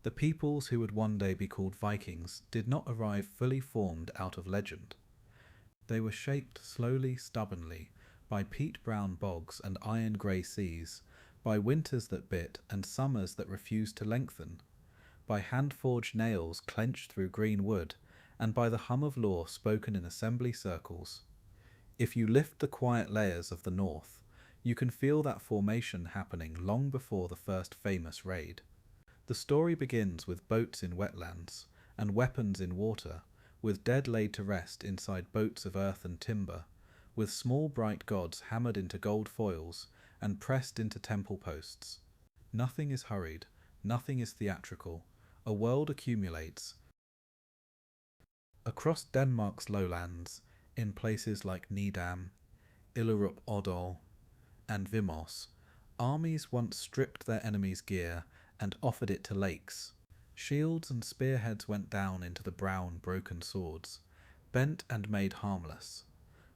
The peoples who would one day be called Vikings did not arrive fully formed out of legend. They were shaped slowly, stubbornly, by peat-brown bogs and iron-grey seas, by winters that bit and summers that refused to lengthen, by hand-forged nails clenched through green wood, and by the hum of law spoken in assembly circles. If you lift the quiet layers of the north, you can feel that formation happening long before the first famous raid. The story begins with boats in wetlands, and weapons in water, with dead laid to rest inside boats of earth and timber, with small bright gods hammered into gold foils and pressed into temple posts. Nothing is hurried, nothing is theatrical. A world accumulates. Across Denmark's lowlands, in places like Nidam, Illerup Odol, and Vimos, armies once stripped their enemies' gear and offered it to lakes. Shields and spearheads went down into the brown, broken swords, bent and made harmless.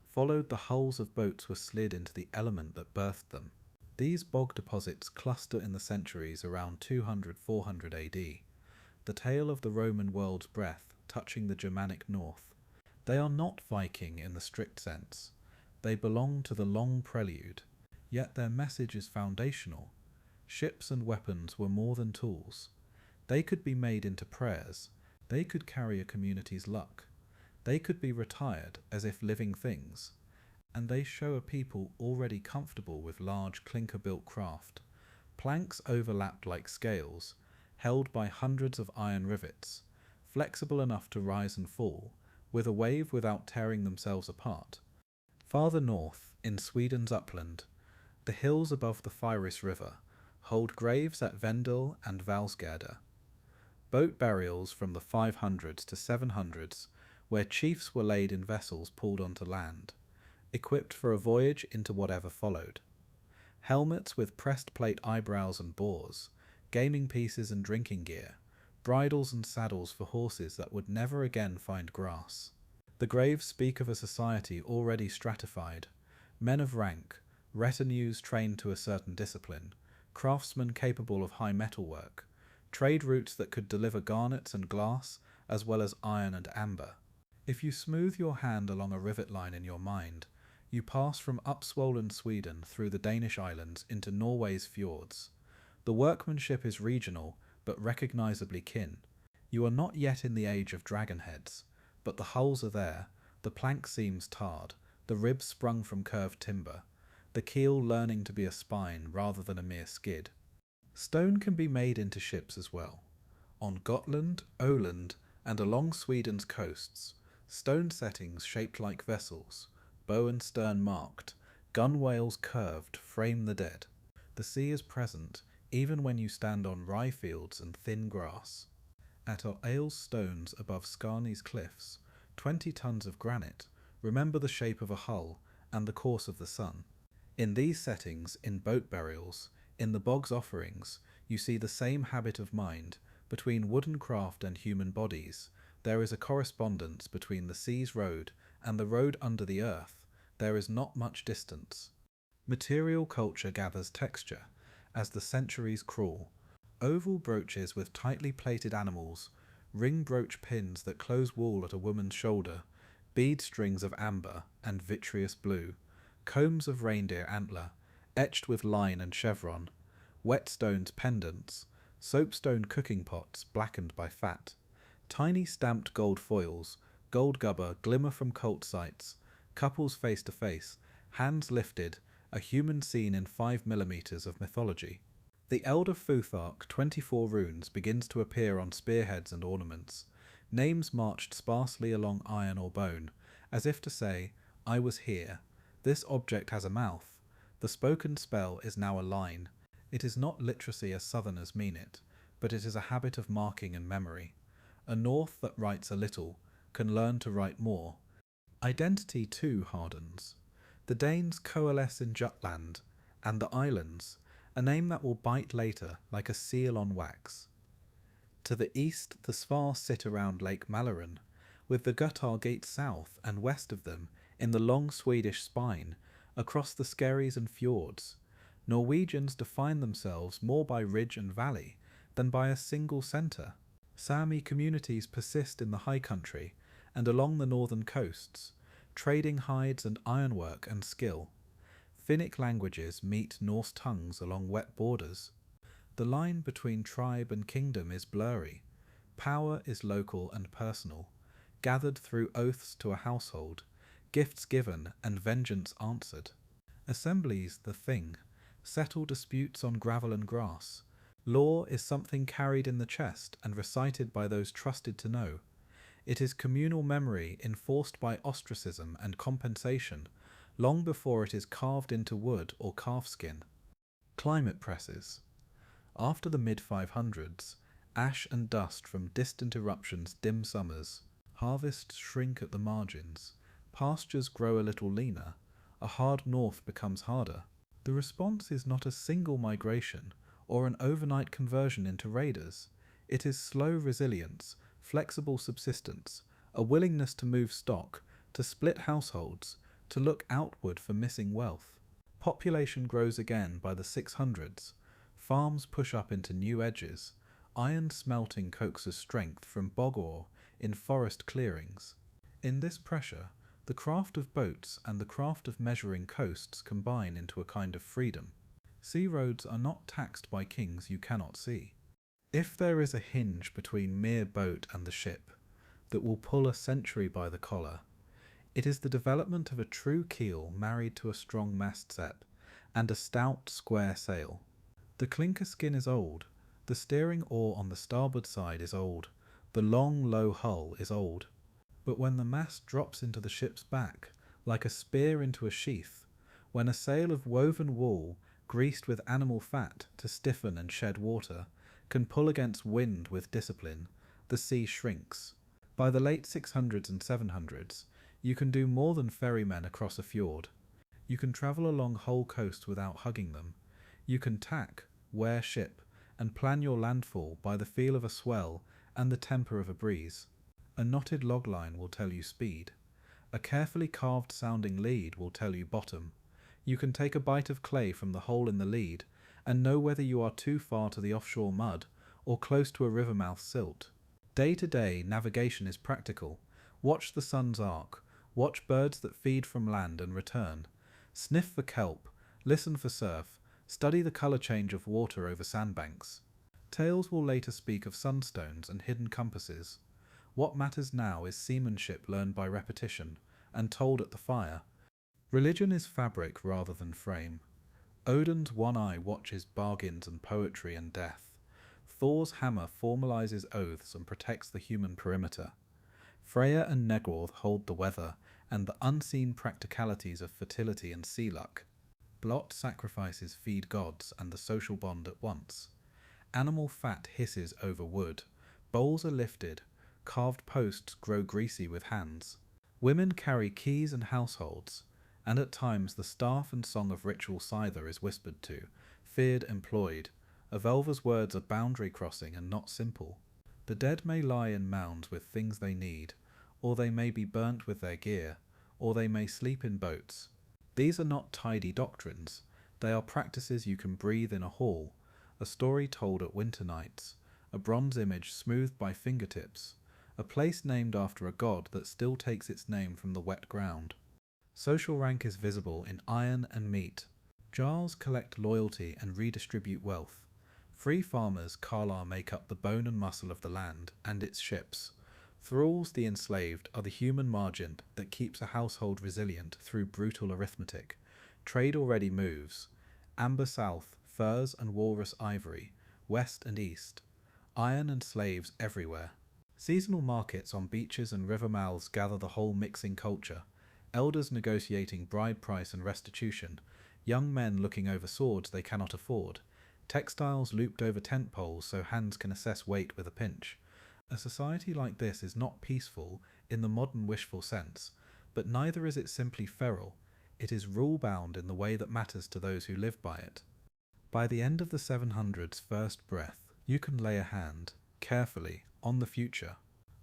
Followed the hulls of boats were slid into the element that birthed them. These bog deposits cluster in the centuries around 200–400 AD, the tale of the Roman world's breath touching the Germanic north. They are not Viking in the strict sense. They belong to the long prelude, yet their message is foundational. Ships and weapons were more than tools. They could be made into prayers. They could carry a community's luck. They could be retired as if living things. And they show a people already comfortable with large clinker-built craft. Planks overlapped like scales, held by hundreds of iron rivets, flexible enough to rise and fall, with a wave without tearing themselves apart. Farther north, in Sweden's upland, the hills above the Fyris River hold graves at Vendel and Valsgärde, boat burials from the 500s to 700s, where chiefs were laid in vessels pulled onto land, equipped for a voyage into whatever followed. Helmets with pressed plate eyebrows and bores, gaming pieces and drinking gear, bridles and saddles for horses that would never again find grass. The graves speak of a society already stratified, men of rank, retinues trained to a certain discipline, craftsmen capable of high metalwork, trade routes that could deliver garnets and glass as well as iron and amber. If you smooth your hand along a rivet line in your mind, you pass from upswollen Sweden through the Danish islands into Norway's fjords. The workmanship is regional, but recognisably kin. You are not yet in the age of dragonheads, but the hulls are there, the plank seams tarred, the ribs sprung from curved timber, the keel learning to be a spine rather than a mere skid. Stone can be made into ships as well. On Gotland, Öland, and along Sweden's coasts, stone settings shaped like vessels, bow and stern marked, gunwales curved, frame the dead. The sea is present, even when you stand on rye fields and thin grass. At our Ailes stones above Skarni's cliffs, 20 tons of granite remember the shape of a hull and the course of the sun. In these settings, in boat burials, in the bog's offerings, you see the same habit of mind. Between wooden craft and human bodies, there is a correspondence between the sea's road and the road under the earth. There is not much distance. Material culture gathers texture as the centuries crawl. Oval brooches with tightly plated animals, ring brooch pins that close wool at a woman's shoulder, bead strings of amber and vitreous blue, combs of reindeer antler, etched with line and chevron, whetstones pendants, soapstone cooking pots blackened by fat, tiny stamped gold foils, gold gubber glimmer from cult sights, couples face to face, hands lifted, a human scene in 5mm of mythology. The Elder Futhark 24 runes begins to appear on spearheads and ornaments, names marched sparsely along iron or bone, as if to say, I was here. This object has a mouth. The spoken spell is now a line. It is not literacy as Southerners mean it, but it is a habit of marking and memory. A North that writes a little can learn to write more. Identity too hardens. The Danes coalesce in Jutland, and the islands, a name that will bite later like a seal on wax. To the east the Svar sit around Lake Mälaren, with the Guttar Gate south and west of them in the long Swedish spine, across the skerries and fjords. Norwegians define themselves more by ridge and valley than by a single centre. Sami communities persist in the high country and along the northern coasts, trading hides and ironwork and skill. Finnic languages meet Norse tongues along wet borders. The line between tribe and kingdom is blurry. Power is local and personal, gathered through oaths to a household, gifts given and vengeance answered. Assemblies, the thing, settle disputes on gravel and grass. Law is something carried in the chest and recited by those trusted to know. It is communal memory enforced by ostracism and compensation, long before it is carved into wood or calfskin. Climate presses. After the mid-500s, ash and dust from distant eruptions dim summers, harvests shrink at the margins, pastures grow a little leaner, a hard north becomes harder. The response is not a single migration or an overnight conversion into raiders. It is slow resilience, flexible subsistence, a willingness to move stock, to split households, to look outward for missing wealth. Population grows again by the 600s. Farms push up into new edges. Iron smelting coaxes strength from bog ore in forest clearings. In this pressure, the craft of boats and the craft of measuring coasts combine into a kind of freedom. Sea roads are not taxed by kings you cannot see. If there is a hinge between mere boat and the ship that will pull a century by the collar, it is the development of a true keel married to a strong mast set and a stout square sail. The clinker skin is old, the steering oar on the starboard side is old, the long low hull is old. But when the mast drops into the ship's back, like a spear into a sheath, when a sail of woven wool, greased with animal fat to stiffen and shed water, can pull against wind with discipline, the sea shrinks. By the late 600s and 700s, you can do more than ferrymen across a fjord. You can travel along whole coasts without hugging them. You can tack, wear ship, and plan your landfall by the feel of a swell and the temper of a breeze. A knotted log line will tell you speed. A carefully carved sounding lead will tell you bottom. You can take a bite of clay from the hole in the lead and know whether you are too far to the offshore mud or close to a river mouth silt. Day to day, navigation is practical. Watch the sun's arc. Watch birds that feed from land and return. Sniff for kelp. Listen for surf. Study the colour change of water over sandbanks. Tales will later speak of sunstones and hidden compasses. What matters now is seamanship learned by repetition and told at the fire. Religion is fabric rather than frame. Odin's one eye watches bargains and poetry and death. Thor's hammer formalizes oaths and protects the human perimeter. Freya and Negorth hold the weather and the unseen practicalities of fertility and sea luck. Blot sacrifices feed gods and the social bond at once. Animal fat hisses over wood. Bowls are lifted. Carved posts grow greasy with hands. Women carry keys and households, and at times the staff and song of ritual scyther is whispered to, feared employed. A Velva's words are boundary crossing and not simple. The dead may lie in mounds with things they need, or they may be burnt with their gear, or they may sleep in boats. These are not tidy doctrines. They are practices you can breathe in a hall, a story told at winter nights, a bronze image smoothed by fingertips, a place named after a god that still takes its name from the wet ground. Social rank is visible in iron and meat. Jarls collect loyalty and redistribute wealth. Free farmers Kalar make up the bone and muscle of the land and its ships. Thralls, the enslaved, are the human margin that keeps a household resilient through brutal arithmetic. Trade already moves. Amber south, furs and walrus ivory, west and east. Iron and slaves everywhere. Seasonal markets on beaches and river mouths gather the whole mixing culture. Elders negotiating bride price and restitution. Young men looking over swords they cannot afford. Textiles looped over tent poles so hands can assess weight with a pinch. A society like this is not peaceful in the modern wishful sense, but neither is it simply feral. It is rule-bound in the way that matters to those who live by it. By the end of the 700's first breath, you can lay a hand, carefully, on the future.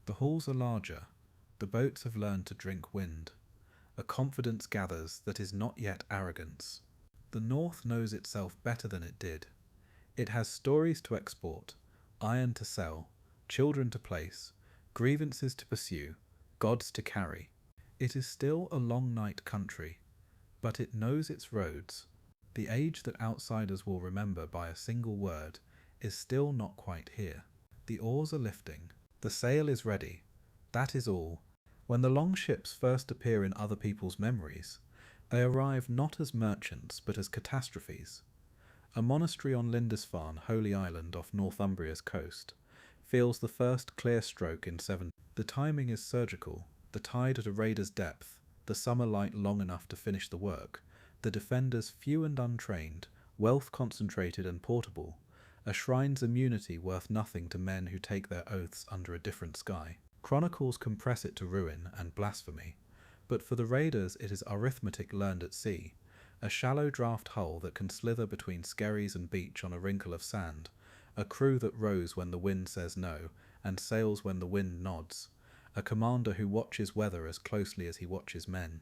The halls are larger. The boats have learned to drink wind. A confidence gathers that is not yet arrogance. The North knows itself better than it did. It has stories to export, iron to sell, children to place, grievances to pursue, gods to carry. It is still a long night country, but it knows its roads. The age that outsiders will remember by a single word is still not quite here. The oars are lifting. The sail is ready. That is all. When the long ships first appear in other people's memories, they arrive not as merchants but as catastrophes. A monastery on Lindisfarne, Holy Island off Northumbria's coast, feels the first clear stroke in 7. The timing is surgical, the tide at a raider's depth, the summer light long enough to finish the work, the defenders few and untrained, wealth concentrated and portable, a shrine's immunity worth nothing to men who take their oaths under a different sky. Chronicles compress it to ruin and blasphemy, but for the raiders it is arithmetic learned at sea, a shallow draught hull that can slither between skerries and beach on a wrinkle of sand, a crew that rows when the wind says no, and sails when the wind nods, a commander who watches weather as closely as he watches men.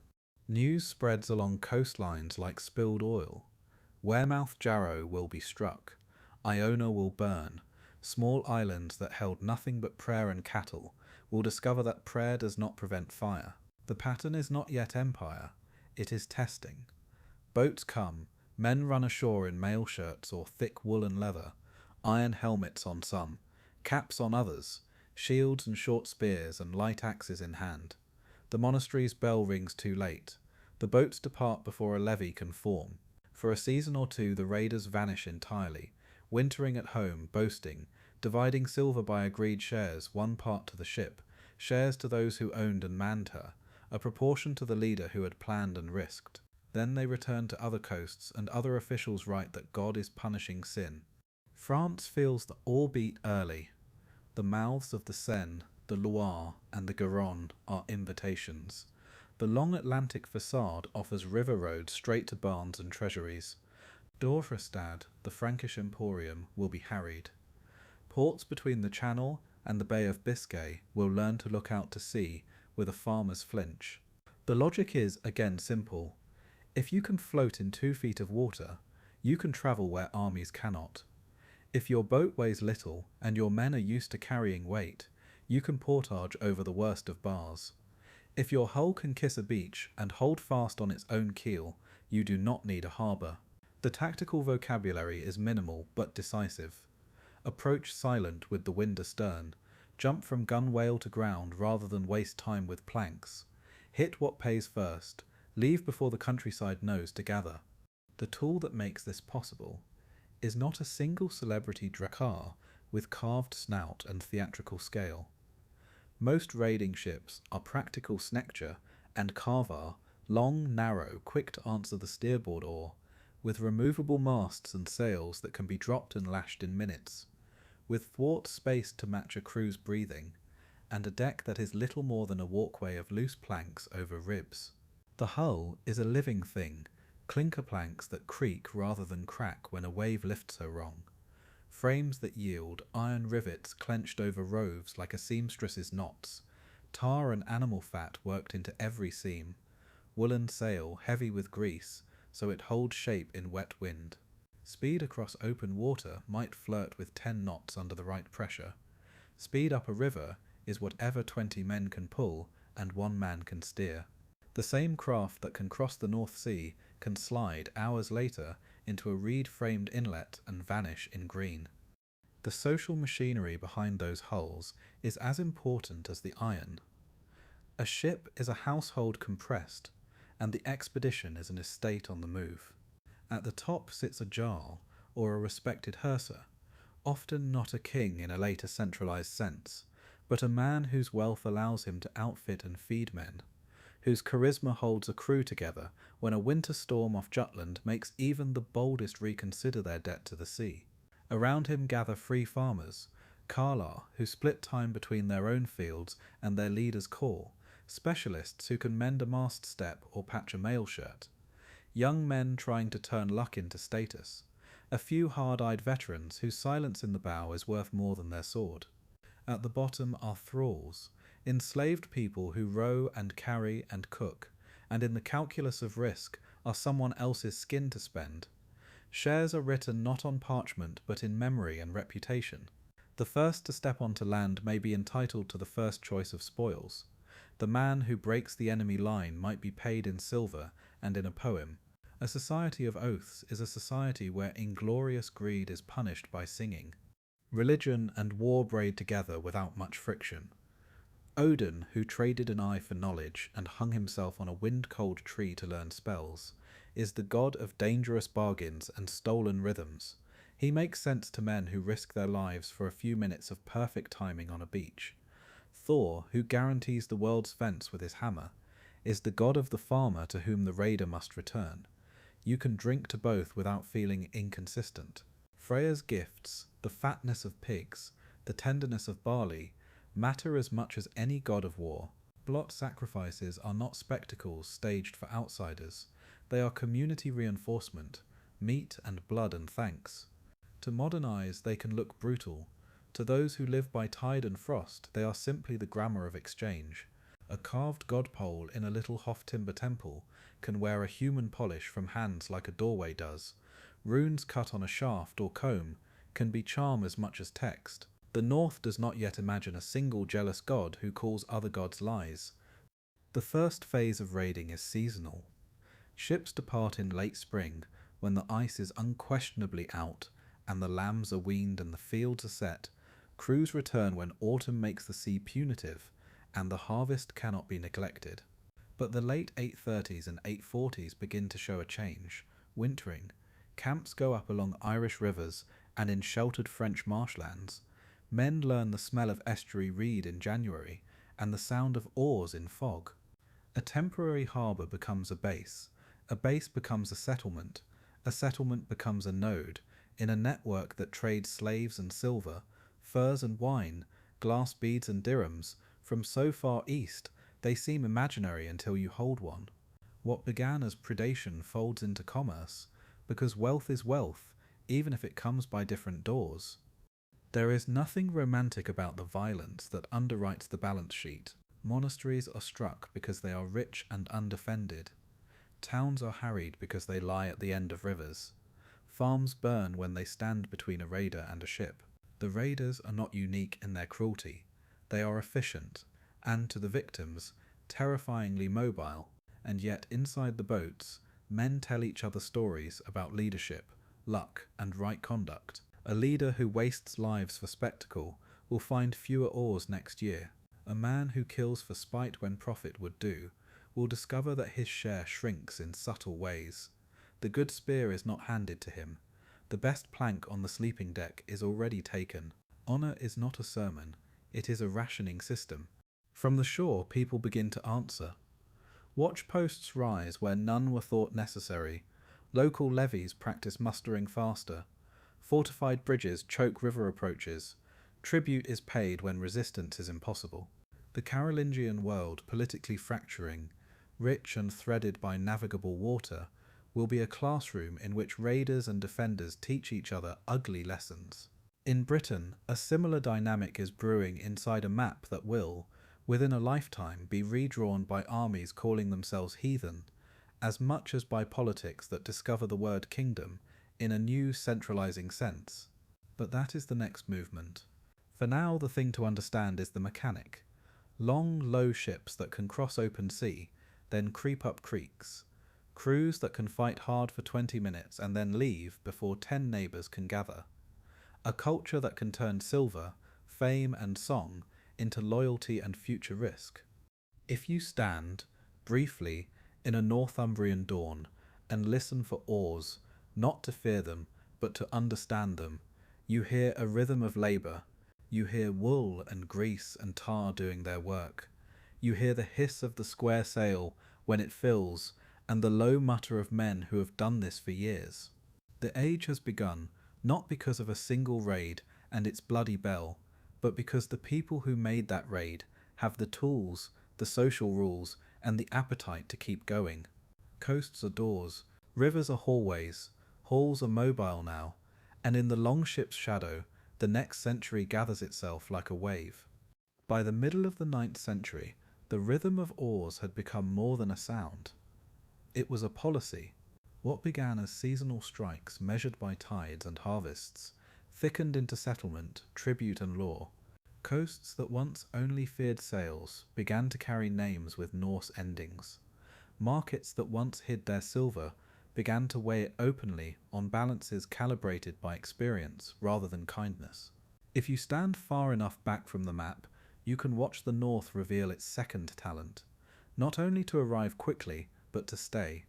News spreads along coastlines like spilled oil. Wearmouth Jarrow will be struck. Iona will burn. Small islands that held nothing but prayer and cattle will discover that prayer does not prevent fire. The pattern is not yet empire. It is testing. Boats come. Men run ashore in mail shirts or thick woolen leather. Iron helmets on some. Caps on others. Shields and short spears and light axes in hand. The monastery's bell rings too late. The boats depart before a levy can form. For a season or two the raiders vanish entirely, wintering at home, boasting, dividing silver by agreed shares, one part to the ship, shares to those who owned and manned her, a proportion to the leader who had planned and risked. Then they return to other coasts, and other officials write that God is punishing sin. France feels the all beat early. The mouths of the Seine, the Loire, and the Garonne are invitations. The long Atlantic facade offers river roads straight to barns and treasuries. Dorfrestad, the Frankish emporium, will be harried. Ports between the Channel and the Bay of Biscay will learn to look out to sea with a farmer's flinch. The logic is, again, simple. If you can float in 2 feet of water, you can travel where armies cannot. If your boat weighs little and your men are used to carrying weight, you can portage over the worst of bars. If your hull can kiss a beach and hold fast on its own keel, you do not need a harbour. The tactical vocabulary is minimal but decisive. Approach silent with the wind astern. Jump from gunwale to ground rather than waste time with planks. Hit what pays first. Leave before the countryside knows to gather. The tool that makes this possible is not a single celebrity drakkar with carved snout and theatrical scale. Most raiding ships are practical snek'cher and karvar, long, narrow, quick to answer the steerboard oar, with removable masts and sails that can be dropped and lashed in minutes, with thwarts spaced to match a crew's breathing, and a deck that is little more than a walkway of loose planks over ribs. The hull is a living thing, clinker planks that creak rather than crack when a wave lifts her wrong. Frames that yield, iron rivets clenched over roves like a seamstress's knots, tar and animal fat worked into every seam, woolen sail heavy with grease so it holds shape in wet wind. Speed across open water might flirt with 10 knots under the right pressure. Speed up a river is whatever 20 men can pull and 1 man can steer. The same craft that can cross the North Sea can slide hours later into a reed-framed inlet and vanish in green. The social machinery behind those hulls is as important as the iron. A ship is a household compressed, and the expedition is an estate on the move. At the top sits a jarl, or a respected herser, often not a king in a later centralized sense, but a man whose wealth allows him to outfit and feed men, whose charisma holds a crew together when a winter storm off Jutland makes even the boldest reconsider their debt to the sea. Around him gather free farmers, Karlar, who split time between their own fields and their leader's call, specialists who can mend a mast step or patch a mail shirt, young men trying to turn luck into status, a few hard-eyed veterans whose silence in the bow is worth more than their sword. At the bottom are thralls, enslaved people who row and carry and cook, and in the calculus of risk are someone else's skin to spend. Shares are written not on parchment but in memory and reputation. The first to step onto land may be entitled to the first choice of spoils. The man who breaks the enemy line might be paid in silver and in a poem. A society of oaths is a society where inglorious greed is punished by singing. Religion and war braid together without much friction. Odin, who traded an eye for knowledge and hung himself on a wind-cold tree to learn spells, is the god of dangerous bargains and stolen rhythms. He makes sense to men who risk their lives for a few minutes of perfect timing on a beach. Thor, who guarantees the world's fence with his hammer, is the god of the farmer to whom the raider must return. You can drink to both without feeling inconsistent. Freya's gifts, the fatness of pigs, the tenderness of barley, matter as much as any god of war. Blot sacrifices are not spectacles staged for outsiders. They are community reinforcement, meat and blood and thanks. To modern eyes they can look brutal. To those who live by tide and frost, they are simply the grammar of exchange. A carved god pole in a little Hof-timber temple can wear a human polish from hands like a doorway does. Runes cut on a shaft or comb can be charm as much as text. The North does not yet imagine a single jealous god who calls other gods lies. The first phase of raiding is seasonal. Ships depart in late spring, when the ice is unquestionably out, and the lambs are weaned and the fields are set. Crews return when autumn makes the sea punitive, and the harvest cannot be neglected. But the late 830s and 840s begin to show a change. Wintering. Camps go up along Irish rivers and in sheltered French marshlands. Men learn the smell of estuary reed in January, and the sound of oars in fog. A temporary harbour becomes a base becomes a settlement becomes a node, in a network that trades slaves and silver, furs and wine, glass beads and dirhams. From so far east, they seem imaginary until you hold one. What began as predation folds into commerce, because wealth is wealth, even if it comes by different doors. There is nothing romantic about the violence that underwrites the balance sheet. Monasteries are struck because they are rich and undefended. Towns are harried because they lie at the end of rivers. Farms burn when they stand between a raider and a ship. The raiders are not unique in their cruelty. They are efficient, and to the victims, terrifyingly mobile. And yet inside the boats, men tell each other stories about leadership, luck, and right conduct. A leader who wastes lives for spectacle will find fewer oars next year. A man who kills for spite when profit would do will discover that his share shrinks in subtle ways. The good spear is not handed to him. The best plank on the sleeping deck is already taken. Honour is not a sermon, it is a rationing system. From the shore people begin to answer. Watch posts rise where none were thought necessary. Local levies practice mustering faster. Fortified bridges choke river approaches. Tribute is paid when resistance is impossible. The Carolingian world, politically fracturing, rich and threaded by navigable water, will be a classroom in which raiders and defenders teach each other ugly lessons. In Britain, a similar dynamic is brewing inside a map that will, within a lifetime, be redrawn by armies calling themselves heathen, as much as by politics that discover the word kingdom in a new centralizing sense. But that is the next movement. For now, the thing to understand is the mechanic. Long, low ships that can cross open sea, then creep up creeks. Crews that can fight hard for 20 minutes and then leave before 10 neighbours can gather. A culture that can turn silver, fame and song into loyalty and future risk. If you stand, briefly, in a Northumbrian dawn and listen for oars, not to fear them, but to understand them, you hear a rhythm of labour. You hear wool and grease and tar doing their work. You hear the hiss of the square sail when it fills, and the low mutter of men who have done this for years. The age has begun, not because of a single raid and its bloody bell, but because the people who made that raid have the tools, the social rules, and the appetite to keep going. Coasts are doors, rivers are hallways, halls are mobile now, and in the long ship's shadow, the next century gathers itself like a wave. By the middle of the 9th century, the rhythm of oars had become more than a sound. It was a policy. What began as seasonal strikes measured by tides and harvests thickened into settlement, tribute and law. Coasts that once only feared sails began to carry names with Norse endings. Markets that once hid their silver began to weigh it openly on balances calibrated by experience rather than kindness. If you stand far enough back from the map, you can watch the North reveal its second talent, not only to arrive quickly, but to stay.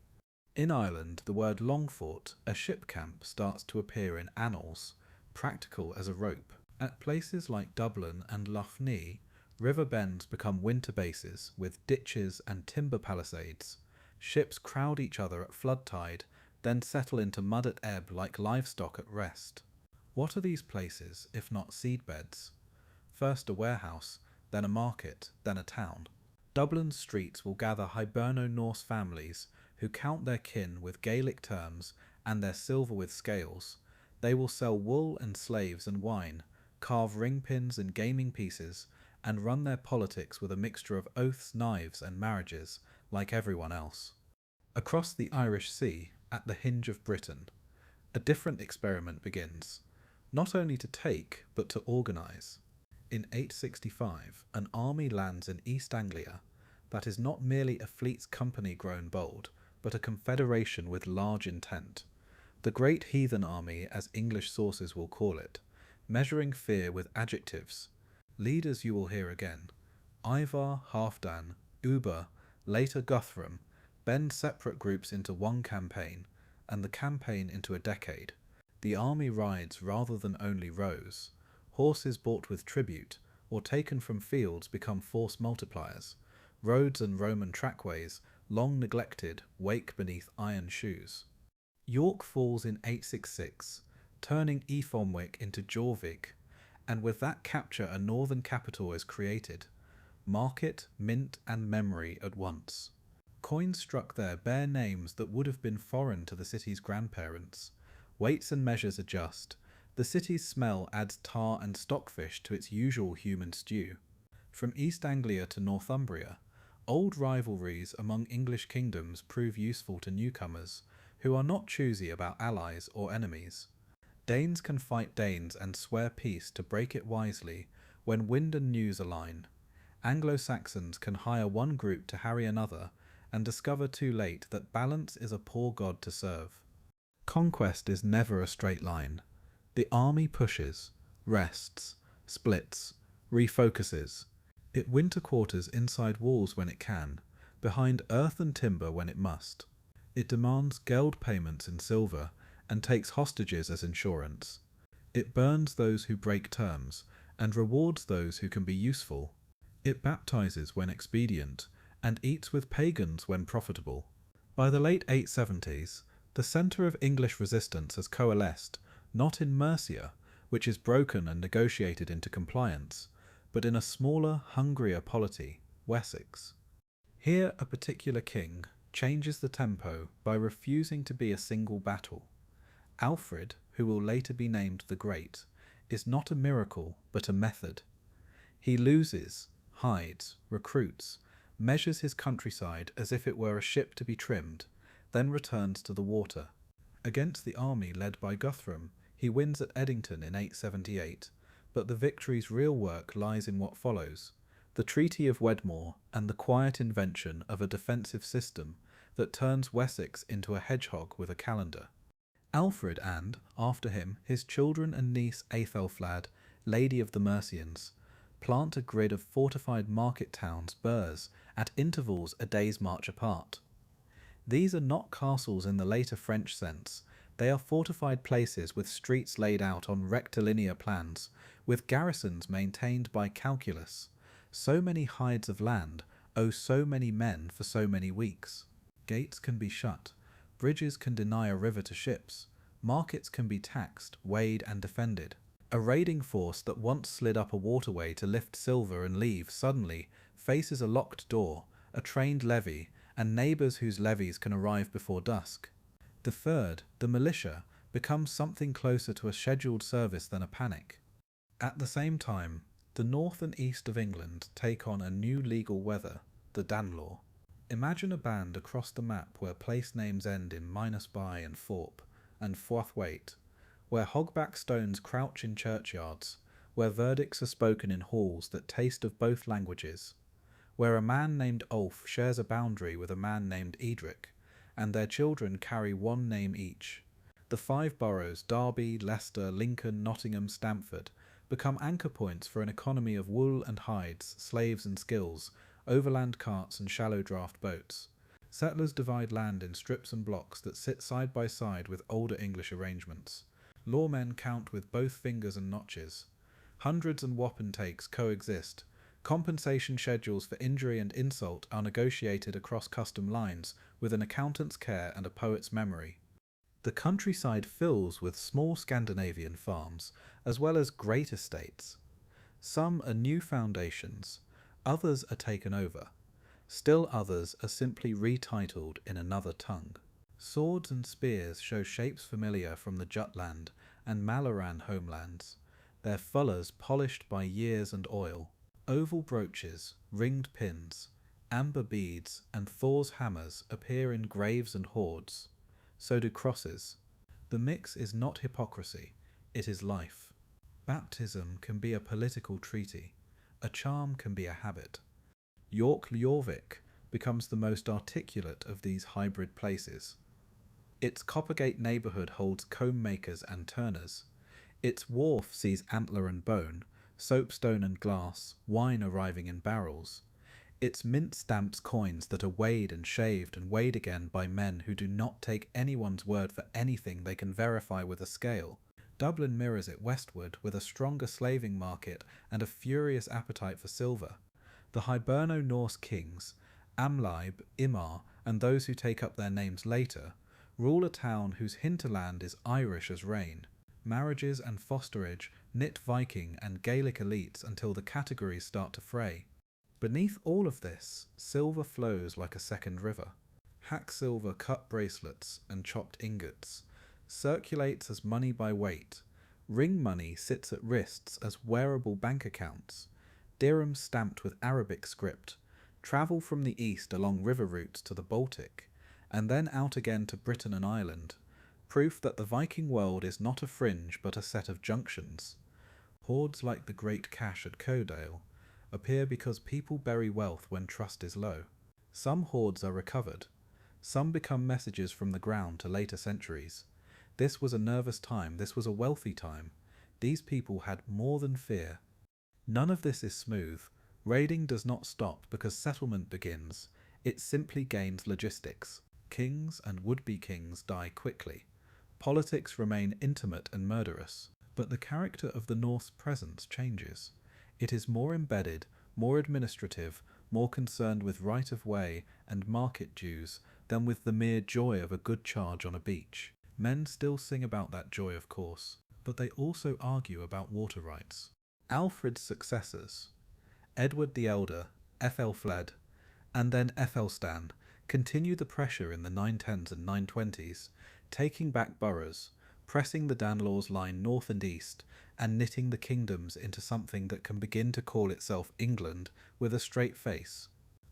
In Ireland, the word longfort, a ship camp, starts to appear in annals, practical as a rope. At places like Dublin and Lough Neagh, river bends become winter bases with ditches and timber palisades. Ships crowd each other at flood tide, then settle into mud at ebb like livestock at rest. What are these places, if not seedbeds? First a warehouse, then a market, then a town. Dublin's streets will gather Hiberno-Norse families who count their kin with Gaelic terms and their silver with scales. They will sell wool and slaves and wine, carve ring pins and gaming pieces, and run their politics with a mixture of oaths, knives, and marriages, like everyone else. Across the Irish Sea, at the hinge of Britain, a different experiment begins, not only to take, but to organise. In 865, an army lands in East Anglia that is not merely a fleet's company grown bold, but a confederation with large intent. The Great Heathen Army, as English sources will call it, measuring fear with adjectives. Leaders you will hear again. Ivar, Halfdan, Uber, later Guthrum, bend separate groups into one campaign, and the campaign into a decade. The army rides rather than only rows. Horses bought with tribute, or taken from fields, become force multipliers. Roads and Roman trackways, long neglected, wake beneath iron shoes. York falls in 866, turning Efonwick into Jorvik, and with that capture a northern capital is created. Market, mint, and memory at once. Coins struck there bear names that would have been foreign to the city's grandparents. Weights and measures adjust. The city's smell adds tar and stockfish to its usual human stew. From East Anglia to Northumbria, old rivalries among English kingdoms prove useful to newcomers, who are not choosy about allies or enemies. Danes can fight Danes and swear peace to break it wisely when wind and news align. Anglo-Saxons can hire one group to harry another and discover too late that balance is a poor god to serve. Conquest is never a straight line. The army pushes, rests, splits, refocuses. It winter quarters inside walls when it can, behind earth and timber when it must. It demands geld payments in silver and takes hostages as insurance. It burns those who break terms and rewards those who can be useful. It baptizes when expedient and eats with pagans when profitable. By the late 870s, the centre of English resistance has coalesced, not in Mercia, which is broken and negotiated into compliance, but in a smaller, hungrier polity, Wessex. Here a particular king changes the tempo by refusing to be a single battle. Alfred, who will later be named the Great, is not a miracle but a method. He loses, hides, recruits, measures his countryside as if it were a ship to be trimmed, then returns to the water. Against the army led by Guthrum, he wins at Edington in 878, but the victory's real work lies in what follows, the Treaty of Wedmore and the quiet invention of a defensive system that turns Wessex into a hedgehog with a calendar. Alfred and, after him, his children and niece Aethelflad, Lady of the Mercians, plant a grid of fortified market towns, burhs, at intervals a day's march apart. These are not castles in the later French sense. They are fortified places with streets laid out on rectilinear plans, with garrisons maintained by calculus. So many hides of land owe so many men for so many weeks. Gates can be shut. Bridges can deny a river to ships. Markets can be taxed, weighed, and defended. A raiding force that once slid up a waterway to lift silver and leave suddenly faces a locked door, a trained levy, and neighbours whose levies can arrive before dusk. The third, the militia, becomes something closer to a scheduled service than a panic. At the same time, the north and east of England take on a new legal weather, the Danelaw. Imagine a band across the map where place names end in -by and Thorpe, and Forthwaite, where hogback stones crouch in churchyards, where verdicts are spoken in halls that taste of both languages, where a man named Ulf shares a boundary with a man named Edric, and their children carry one name each. The 5 boroughs, Derby, Leicester, Lincoln, Nottingham, Stamford, become anchor points for an economy of wool and hides, slaves and skills, overland carts and shallow draft boats. Settlers divide land in strips and blocks that sit side by side with older English arrangements. Lawmen count with both fingers and notches. Hundreds and wapentakes coexist. Compensation schedules for injury and insult are negotiated across custom lines with an accountant's care and a poet's memory. The countryside fills with small Scandinavian farms, as well as great estates. Some are new foundations, others are taken over. Still others are simply retitled in another tongue. Swords and spears show shapes familiar from the Jutland and Malaran homelands, their fullers polished by years and oil. Oval brooches, ringed pins, amber beads, and Thor's hammers appear in graves and hoards. So do crosses. The mix is not hypocrisy, it is life. Baptism can be a political treaty. A charm can be a habit. York Jorvik becomes the most articulate of these hybrid places. Its Coppergate neighbourhood holds comb makers and turners. Its wharf sees antler and bone, soapstone and glass, wine arriving in barrels. Its mint stamps coins that are weighed and weighed again by men who do not take anyone's word for anything they can verify with a scale. Dublin mirrors it westward with a stronger slaving market and a furious appetite for silver. The Hiberno-Norse kings, Amlaib, Imar, and those who take up their names later, rule a town whose hinterland is Irish as rain. Marriages and fosterage knit Viking and Gaelic elites until the categories start to fray. Beneath all of this, silver flows like a second river. Hack silver cut bracelets and chopped ingots, circulates as money by weight. Ring money sits at wrists as wearable bank accounts. Dirhams stamped with Arabic script travel from the east along river routes to the Baltic, and then out again to Britain and Ireland. Proof that the Viking world is not a fringe but a set of junctions. Hoards like the great cache at Codale appear because people bury wealth when trust is low. Some hoards are recovered. Some become messages from the ground to later centuries. This was a nervous time, this was a wealthy time. These people had more than fear. None of this is smooth. Raiding does not stop because settlement begins. It simply gains logistics. Kings and would-be kings die quickly. Politics remain intimate and murderous. But the character of the Norse presence changes. It is more embedded, more administrative, more concerned with right-of-way and market dues than with the mere joy of a good charge on a beach. Men still sing about that joy, of course, but they also argue about water rights. Alfred's successors, Edward the Elder, Ethelfled, and then Ethelstan, continue the pressure in the 910s and 920s, taking back boroughs, pressing the Danelaws line north and east, and knitting the kingdoms into something that can begin to call itself England with a straight face.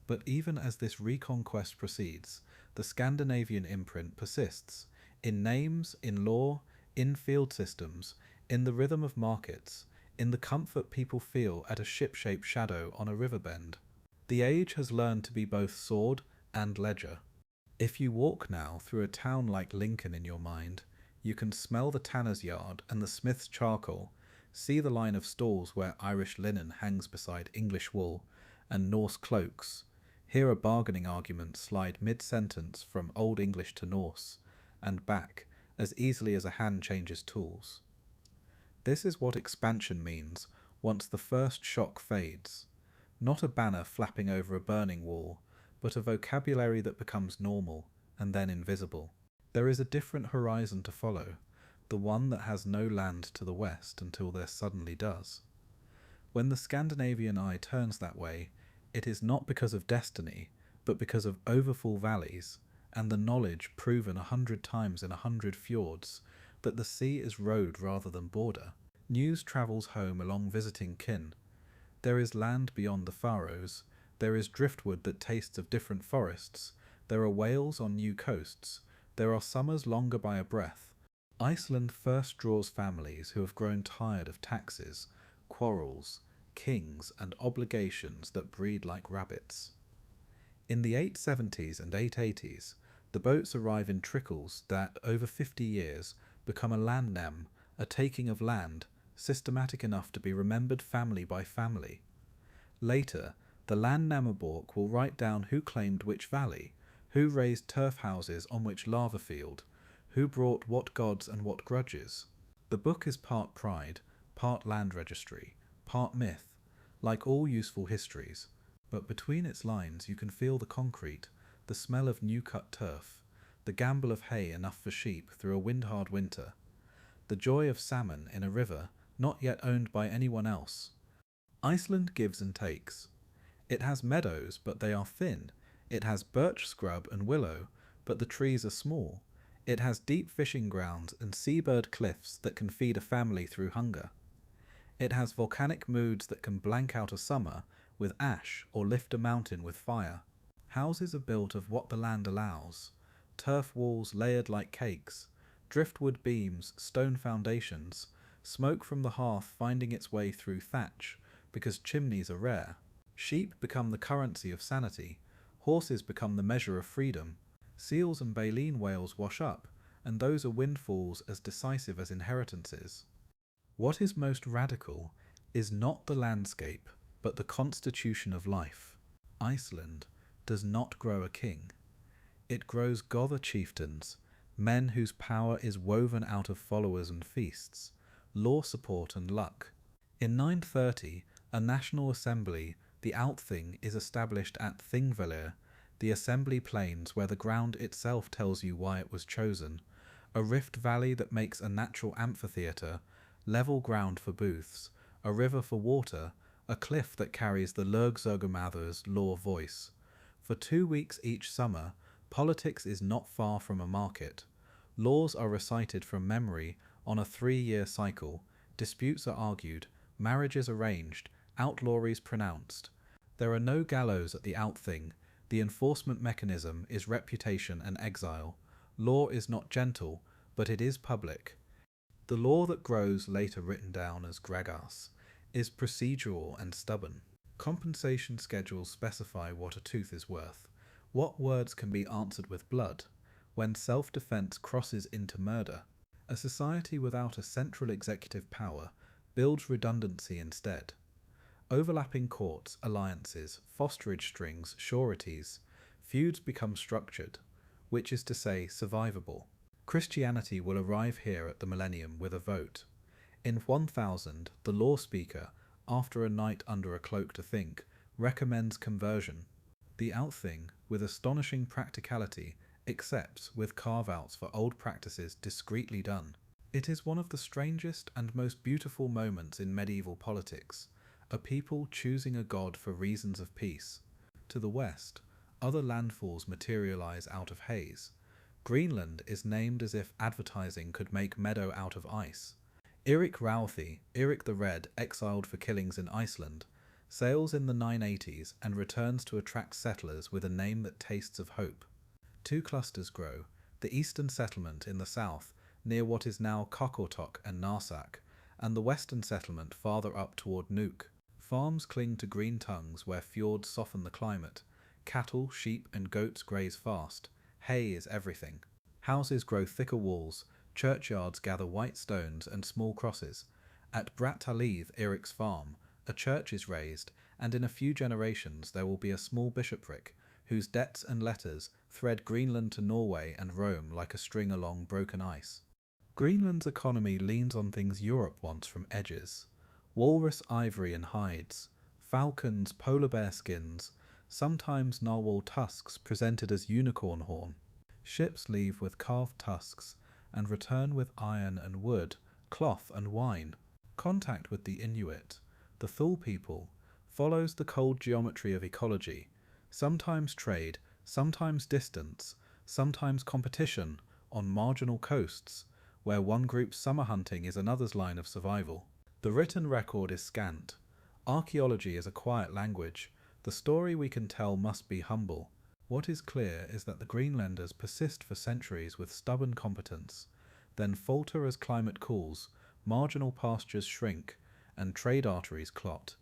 But even as this reconquest proceeds, the Scandinavian imprint persists, in names, in law, in field systems, in the rhythm of markets, in the comfort people feel at a ship-shaped shadow on a river bend. The age has learned to be both sword and ledger. If you walk now through a town like Lincoln in your mind, you can smell the tanner's yard and the smith's charcoal, see the line of stalls where Irish linen hangs beside English wool and Norse cloaks, hear a bargaining argument slide mid-sentence from Old English to Norse, and back as easily as a hand changes tools. This is what expansion means once the first shock fades. Not a banner flapping over a burning wall, but a vocabulary that becomes normal and then invisible. There is a different horizon to follow, the one that has no land to the west until there suddenly does. When the Scandinavian eye turns that way, it is not because of destiny, but because of overfull valleys, and the knowledge proven 100 times in 100 fjords, that the sea is road rather than border. News travels home along visiting kin. There is land beyond the Faroes, there is driftwood that tastes of different forests, there are whales on new coasts, there are summers longer by a breath. Iceland first draws families who have grown tired of taxes, quarrels, kings, and obligations that breed like rabbits. In the 870s and 880s, the boats arrive in trickles that, over 50 years, become a landnam, a taking of land, systematic enough to be remembered family by family. Later, the landnamaborg will write down who claimed which valley, who raised turf houses on which lava field, who brought what gods and what grudges. The book is part pride, part land registry, part myth, like all useful histories, but between its lines you can feel the concrete, the smell of new-cut turf, the gamble of hay enough for sheep through a wind-hard winter, the joy of salmon in a river not yet owned by anyone else. Iceland gives and takes. It has meadows, but they are thin. It has birch scrub and willow, but the trees are small. It has deep fishing grounds and seabird cliffs that can feed a family through hunger. It has volcanic moods that can blank out a summer with ash or lift a mountain with fire. Houses are built of what the land allows. Turf walls layered like cakes, driftwood beams, stone foundations, smoke from the hearth finding its way through thatch because chimneys are rare. Sheep become the currency of sanity. Horses become the measure of freedom. Seals and baleen whales wash up, and those are windfalls as decisive as inheritances. What is most radical is not the landscape, but the constitution of life. Iceland does not grow a king. It grows Gotha chieftains, men whose power is woven out of followers and feasts, law support and luck. In 930, a national assembly, the Altthing, is established at Thingvellir, the assembly plains where the ground itself tells you why it was chosen, a rift valley that makes a natural amphitheatre, level ground for booths, a river for water, a cliff that carries the Lurgzergamather's law voice. For 2 weeks each summer, politics is not far from a market. Laws are recited from memory on a 3-year cycle, disputes are argued, marriages arranged, outlawries pronounced. There are no gallows at the Altthing. The enforcement mechanism is reputation and exile. Law is not gentle, but it is public. The law that grows, later written down as Gragas, is procedural and stubborn. Compensation schedules specify what a tooth is worth, what words can be answered with blood, when self-defense crosses into murder. A society without a central executive power builds redundancy instead. Overlapping courts, alliances, fosterage strings, sureties, feuds become structured, which is to say survivable. Christianity will arrive here at the millennium with a vote. In 1000, the law speaker, after a night under a cloak to think, recommends conversion. The Altthing, with astonishing practicality, accepts with carve-outs for old practices discreetly done. It is one of the strangest and most beautiful moments in medieval politics, a people choosing a god for reasons of peace. To the west, other landfalls materialize out of haze. Greenland is named as if advertising could make meadow out of ice. Eirik Rauthi, Eirik the Red, exiled for killings in Iceland, sails in the 980s and returns to attract settlers with a name that tastes of hope. 2 clusters grow, the eastern settlement in the south, near what is now Qaqortoq and Narsak, and the western settlement farther up toward Nuuk. Farms cling to green tongues where fjords soften the climate. Cattle, sheep and goats graze fast. Hay is everything. Houses grow thicker walls. Churchyards gather white stones and small crosses. At Brattahlid, Eirik's farm, a church is raised, and in a few generations there will be a small bishopric, whose debts and letters thread Greenland to Norway and Rome like a string along broken ice. Greenland's economy leans on things Europe wants from edges. Walrus ivory and hides, falcons, polar bear skins, sometimes narwhal tusks presented as unicorn horn. Ships leave with carved tusks and return with iron and wood, cloth and wine. Contact with the Inuit, the Thule people, follows the cold geometry of ecology, sometimes trade, sometimes distance, sometimes competition on marginal coasts, where one group's summer hunting is another's line of survival. The written record is scant. Archaeology is a quiet language. The story we can tell must be humble. What is clear is that the Greenlanders persist for centuries with stubborn competence. then falter as climate cools, marginal pastures shrink, and trade arteries clot.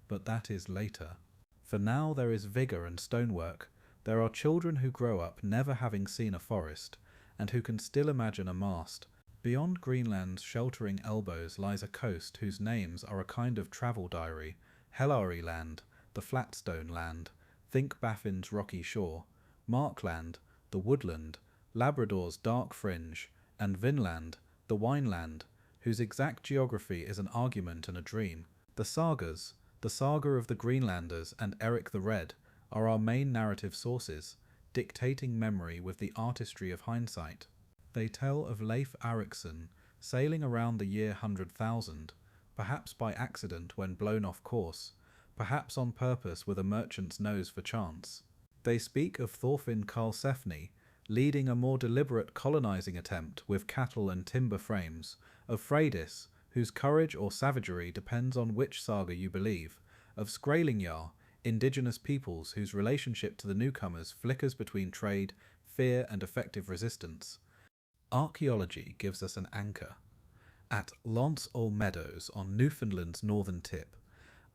But that is later. For now there is vigour and stonework. There are children who grow up never having seen a forest, and who can still imagine a mast. Beyond Greenland's sheltering elbows lies a coast whose names are a kind of travel diary: Helari Land, the Flatstone Land, think Baffin's rocky shore, Markland, the woodland, Labrador's dark fringe, and Vinland, the wineland, whose exact geography is an argument and a dream. The sagas, the saga of the Greenlanders and Eric the Red, are our main narrative sources, dictating memory with the artistry of hindsight. They tell of Leif Erikson sailing around the year 100,000, perhaps by accident when blown off course, perhaps on purpose with a merchant's nose for chance. They speak of Thorfinn Karlsefni leading a more deliberate colonizing attempt with cattle and timber frames, of Freydis, whose courage or savagery depends on which saga you believe, of Skraelingjar, indigenous peoples whose relationship to the newcomers flickers between trade, fear and effective resistance. Archaeology gives us an anchor. At Lance Ol Meadows on Newfoundland's northern tip,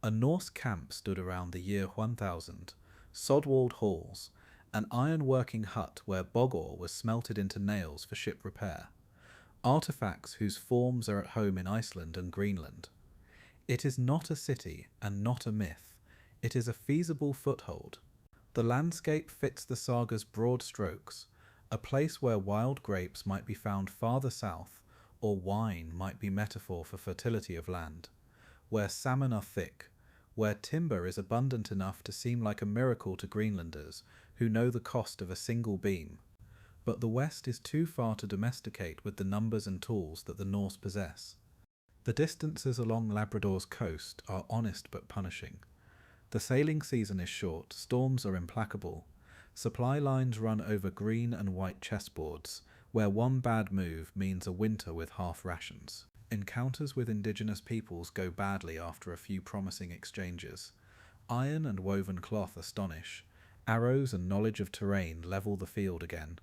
a Norse camp stood around the year 1000, sod-walled halls, an iron-working hut where bog ore was smelted into nails for ship repair, artifacts whose forms are at home in Iceland and Greenland. It is not a city and not a myth, it is a feasible foothold. The landscape fits the saga's broad strokes, a place where wild grapes might be found farther south, or wine might be metaphor for fertility of land, where salmon are thick, where timber is abundant enough to seem like a miracle to Greenlanders who know the cost of a single beam. But the West is too far to domesticate with the numbers and tools that the Norse possess. The distances along Labrador's coast are honest but punishing. The sailing season is short, storms are implacable. Supply lines run over green and white chessboards, where one bad move means a winter with half rations. Encounters with indigenous peoples go badly after a few promising exchanges. Iron and woven cloth astonish. Arrows and knowledge of terrain level the field again.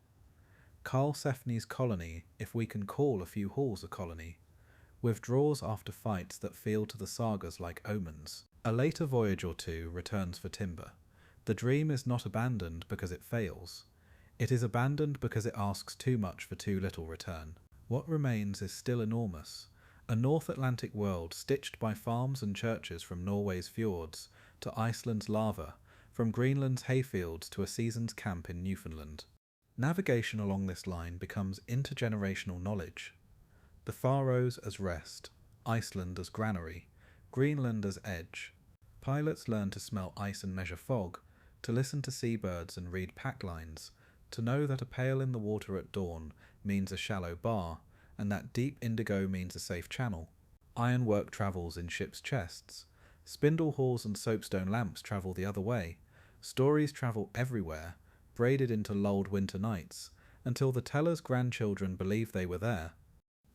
Karlsefni's colony, if we can call a few halls a colony, withdraws after fights that feel to the sagas like omens. A later voyage or two returns for timber. The dream is not abandoned because it fails. It is abandoned because it asks too much for too little return. What remains is still enormous. A North Atlantic world stitched by farms and churches from Norway's fjords to Iceland's lava, from Greenland's hayfields to a season's camp in Newfoundland. Navigation along this line becomes intergenerational knowledge. The Faroes as rest, Iceland as granary, Greenland as edge. Pilots learn to smell ice and measure fog, to listen to seabirds and read pack lines, to know that a pail in the water at dawn means a shallow bar, and that deep indigo means a safe channel. Ironwork travels in ships' chests. Spindle halls and soapstone lamps travel the other way. Stories travel everywhere, braided into lulled winter nights, until the teller's grandchildren believe they were there.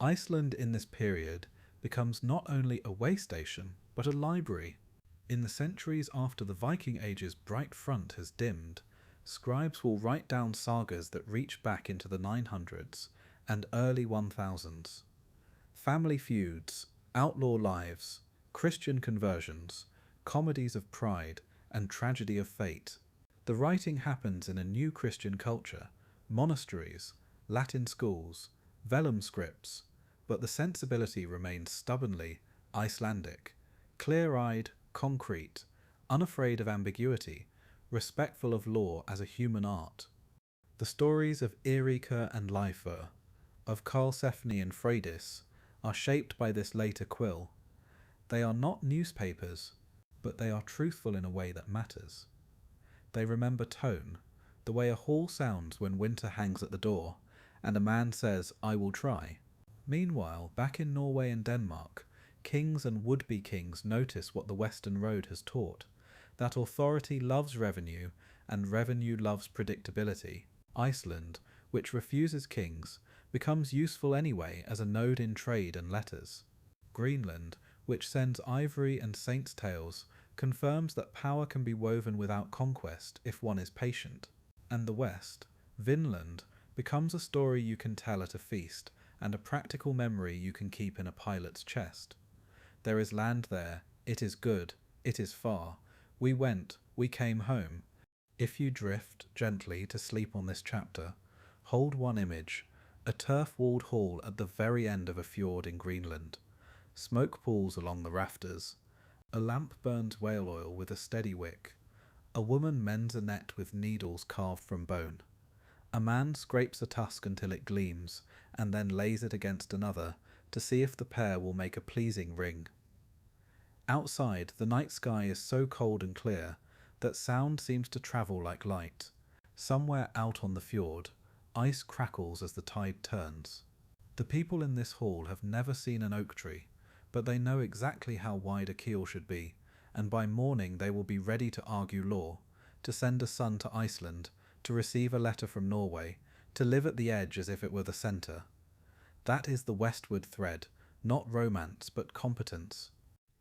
Iceland in this period becomes not only a way station, but a library. In the centuries after the Viking Age's bright front has dimmed, scribes will write down sagas that reach back into the 900s and early 1000s. Family feuds, outlaw lives, Christian conversions, comedies of pride, and tragedy of fate. The writing happens in a new Christian culture, monasteries, Latin schools, vellum scripts, but the sensibility remains stubbornly Icelandic, clear-eyed, concrete, unafraid of ambiguity, respectful of law as a human art. The stories of Eiríkr and Leifur, of Karlsefni and Freydis, are shaped by this later quill. They are not newspapers, but they are truthful in a way that matters. They remember tone, the way a hall sounds when winter hangs at the door, and a man says, "I will try." Meanwhile, back in Norway and Denmark, kings and would-be kings notice what the Western Road has taught, that authority loves revenue, and revenue loves predictability. Iceland, which refuses kings, becomes useful anyway as a node in trade and letters. Greenland, which sends ivory and saints' tales, confirms that power can be woven without conquest if one is patient. And the West, Vinland, becomes a story you can tell at a feast, and a practical memory you can keep in a pilot's chest. There is land there, it is good, it is far. We went, we came home. If you drift gently to sleep on this chapter, hold one image, a turf-walled hall at the very end of a fjord in Greenland. Smoke pools along the rafters. A lamp burns whale oil with a steady wick. A woman mends a net with needles carved from bone. A man scrapes a tusk until it gleams, and then lays it against another to see if the pair will make a pleasing ring. Outside, the night sky is so cold and clear that sound seems to travel like light. Somewhere out on the fjord, ice crackles as the tide turns. The people in this hall have never seen an oak tree, but they know exactly how wide a keel should be, and by morning they will be ready to argue law, to send a son to Iceland, to receive a letter from Norway, to live at the edge as if it were the centre. That is the westward thread, not romance but competence.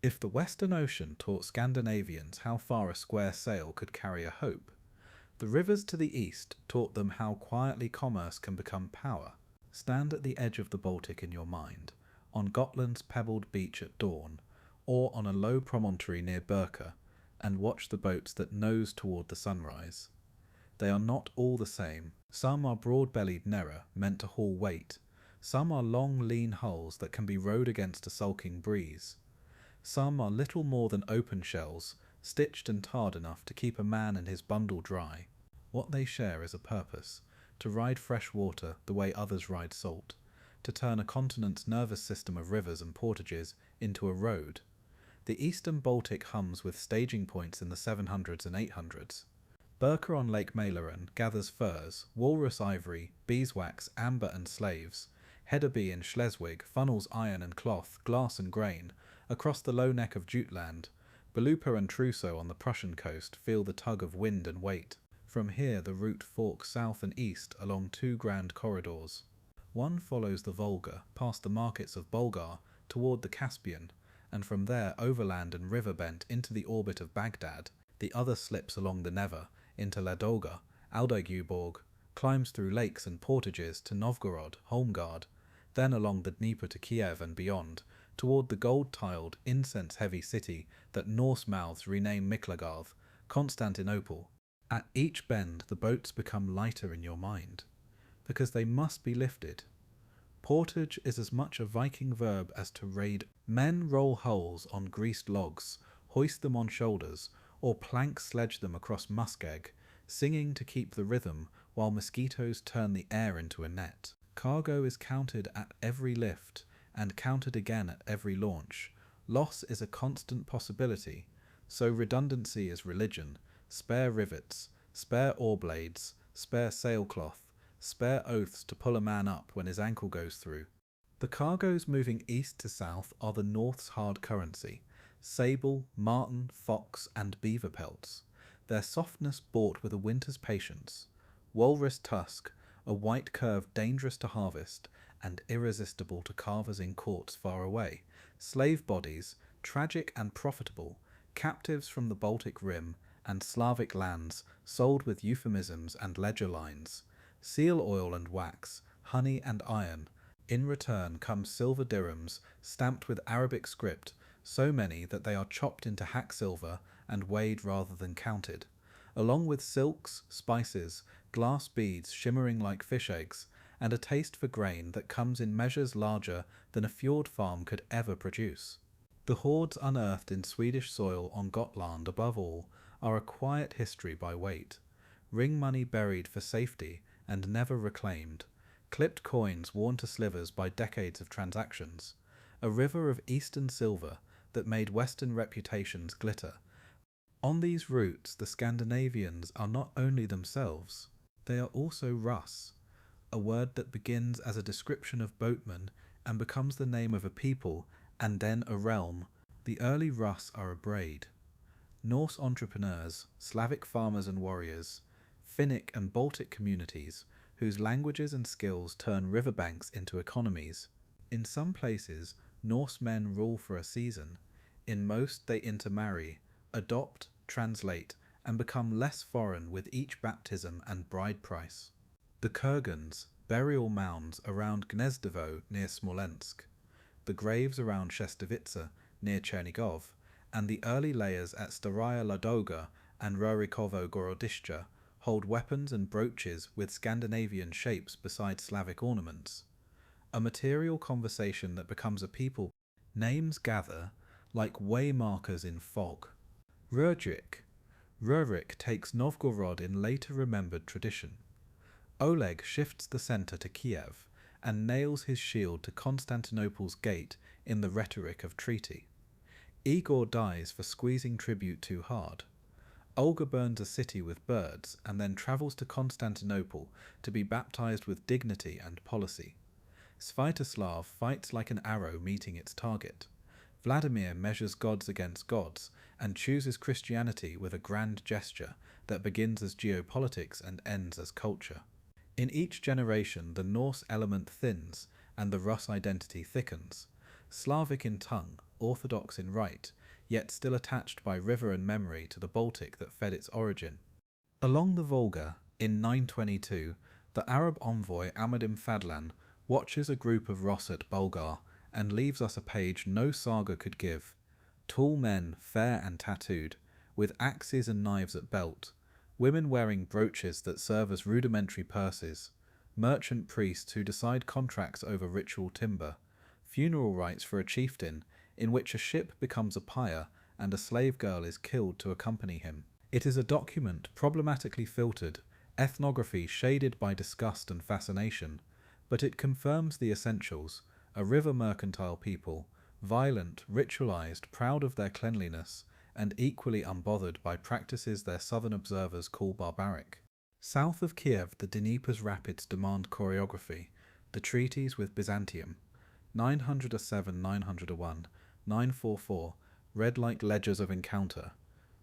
If the Western Ocean taught Scandinavians how far a square sail could carry a hope, the rivers to the east taught them how quietly commerce can become power. Stand at the edge of the Baltic in your mind, on Gotland's pebbled beach at dawn, or on a low promontory near Birka, and watch the boats that nose toward the sunrise. They are not all the same. Some are broad-bellied Nerra, meant to haul weight. Some are long, lean hulls that can be rowed against a sulking breeze. Some are little more than open shells, stitched and tarred enough to keep a man and his bundle dry. What they share is a purpose, to ride fresh water the way others ride salt, to turn a continent's nervous system of rivers and portages into a road. The eastern Baltic hums with staging points in the 700s and 800s. Birka on Lake Mälaren gathers furs, walrus ivory, beeswax, amber and slaves. Hedeby in Schleswig funnels iron and cloth, glass and grain. Across the low neck of Jutland, Belupa and Trousseau on the Prussian coast feel the tug of wind and weight. From here the route forks south and east along two grand corridors. One follows the Volga, past the markets of Bulgar, toward the Caspian, and from there overland and river bent into the orbit of Baghdad. The other slips along the Neva, into Ladoga, Aldaiguborg, climbs through lakes and portages to Novgorod, Holmgard, then along the Dnieper to Kiev and beyond, toward the gold-tiled, incense-heavy city that Norse mouths rename Miklagarth, Constantinople. At each bend the boats become lighter in your mind, because they must be lifted. Portage is as much a Viking verb as to raid. Men roll hulls on greased logs, hoist them on shoulders, or plank sledge them across muskeg, singing to keep the rhythm while mosquitoes turn the air into a net. Cargo is counted at every lift, and counted again at every launch. Loss is a constant possibility, so redundancy is religion. Spare rivets, spare oar blades, spare sailcloth, spare oaths to pull a man up when his ankle goes through. The cargoes moving east to south are the North's hard currency: sable, marten, fox, and beaver pelts, their softness bought with a winter's patience. Walrus tusk, a white curve dangerous to harvest, and irresistible to carvers in courts far away. Slave bodies, tragic and profitable, captives from the Baltic Rim and Slavic lands, sold with euphemisms and ledger lines. Seal oil and wax, honey and iron. In return come silver dirhams, stamped with Arabic script, so many that they are chopped into hack silver and weighed rather than counted, along with silks, spices, glass beads shimmering like fish eggs, and a taste for grain that comes in measures larger than a fjord farm could ever produce. The hoards unearthed in Swedish soil on Gotland above all are a quiet history by weight, ring money buried for safety and never reclaimed, clipped coins worn to slivers by decades of transactions, a river of eastern silver that made western reputations glitter. On these routes the Scandinavians are not only themselves, they are also Russ, a word that begins as a description of boatmen and becomes the name of a people and then a realm. The early Russ are a braid. Norse entrepreneurs, Slavic farmers and warriors, Finnic and Baltic communities whose languages and skills turn riverbanks into economies. In some places, Norse men rule for a season. In most they intermarry, adopt, translate, and become less foreign with each baptism and bride price. The Kurgans, burial mounds around Gnezdovo near Smolensk, the graves around Shestevica near Chernigov, and the early layers at Staraya Ladoga and Rurikovo Gorodishcha hold weapons and brooches with Scandinavian shapes beside Slavic ornaments. A material conversation that becomes a people. Names gather like waymarkers in fog. Rurik takes Novgorod in later remembered tradition. Oleg shifts the centre to Kiev and nails his shield to Constantinople's gate in the rhetoric of treaty. Igor dies for squeezing tribute too hard. Olga burns a city with birds and then travels to Constantinople to be baptized with dignity and policy. Svatoslav fights like an arrow meeting its target. Vladimir measures gods against gods and chooses Christianity with a grand gesture that begins as geopolitics and ends as culture. In each generation, the Norse element thins and the Rus identity thickens. Slavic in tongue, Orthodox in rite, yet still attached by river and memory to the Baltic that fed its origin. Along the Volga, in 922, the Arab envoy Amadim Fadlan watches a group of Rus at Bulgar and leaves us a page no saga could give. Tall men, fair and tattooed, with axes and knives at belt, women wearing brooches that serve as rudimentary purses, merchant priests who decide contracts over ritual timber, funeral rites for a chieftain in which a ship becomes a pyre and a slave girl is killed to accompany him. It is a document problematically filtered, ethnography shaded by disgust and fascination, but it confirms the essentials: a river mercantile people, violent, ritualized, proud of their cleanliness, and equally unbothered by practices their southern observers call barbaric. South of Kiev, the Dnieper's rapids demand choreography, the treaties with Byzantium, 907-901, 944, read like ledgers of encounter,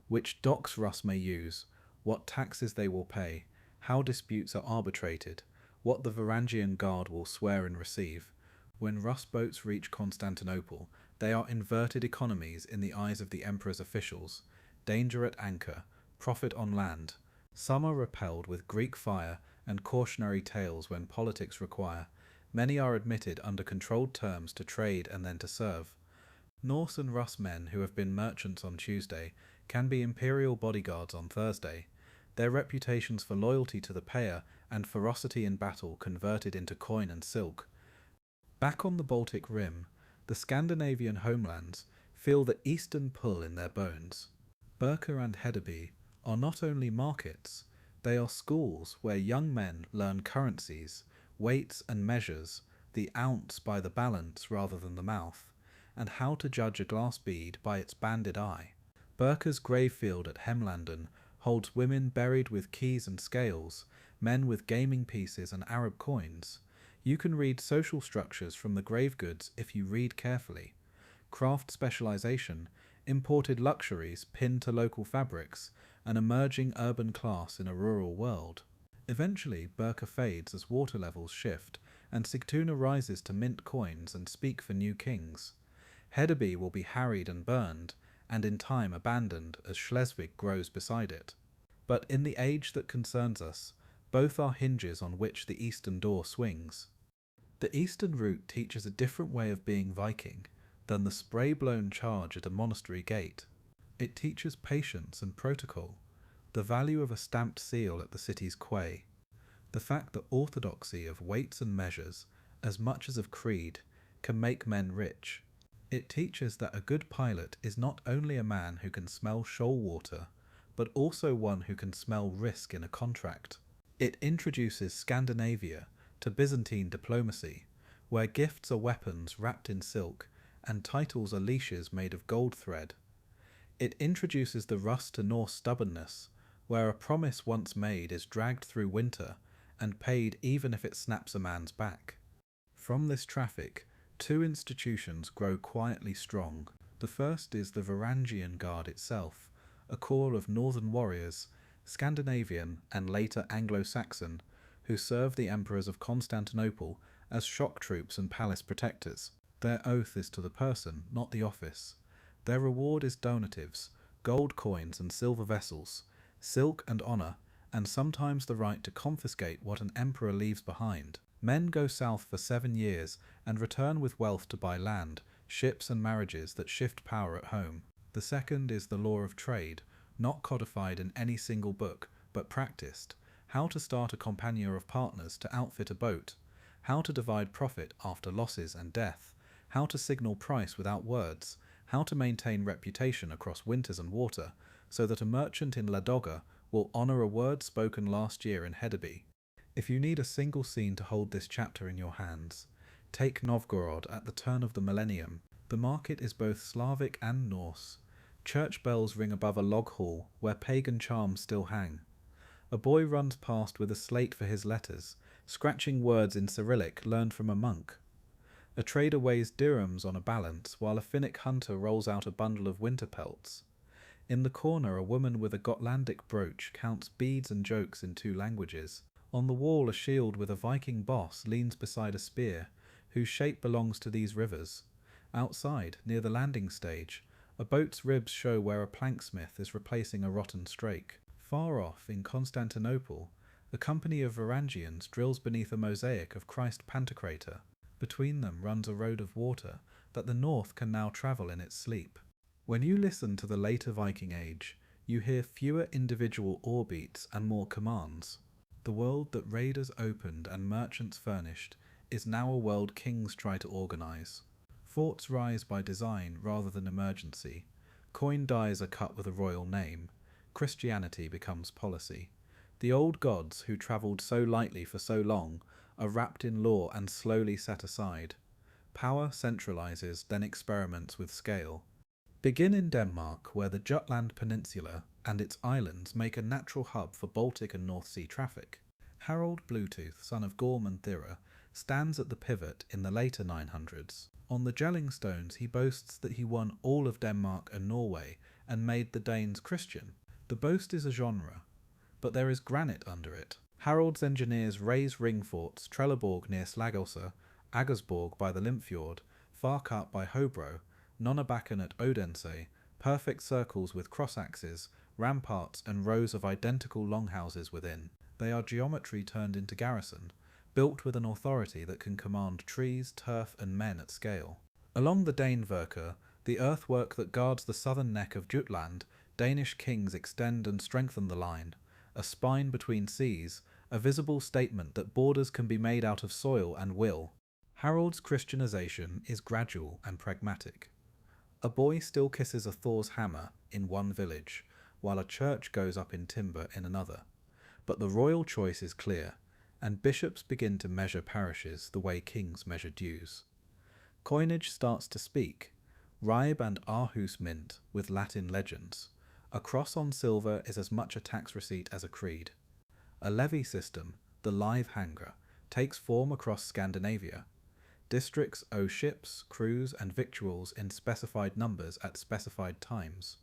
which docks Rus may use, what taxes they will pay, how disputes are arbitrated, what the Varangian Guard will swear and receive. When Rus boats reach Constantinople, they are inverted economies in the eyes of the emperor's officials, danger at anchor, profit on land. Some are repelled with Greek fire and cautionary tales when politics require. Many are admitted under controlled terms to trade and then to serve. Norse and Rus men who have been merchants on Tuesday can be imperial bodyguards on Thursday, their reputations for loyalty to the payer and ferocity in battle converted into coin and silk. Back on the Baltic Rim, the Scandinavian homelands feel the eastern pull in their bones. Birka and Hedeby are not only markets, they are schools where young men learn currencies, weights and measures, the ounce by the balance rather than the mouth, and how to judge a glass bead by its banded eye. Birka's gravefield at Hemlanden holds women buried with keys and scales, men with gaming pieces and Arab coins. You can read social structures from the grave goods if you read carefully. Craft specialization, imported luxuries pinned to local fabrics, an emerging urban class in a rural world. Eventually, Birka fades as water levels shift, and Sigtuna rises to mint coins and speak for new kings. Hedeby will be harried and burned, and in time abandoned as Schleswig grows beside it. But in the age that concerns us, both are hinges on which the eastern door swings. The eastern route teaches a different way of being Viking than the spray-blown charge at a monastery gate. It teaches patience and protocol, the value of a stamped seal at the city's quay, the fact that orthodoxy of weights and measures, as much as of creed, can make men rich. It teaches that a good pilot is not only a man who can smell shoal water, but also one who can smell risk in a contract. It introduces Scandinavia to Byzantine diplomacy, where gifts are weapons wrapped in silk and titles are leashes made of gold thread. It introduces the Rus to Norse stubbornness, where a promise once made is dragged through winter and paid even if it snaps a man's back. From this traffic, two institutions grow quietly strong. The first is the Varangian Guard itself, a corps of northern warriors, Scandinavian and later Anglo-Saxon, who serve the emperors of Constantinople as shock troops and palace protectors. Their oath is to the person, not the office. Their reward is donatives, gold coins and silver vessels, silk and honour, and sometimes the right to confiscate what an emperor leaves behind. Men go south for 7 years and return with wealth to buy land, ships and marriages that shift power at home. The second is the law of trade, not codified in any single book, but practiced. How to start a compagnia of partners to outfit a boat, how to divide profit after losses and death, how to signal price without words, how to maintain reputation across winters and water, so that a merchant in Ladoga will honour a word spoken last year in Hedeby. If you need a single scene to hold this chapter in your hands, take Novgorod at the turn of the millennium. The market is both Slavic and Norse. Church bells ring above a log hall where pagan charms still hang. A boy runs past with a slate for his letters, scratching words in Cyrillic learned from a monk. A trader weighs dirhams on a balance while a Finnic hunter rolls out a bundle of winter pelts. In the corner, a woman with a Gotlandic brooch counts beads and jokes in 2 languages. On the wall, a shield with a Viking boss leans beside a spear, whose shape belongs to these rivers. Outside, near the landing stage, a boat's ribs show where a planksmith is replacing a rotten strake. Far off, in Constantinople, a company of Varangians drills beneath a mosaic of Christ Pantocrator. Between them runs a road of water that the North can now travel in its sleep. When you listen to the later Viking Age, you hear fewer individual oar beats and more commands. The world that raiders opened and merchants furnished is now a world kings try to organise. Forts rise by design rather than emergency. Coin dies are cut with a royal name. Christianity becomes policy. The old gods who travelled so lightly for so long are wrapped in law and slowly set aside. Power centralises, then experiments with scale. Begin in Denmark, where the Jutland Peninsula and its islands make a natural hub for Baltic and North Sea traffic. Harold Bluetooth, son of Gorm and Thira, stands at the pivot in the later 900s. On the Jelling stones he boasts that he won all of Denmark and Norway and made the Danes Christian. The boast is a genre, but there is granite under it. Harold's engineers raise ring forts, Trelleborg near Slagelse, Aggersborg by the Limfjord, Farkap by Hobro, Nonnebakken at Odense, perfect circles with cross-axes, ramparts and rows of identical longhouses within. They are geometry turned into garrison, built with an authority that can command trees, turf and men at scale. Along the Danevirke, the earthwork that guards the southern neck of Jutland, Danish kings extend and strengthen the line, a spine between seas, a visible statement that borders can be made out of soil and will. Harold's Christianization is gradual and pragmatic. A boy still kisses a Thor's hammer in one village, while a church goes up in timber in another. But the royal choice is clear, and bishops begin to measure parishes the way kings measure dues. Coinage starts to speak. Ribe and Aarhus mint with Latin legends. A cross on silver is as much a tax receipt as a creed. A levy system, the live hanger, takes form across Scandinavia. Districts owe ships, crews and victuals in specified numbers at specified times.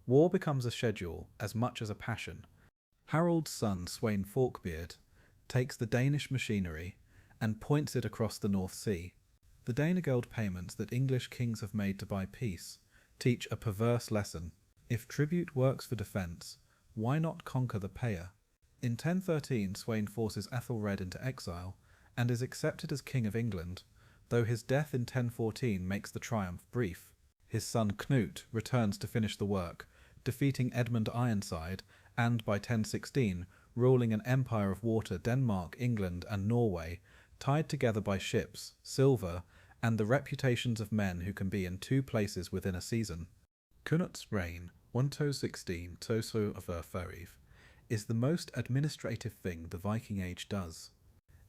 War becomes a schedule as much as a passion. Harold's son Sweyn Forkbeard takes the Danish machinery and points it across the North Sea. The Danegeld payments that English kings have made to buy peace teach a perverse lesson. If tribute works for defence, why not conquer the payer? In 1013 Sweyn forces Ethelred into exile and is accepted as King of England, though his death in 1014 makes the triumph brief. His son Knut returns to finish the work, defeating Edmund Ironside and, by 1016, ruling an empire of water Denmark, England and Norway, tied together by ships, silver, and the reputations of men who can be in 2 places within a season. Cnut's reign, 116 Toso of Erferiv, is the most administrative thing the Viking Age does.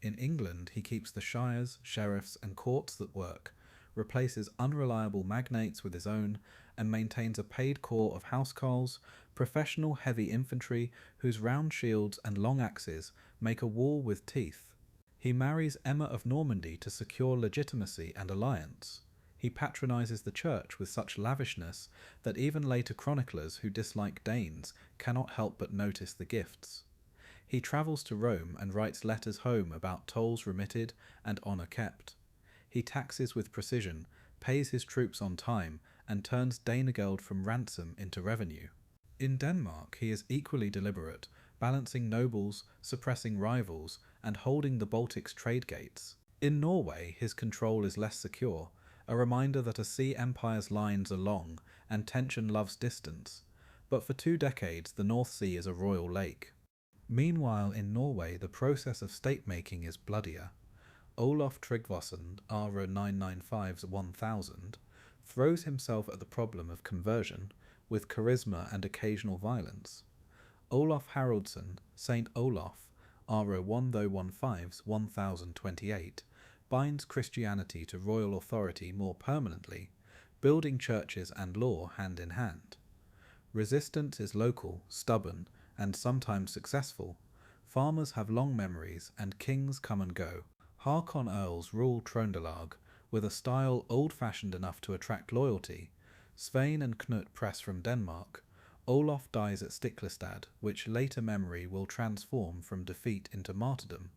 In England he keeps the shires, sheriffs and courts that work, replaces unreliable magnates with his own, and maintains a paid corps of housecarls, professional heavy infantry whose round shields and long axes make a wall with teeth. He marries Emma of Normandy to secure legitimacy and alliance. He patronises the church with such lavishness that even later chroniclers who dislike Danes cannot help but notice the gifts. He travels to Rome and writes letters home about tolls remitted and honour kept. He taxes with precision, pays his troops on time, and turns Danegeld from ransom into revenue. In Denmark he is equally deliberate, balancing nobles, suppressing rivals, and holding the Baltic's trade gates. In Norway, his control is less secure, a reminder that a sea empire's lines are long and tension loves distance. But for 2 decades, the North Sea is a royal lake. Meanwhile, in Norway, the process of state-making is bloodier. Olaf Tryggvason, R. 995-1000, throws himself at the problem of conversion, with charisma and occasional violence. Olaf Haraldsson, Saint Olaf, R. 1015-1028, binds Christianity to royal authority more permanently, building churches and law hand in hand. Resistance is local, stubborn, and sometimes successful. Farmers have long memories, and kings come and go. Hakon Earls rule Trondelag, with a style old-fashioned enough to attract loyalty. Svein and Knut press from Denmark. Olaf dies at Stiklestad, which later memory will transform from defeat into martyrdom,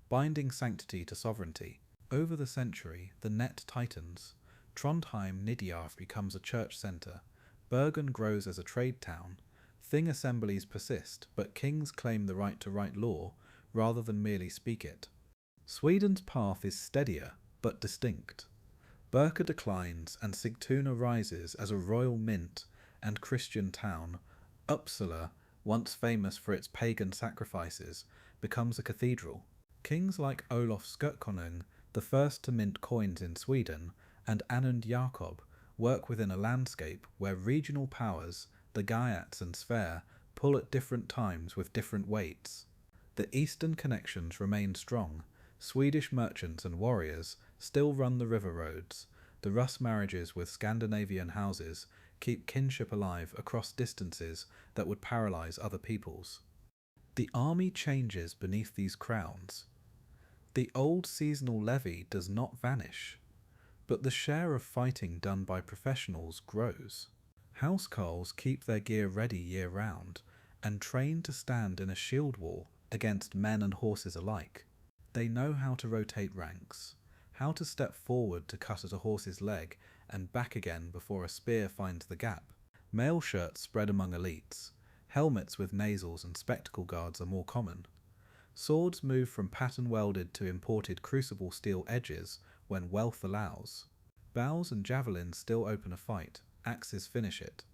binding sanctity to sovereignty. Over the century, the net tightens. Trondheim Nidjarf becomes a church centre. Bergen grows as a trade town. Thing assemblies persist, but kings claim the right to write law, rather than merely speak it. Sweden's path is steadier, but distinct. Birka declines, and Sigtuna rises as a royal mint and Christian town. Uppsala, once famous for its pagan sacrifices, becomes a cathedral. Kings like Olof Skirkonung, the first to mint coins in Sweden, and Anund Jakob work within a landscape where regional powers, the Gaiats and Sverre, pull at different times with different weights. The eastern connections remain strong. Swedish merchants and warriors still run the river roads. The Russ marriages with Scandinavian houses keep kinship alive across distances that would paralyze other peoples. The army changes beneath these crowns. The old seasonal levy does not vanish, but the share of fighting done by professionals grows. Housecarls keep their gear ready year-round and train to stand in a shield wall against men and horses alike. They know how to rotate ranks, how to step forward to cut at a horse's leg and back again before a spear finds the gap. Mail shirts spread among elites. Helmets with nasals and spectacle guards are more common. Swords move from pattern-welded to imported crucible steel edges when wealth allows. Bows and javelins still open a fight. Axes finish it.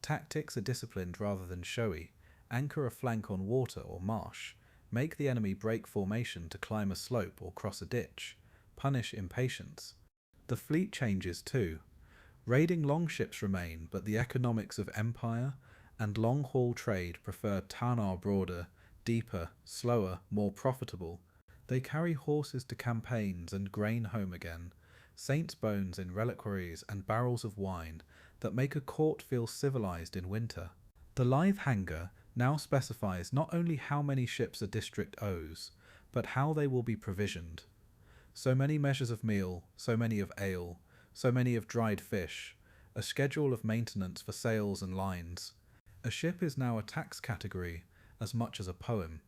Tactics are disciplined rather than showy. Anchor a flank on water or marsh. Make the enemy break formation to climb a slope or cross a ditch. Punish impatience. The fleet changes too. Raiding longships remain, but the economics of empire and long-haul trade prefer Tanar broader, deeper, slower, more profitable. They carry horses to campaigns and grain home again, saints' bones in reliquaries and barrels of wine that make a court feel civilized in winter. The lithe hanger now specifies not only how many ships a district owes, but how they will be provisioned. So many measures of meal, so many of ale, so many of dried fish, a schedule of maintenance for sails and lines. A ship is now a tax category as much as a poem.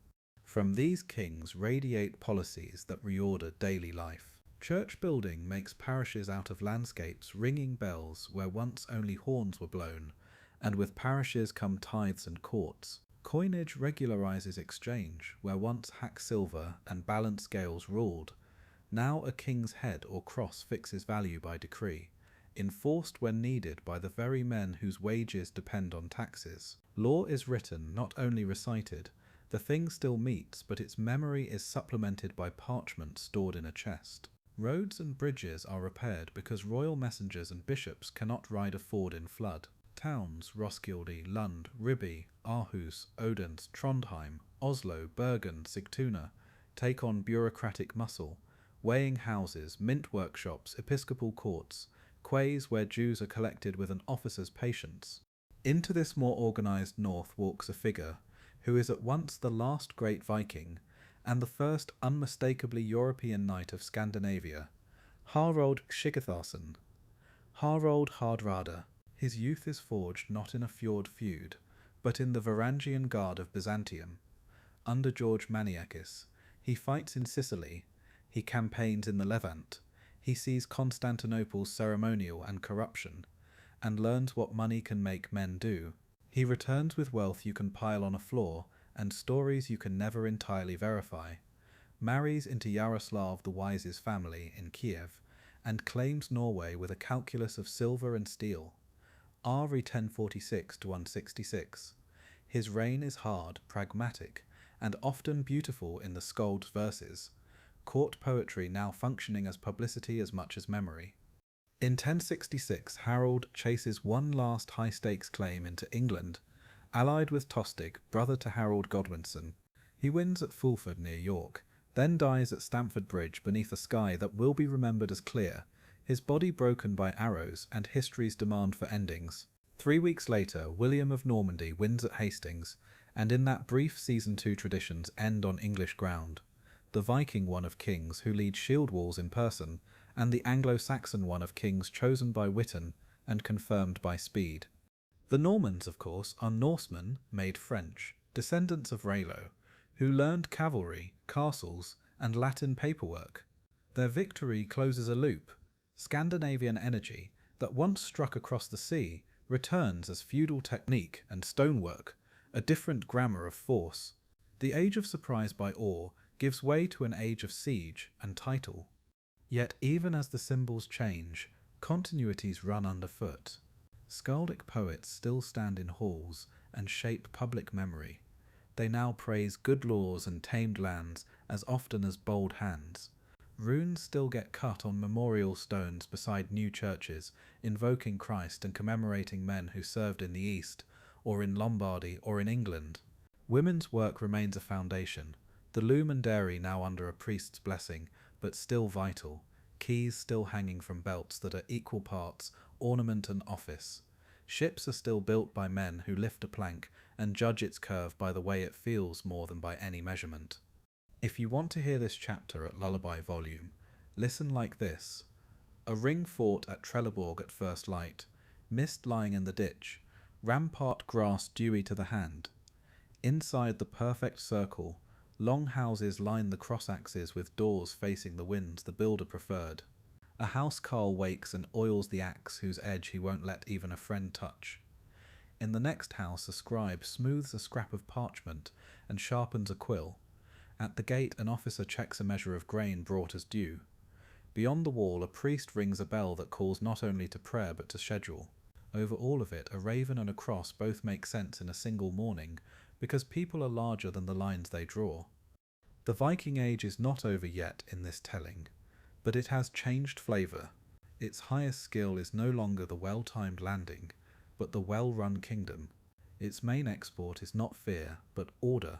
From these kings radiate policies that reorder daily life. Church building makes parishes out of landscapes ringing bells where once only horns were blown, and with parishes come tithes and courts. Coinage regularizes exchange where once hack silver and balance scales ruled. Now a king's head or cross fixes value by decree, enforced when needed by the very men whose wages depend on taxes. Law is written, not only recited. The thing still meets, but its memory is supplemented by parchment stored in a chest. Roads and bridges are repaired because royal messengers and bishops cannot ride a ford in flood. Towns, Roskilde, Lund, Ribby, Aarhus, Odense, Trondheim, Oslo, Bergen, Sigtuna, take on bureaucratic muscle, weighing houses, mint workshops, episcopal courts, quays where Jews are collected with an officer's patience. Into this more organised north walks a figure who is at once the last great Viking and the first unmistakably European knight of Scandinavia, Harald Skigitharsson. Harald Hardrada. His youth is forged not in a fjord feud, but in the Varangian Guard of Byzantium. Under George Maniakis, he fights in Sicily, he campaigns in the Levant, he sees Constantinople's ceremonial and corruption, and learns what money can make men do. He returns with wealth you can pile on a floor, and stories you can never entirely verify, marries into Yaroslav the Wise's family in Kiev, and claims Norway with a calculus of silver and steel. RE 1046 to 166. His reign is hard, pragmatic, and often beautiful in the Skald's verses, court poetry now functioning as publicity as much as memory. In 1066, Harold chases one last high-stakes claim into England, allied with Tostig, brother to Harold Godwinson. He wins at Fulford near York, then dies at Stamford Bridge beneath a sky that will be remembered as clear, his body broken by arrows and history's demand for endings. 3 weeks later, William of Normandy wins at Hastings, and in that brief Season 2 traditions end on English ground. The Viking one of kings who lead shield walls in person, and the Anglo-Saxon one of kings chosen by Witan and confirmed by speed. The Normans, of course, are Norsemen made French, descendants of Raylo, who learned cavalry, castles, and Latin paperwork. Their victory closes a loop. Scandinavian energy that once struck across the sea returns as feudal technique and stonework, a different grammar of force. The age of surprise by awe gives way to an age of siege and title. Yet even as the symbols change, continuities run underfoot. Skaldic poets still stand in halls and shape public memory. They now praise good laws and tamed lands as often as bold hands. Runes still get cut on memorial stones beside new churches, invoking Christ and commemorating men who served in the East, or in Lombardy, or in England. Women's work remains a foundation, the loom and dairy now under a priest's blessing, but still vital, keys still hanging from belts that are equal parts ornament and office. Ships are still built by men who lift a plank and judge its curve by the way it feels more than by any measurement. If you want to hear this chapter at Lullaby Volume, listen like this. A ring fort at Trelleborg at first light, mist lying in the ditch, rampart grass dewy to the hand. Inside the perfect circle, long houses line the cross-axes with doors facing the winds the builder preferred. A housecarl wakes and oils the axe whose edge he won't let even a friend touch. In the next house a scribe smooths a scrap of parchment and sharpens a quill. At the gate an officer checks a measure of grain brought as due. Beyond the wall a priest rings a bell that calls not only to prayer but to schedule. Over all of it a raven and a cross both make sense in a single morning, because people are larger than the lines they draw. The Viking Age is not over yet in this telling, but it has changed flavour. Its highest skill is no longer the well-timed landing, but the well-run kingdom. Its main export is not fear, but order.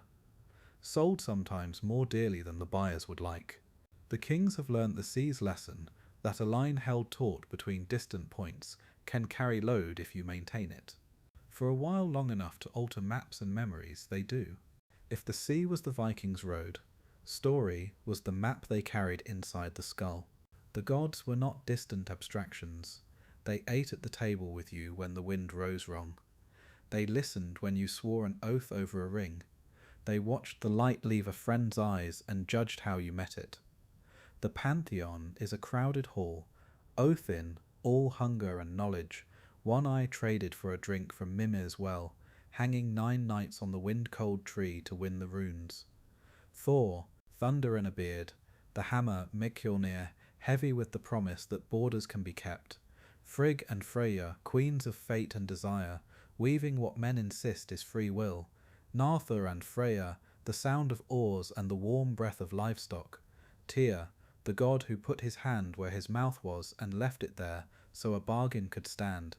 Sold sometimes more dearly than the buyers would like. The kings have learnt the sea's lesson, that a line held taut between distant points can carry load if you maintain it. For a while long enough to alter maps and memories, they do. If the sea was the Vikings' road, story was the map they carried inside the skull. The gods were not distant abstractions. They ate at the table with you when the wind rose wrong. They listened when you swore an oath over a ring. They watched the light leave a friend's eyes and judged how you met it. The Pantheon is a crowded hall, oath in, all hunger and knowledge, one eye traded for a drink from Mimir's well, hanging 9 nights on the wind-cold tree to win the runes. Thor, thunder in a beard, the hammer Mjolnir, heavy with the promise that borders can be kept. Frigg and Freya, queens of fate and desire, weaving what men insist is free will. Nartha and Freya, the sound of oars and the warm breath of livestock. Tyr, the god who put his hand where his mouth was and left it there so a bargain could stand.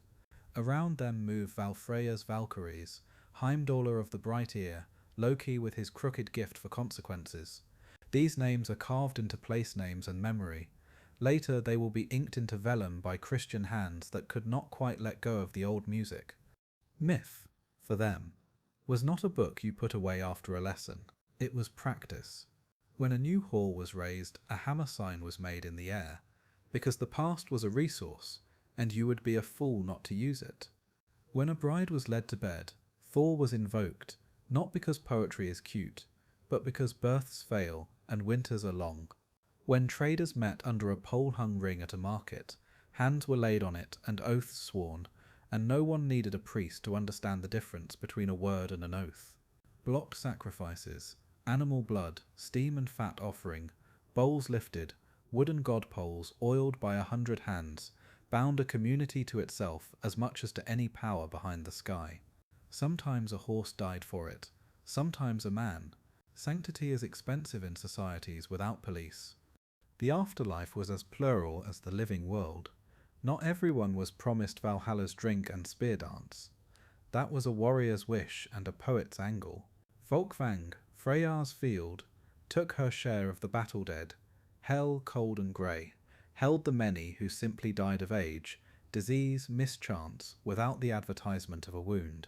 Around them move Valfreya's Valkyries, Heimdallr of the bright ear, Loki with his crooked gift for consequences. These names are carved into place names and memory. Later they will be inked into vellum by Christian hands that could not quite let go of the old music. Myth, for them, was not a book you put away after a lesson. It was practice. When a new hall was raised, a hammer sign was made in the air, because the past was a resource, and you would be a fool not to use it. When a bride was led to bed, Thor was invoked, not because poetry is cute, but because births fail and winters are long. When traders met under a pole-hung ring at a market, hands were laid on it and oaths sworn, and no one needed a priest to understand the difference between a word and an oath. Blocked sacrifices, animal blood, steam and fat offering, bowls lifted, wooden god poles oiled by 100 hands, bound a community to itself as much as to any power behind the sky. Sometimes a horse died for it, sometimes a man. Sanctity is expensive in societies without police. The afterlife was as plural as the living world. Not everyone was promised Valhalla's drink and spear dance. That was a warrior's wish and a poet's angle. Folkvang, Freyja's field, took her share of the battle dead. Hell, cold and grey, held the many who simply died of age, disease, mischance, without the advertisement of a wound.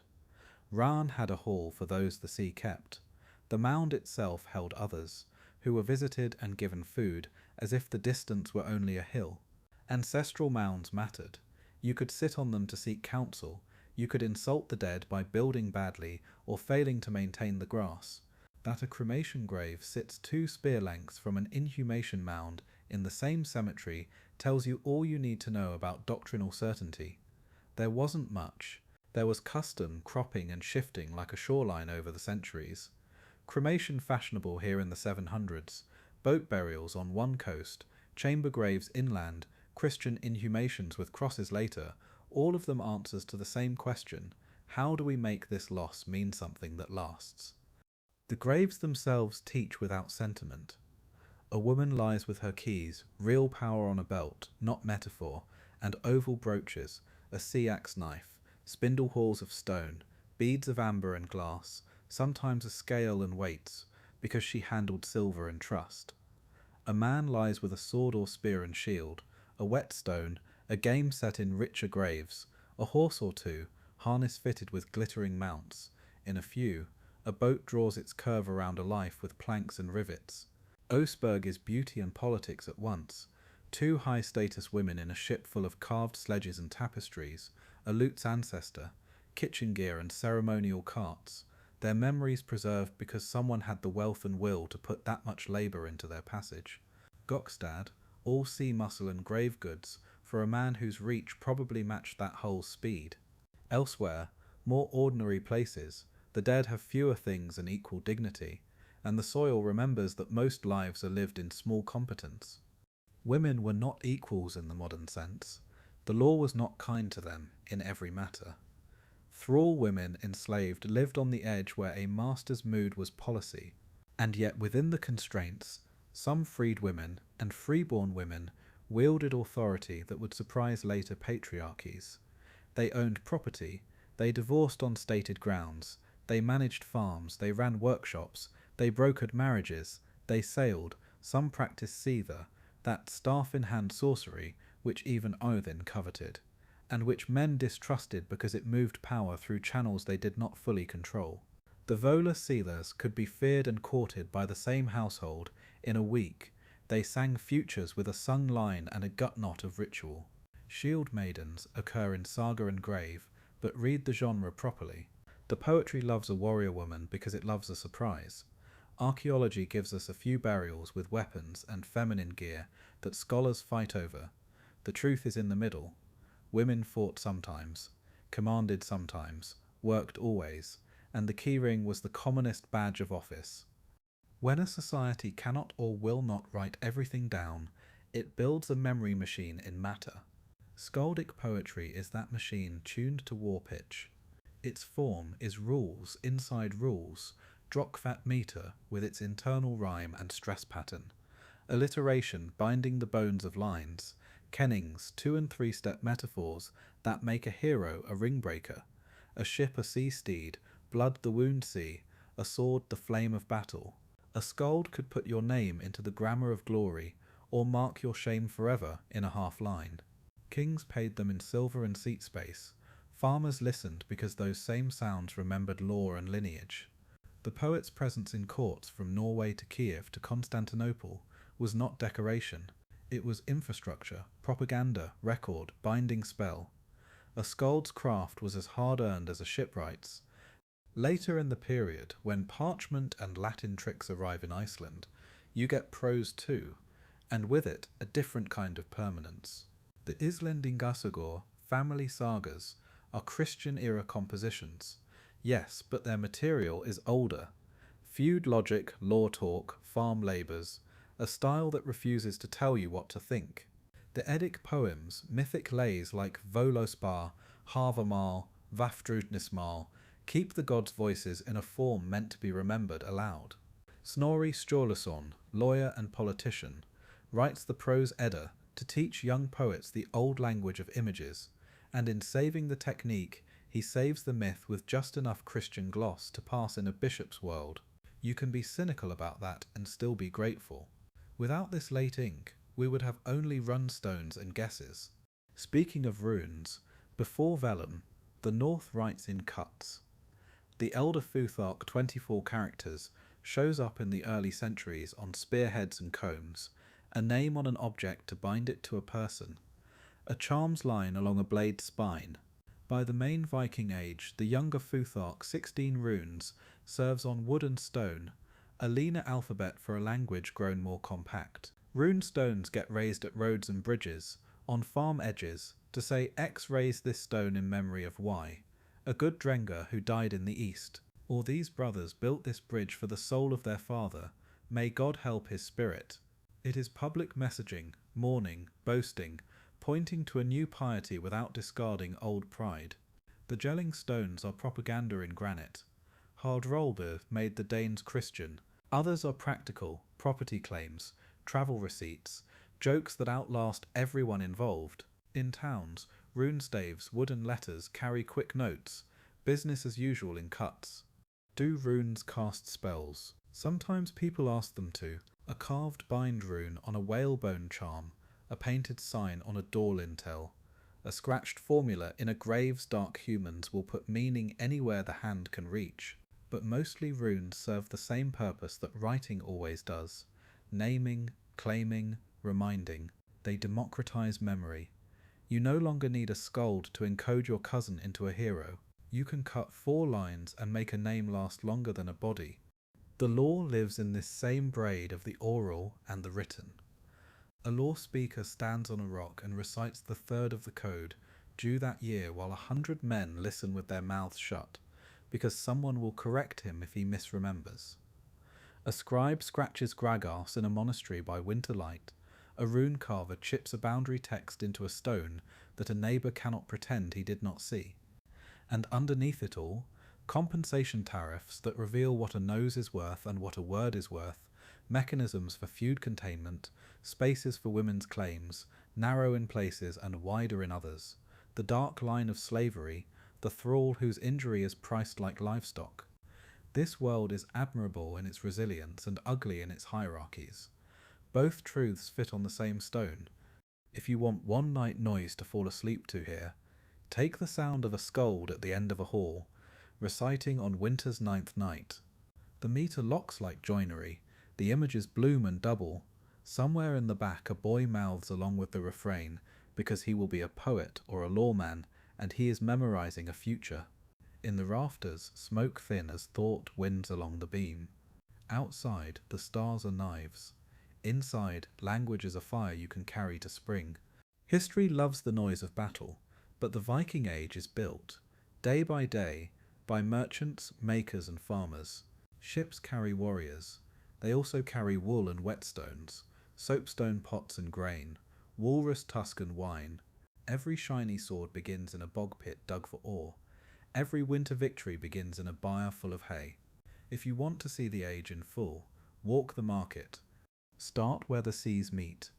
Ran had a hall for those the sea kept. The mound itself held others, who were visited and given food, as if the distance were only a hill. Ancestral mounds mattered. You could sit on them to seek counsel. You could insult the dead by building badly or failing to maintain the grass. That a cremation grave sits 2 spear lengths from an inhumation mound in the same cemetery tells you all you need to know about doctrinal certainty. There wasn't much. There was custom, cropping and shifting like a shoreline over the centuries. Cremation fashionable here in the 700s, boat burials on one coast, chamber graves inland, Christian inhumations with crosses later, all of them answers to the same question: how do we make this loss mean something that lasts? The graves themselves teach without sentiment. A woman lies with her keys, real power on a belt, not metaphor, and oval brooches, a sea axe knife, spindle halls of stone, beads of amber and glass, sometimes a scale and weights, because she handled silver and trust. A man lies with a sword or spear and shield, a whetstone, a game set in richer graves, a horse or two, harness fitted with glittering mounts. In a few, a boat draws its curve around a life with planks and rivets. Oseberg is beauty and politics at once. 2 high-status women in a ship full of carved sledges and tapestries, a lute's ancestor, kitchen gear and ceremonial carts, their memories preserved because someone had the wealth and will to put that much labour into their passage. Gokstad, all sea muscle and grave goods, for a man whose reach probably matched that hull's speed. Elsewhere, more ordinary places, the dead have fewer things and equal dignity, and the soil remembers that most lives are lived in small competence. Women were not equals in the modern sense. The law was not kind to them in every matter. Thrall women enslaved lived on the edge where a master's mood was policy, and yet within the constraints, some freed women and freeborn women wielded authority that would surprise later patriarchies. They owned property, they divorced on stated grounds, they managed farms, they ran workshops, they brokered marriages, they sailed, some practiced seether, that staff-in-hand sorcery which even Odin coveted, and which men distrusted because it moved power through channels they did not fully control. The Vola sealers could be feared and courted by the same household in a week. They sang futures with a sung line and a gut knot of ritual. Shield maidens occur in saga and grave, but read the genre properly. The poetry loves a warrior woman because it loves a surprise. Archaeology gives us a few burials with weapons and feminine gear that scholars fight over. The truth is in the middle. Women fought sometimes, commanded sometimes, worked always, and the keyring was the commonest badge of office. When a society cannot or will not write everything down, it builds a memory machine in matter. Skaldic poetry is that machine tuned to war pitch. Its form is rules inside rules, Drokvat meter with its internal rhyme and stress pattern, alliteration binding the bones of lines, kennings 2- and 3-step metaphors that make a hero a ring-breaker, a ship a sea steed, blood the wound sea, a sword the flame of battle. A skald could put your name into the grammar of glory, or mark your shame forever in a half line. Kings paid them in silver and seat space. Farmers listened because those same sounds remembered law and lineage. The poet's presence in courts from Norway to Kiev to Constantinople was not decoration. It was infrastructure, propaganda, record, binding spell. A skald's craft was as hard-earned as a shipwright's. Later in the period, when parchment and Latin tricks arrive in Iceland, you get prose too, and with it a different kind of permanence. The Islendingasögur, family sagas, are Christian-era compositions. Yes, but their material is older Feud logic, law talk, farm labours, a style that refuses to tell you what to think. The Eddic poems, mythic lays like Volospar, Havamal, Vafthrudnismal, keep the gods' voices in a form meant to be remembered aloud. Snorri Sturluson, lawyer and politician, writes the prose Edda to teach young poets the old language of images, and in saving the technique, he saves the myth with just enough Christian gloss to pass in a bishop's world. You can be cynical about that and still be grateful. Without this late ink, we would have only runstones and guesses. Speaking of runes, before vellum, the North writes in cuts. The Elder Futhark 24 characters shows up in the early centuries on spearheads and combs, a name on an object to bind it to a person, a charms line along a blade's spine. By the main Viking age, the younger Futhark 16 runes serves on wood and stone, a leaner alphabet for a language grown more compact. Rune stones get raised at roads and bridges, on farm edges, to say X raised this stone in memory of Y, a good Drenga who died in the east, or these brothers built this bridge for the soul of their father, may God help his spirit. It is public messaging, mourning, boasting, pointing to a new piety without discarding old pride. The gelling stones are propaganda in granite. Hardrolbe made the Danes Christian. Others are practical, property claims, travel receipts, jokes that outlast everyone involved. In towns, rune staves, wooden letters carry quick notes, business as usual in cuts. Do runes cast spells? Sometimes people ask them to. A carved bind rune on a whalebone charm, a painted sign on a door lintel, a scratched formula in a grave's dark humans will put meaning anywhere the hand can reach. But mostly runes serve the same purpose that writing always does: naming, claiming, reminding. They democratize memory. You no longer need a skald to encode your cousin into a hero. You can cut 4 lines and make a name last longer than a body. The law lives in this same braid of the oral and the written. A law speaker stands on a rock and recites the third of the code, due that year, while 100 men listen with their mouths shut, because someone will correct him if he misremembers. A scribe scratches Gragas in a monastery by winterlight. A rune carver chips a boundary text into a stone that a neighbour cannot pretend he did not see. And underneath it all, compensation tariffs that reveal what a nose is worth and what a word is worth, mechanisms for feud containment, spaces for women's claims, narrow in places and wider in others, the dark line of slavery, the thrall whose injury is priced like livestock. This world is admirable in its resilience and ugly in its hierarchies. Both truths fit on the same stone. If you want one night noise to fall asleep to here, take the sound of a skald at the end of a hall, reciting on winter's 9th night. The meter locks like joinery, the images bloom and double. Somewhere in the back a boy mouths along with the refrain, because he will be a poet or a lawman, and he is memorizing a future. In the rafters, smoke thin as thought winds along the beam. Outside, the stars are knives. Inside, language is a fire you can carry to spring. History loves the noise of battle, but the Viking Age is built, day by day, by merchants, makers and farmers. Ships carry warriors. They also carry wool and whetstones, soapstone pots and grain, walrus tusk and wine. Every shiny sword begins in a bog pit dug for ore. Every winter victory begins in a byre full of hay. If you want to see the age in full, walk the market. Start where the seas meet.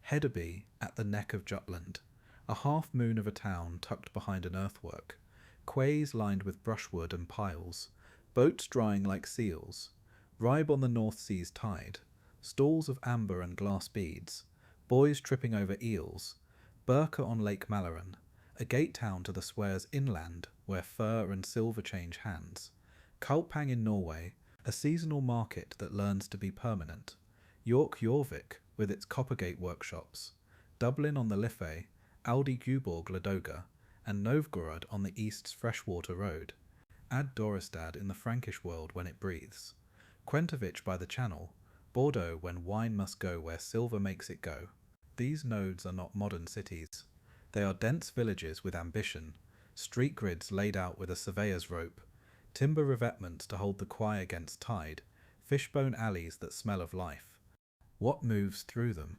Hedeby at the neck of Jutland, a half-moon of a town tucked behind an earthwork. Quays lined with brushwood and piles, boats drying like seals, Ribe on the North Sea's tide, stalls of amber and glass beads, boys tripping over eels, Birka on Lake Maloran, a gate town to the swears inland where fur and silver change hands, Kulpang in Norway, a seasonal market that learns to be permanent, York Jorvik with its Coppergate workshops, Dublin on the Liffey, Aldi Guborg Ladoga, and Novgorod on the east's freshwater road. Add Dorestad in the Frankish world when it breathes. Quentovich by the Channel, Bordeaux when wine must go where silver makes it go. These nodes are not modern cities. They are dense villages with ambition, street grids laid out with a surveyor's rope, timber revetments to hold the quay against tide, fishbone alleys that smell of life. What moves through them?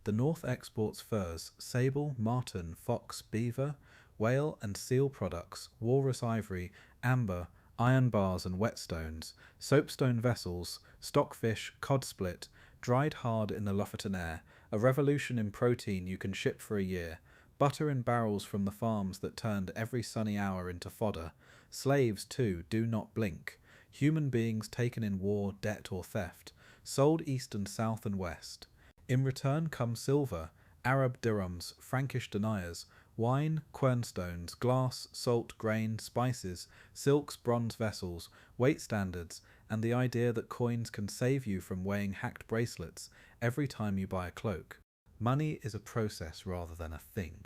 The north exports furs, sable, marten, fox, beaver, whale and seal products, walrus ivory, amber, iron bars and whetstones, soapstone vessels, stockfish, cod split, dried hard in the Lofoten air, a revolution in protein you can ship for a year, butter in barrels from the farms that turned every sunny hour into fodder, slaves too, do not blink, human beings taken in war, debt or theft, sold east and south and west. In return come silver, Arab dirhams, Frankish deniers, wine, quernstones, glass, salt, grain, spices, silks, bronze vessels, weight standards, and the idea that coins can save you from weighing hacked bracelets every time you buy a cloak. Money is a process rather than a thing.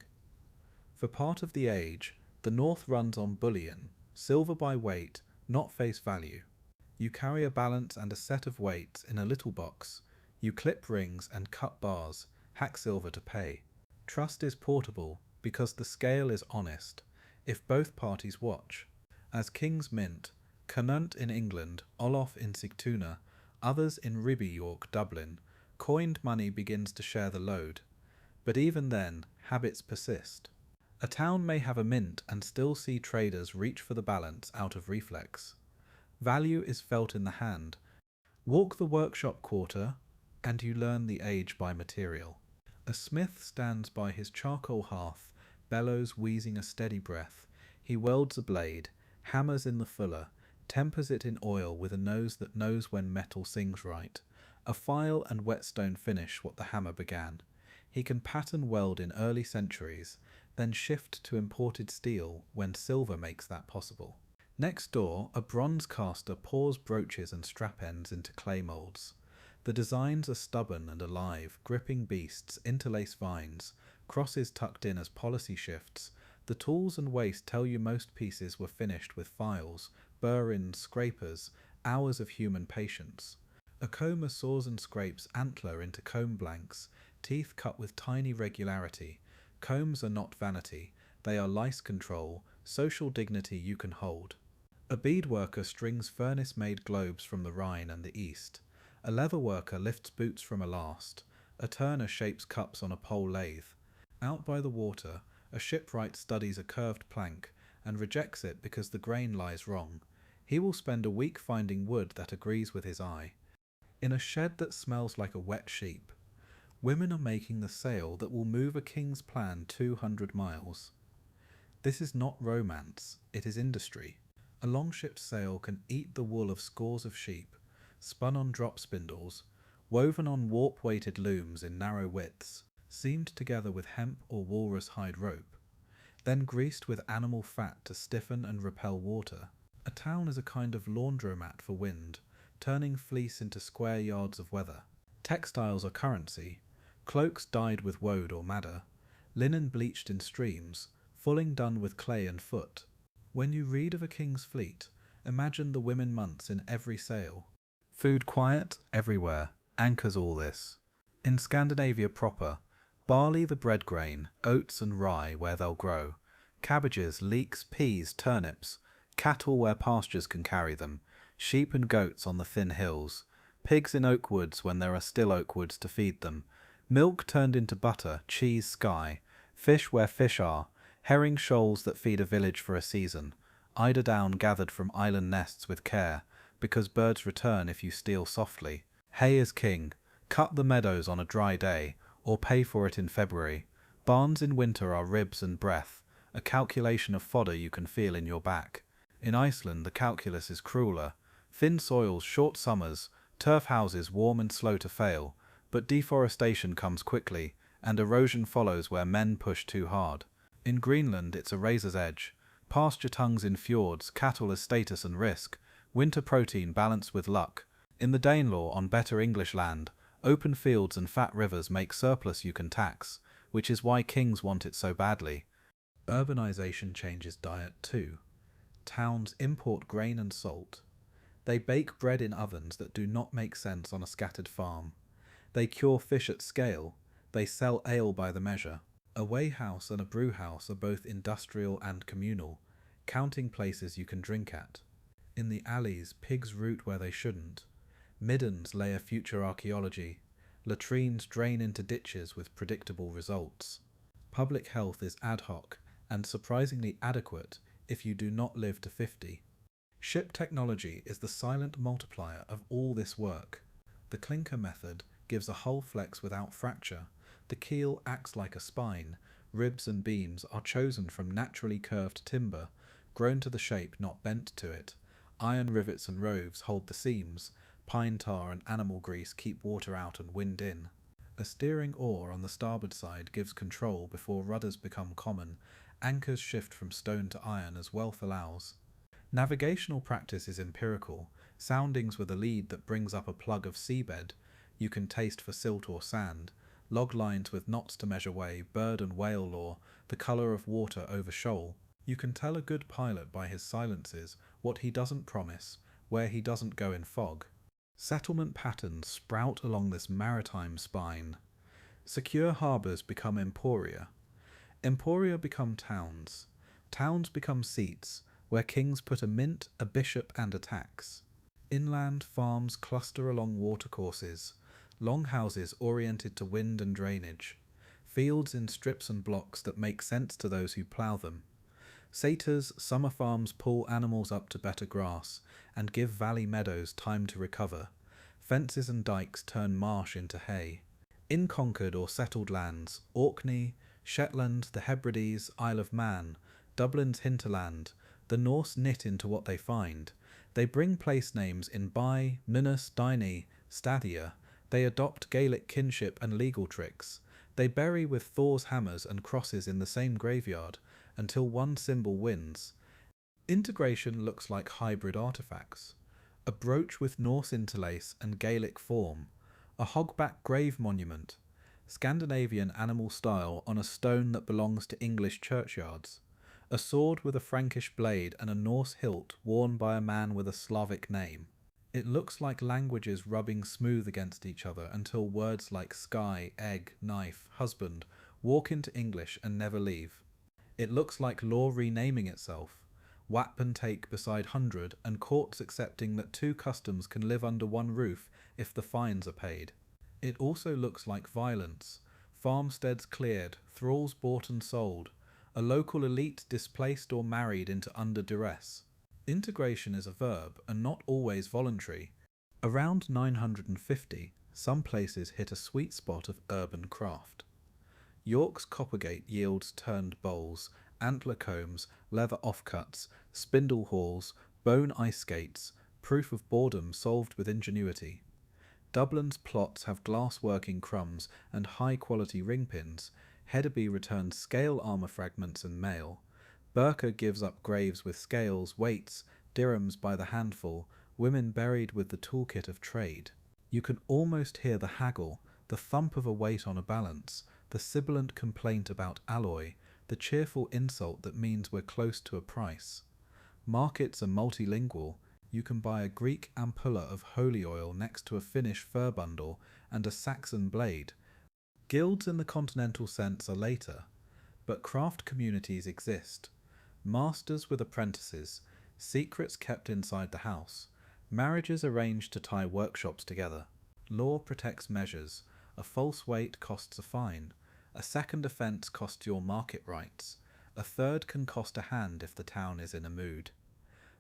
For part of the age, the North runs on bullion, silver by weight, not face value. You carry a balance and a set of weights in a little box. You clip rings and cut bars, hack silver to pay. Trust is portable because the scale is honest, if both parties watch. As King's Mint, Canute in England, Olaf in Sigtuna, others in Ribby, York, Dublin, coined money begins to share the load. But even then, habits persist. A town may have a mint and still see traders reach for the balance out of reflex. Value is felt in the hand. Walk the workshop quarter, and you learn the age by material. A smith stands by his charcoal hearth, bellows wheezing a steady breath. He welds a blade, hammers in the fuller, tempers it in oil with a nose that knows when metal sings right. A file and whetstone finish what the hammer began. He can pattern weld in early centuries, then shift to imported steel when silver makes that possible. Next door, a bronze caster pours brooches and strap ends into clay moulds. The designs are stubborn and alive, gripping beasts, interlace vines, crosses tucked in as policy shifts. The tools and waste tell you most pieces were finished with files, burr-ins, scrapers, hours of human patience. A comber saws and scrapes antler into comb blanks, teeth cut with tiny regularity. Combs are not vanity, they are lice control, social dignity you can hold. A beadworker strings furnace-made globes from the Rhine and the East. A leather worker lifts boots from a last. A turner shapes cups on a pole lathe. Out by the water, a shipwright studies a curved plank and rejects it because the grain lies wrong. He will spend a week finding wood that agrees with his eye. In a shed that smells like a wet sheep, women are making the sail that will move a king's plan 200 miles. This is not romance, it is industry. A longship's sail can eat the wool of scores of sheep, spun on drop spindles, woven on warp-weighted looms in narrow widths, seamed together with hemp or walrus hide rope, then greased with animal fat to stiffen and repel water. A town is a kind of laundromat for wind, turning fleece into square yards of weather. Textiles are currency, cloaks dyed with woad or madder, linen bleached in streams, fulling done with clay and foot. When you read of a king's fleet, imagine the women months in every sail. Food quiet, everywhere, anchors all this. In Scandinavia proper, barley the bread grain, oats and rye where they'll grow, cabbages, leeks, peas, turnips, cattle where pastures can carry them, sheep and goats on the thin hills, pigs in oak woods when there are still oak woods to feed them, milk turned into butter, cheese sky, fish where fish are, herring shoals that feed a village for a season, eider down gathered from island nests with care, because birds return if you steal softly. Hay is king, cut the meadows on a dry day, or pay for it in February. Barns in winter are ribs and breath, a calculation of fodder you can feel in your back. In Iceland the calculus is crueler. Thin soils, short summers, turf houses warm and slow to fail, but deforestation comes quickly, and erosion follows where men push too hard. In Greenland it's a razor's edge. Pasture tongues in fjords, cattle as status and risk, winter protein balanced with luck. In the Danelaw on better English land, open fields and fat rivers make surplus you can tax, which is why kings want it so badly. Urbanization changes diet too. Towns import grain and salt. They bake bread in ovens that do not make sense on a scattered farm. They cure fish at scale. They sell ale by the measure. A weigh house and a brew house are both industrial and communal, counting places you can drink at. In the alleys, pigs root where they shouldn't. Middens layer future archaeology. Latrines drain into ditches with predictable results. Public health is ad hoc and surprisingly adequate if you do not live to 50. Ship technology is the silent multiplier of all this work. The clinker method gives a hull flex without fracture. The keel acts like a spine. Ribs and beams are chosen from naturally curved timber, grown to the shape, not bent to it. Iron rivets and roves hold the seams. Pine tar and animal grease keep water out and wind in. A steering oar on the starboard side gives control before rudders become common. Anchors shift from stone to iron as wealth allows. Navigational practice is empirical. Soundings with a lead that brings up a plug of seabed. You can taste for silt or sand. Log lines with knots to measure way, bird and whale lore, the colour of water over shoal. You can tell a good pilot by his silences, what he doesn't promise, where he doesn't go in fog. Settlement patterns sprout along this maritime spine. Secure harbours become emporia. Emporia become towns. Towns become seats, where kings put a mint, a bishop and a tax. Inland farms cluster along watercourses, long houses oriented to wind and drainage, fields in strips and blocks that make sense to those who plough them. Satyrs, summer farms pull animals up to better grass and give valley meadows time to recover. Fences and dikes turn marsh into hay. In conquered or settled lands, Orkney, Shetland, the Hebrides, Isle of Man, Dublin's hinterland, the Norse knit into what they find. They bring place names in By, Nunus, Dyni, Stadia. They adopt Gaelic kinship and legal tricks. They bury with Thor's hammers and crosses in the same graveyard until one symbol wins. Integration looks like hybrid artifacts. A brooch with Norse interlace and Gaelic form. A hogback grave monument. Scandinavian animal style on a stone that belongs to English churchyards. A sword with a Frankish blade and a Norse hilt worn by a man with a Slavic name. It looks like languages rubbing smooth against each other until words like sky, egg, knife, husband walk into English and never leave. It looks like law renaming itself, wap and take beside hundred, and courts accepting that two customs can live under one roof if the fines are paid. It also looks like violence, farmsteads cleared, thralls bought and sold, a local elite displaced or married into under duress. Integration is a verb and not always voluntary. Around 950, some places hit a sweet spot of urban craft. York's Coppergate yields turned bowls, antler combs, leather offcuts, spindle halls, bone ice skates, proof of boredom solved with ingenuity. Dublin's plots have glass-working crumbs and high-quality ringpins. Hedeby returns scale armour fragments and mail. Burka gives up graves with scales, weights, dirhams by the handful, women buried with the toolkit of trade. You can almost hear the haggle, the thump of a weight on a balance, the sibilant complaint about alloy, the cheerful insult that means we're close to a price. Markets are multilingual. You can buy a Greek ampulla of holy oil next to a Finnish fur bundle and a Saxon blade. Guilds in the continental sense are later, but craft communities exist. Masters with apprentices, secrets kept inside the house, marriages arranged to tie workshops together. Law protects measures. A false weight costs a fine. A second offence costs your market rights. A third can cost a hand if the town is in a mood.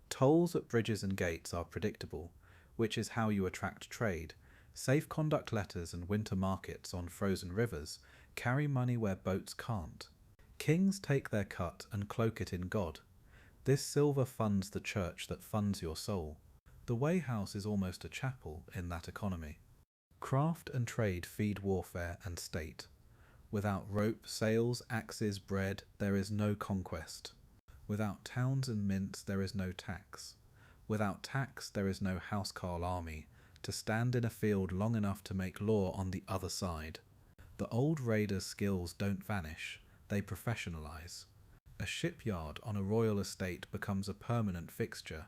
Tolls at bridges and gates are predictable, which is how you attract trade. Safe conduct letters and winter markets on frozen rivers carry money where boats can't. Kings take their cut and cloak it in God. This silver funds the church that funds your soul. The Way House is almost a chapel in that economy. Craft and trade feed warfare and state. Without rope, sails, axes, bread, there is no conquest. Without towns and mints, there is no tax. Without tax, there is no housecarl army to stand in a field long enough to make law on the other side. The old raider's skills don't vanish, they professionalize. A shipyard on a royal estate becomes a permanent fixture.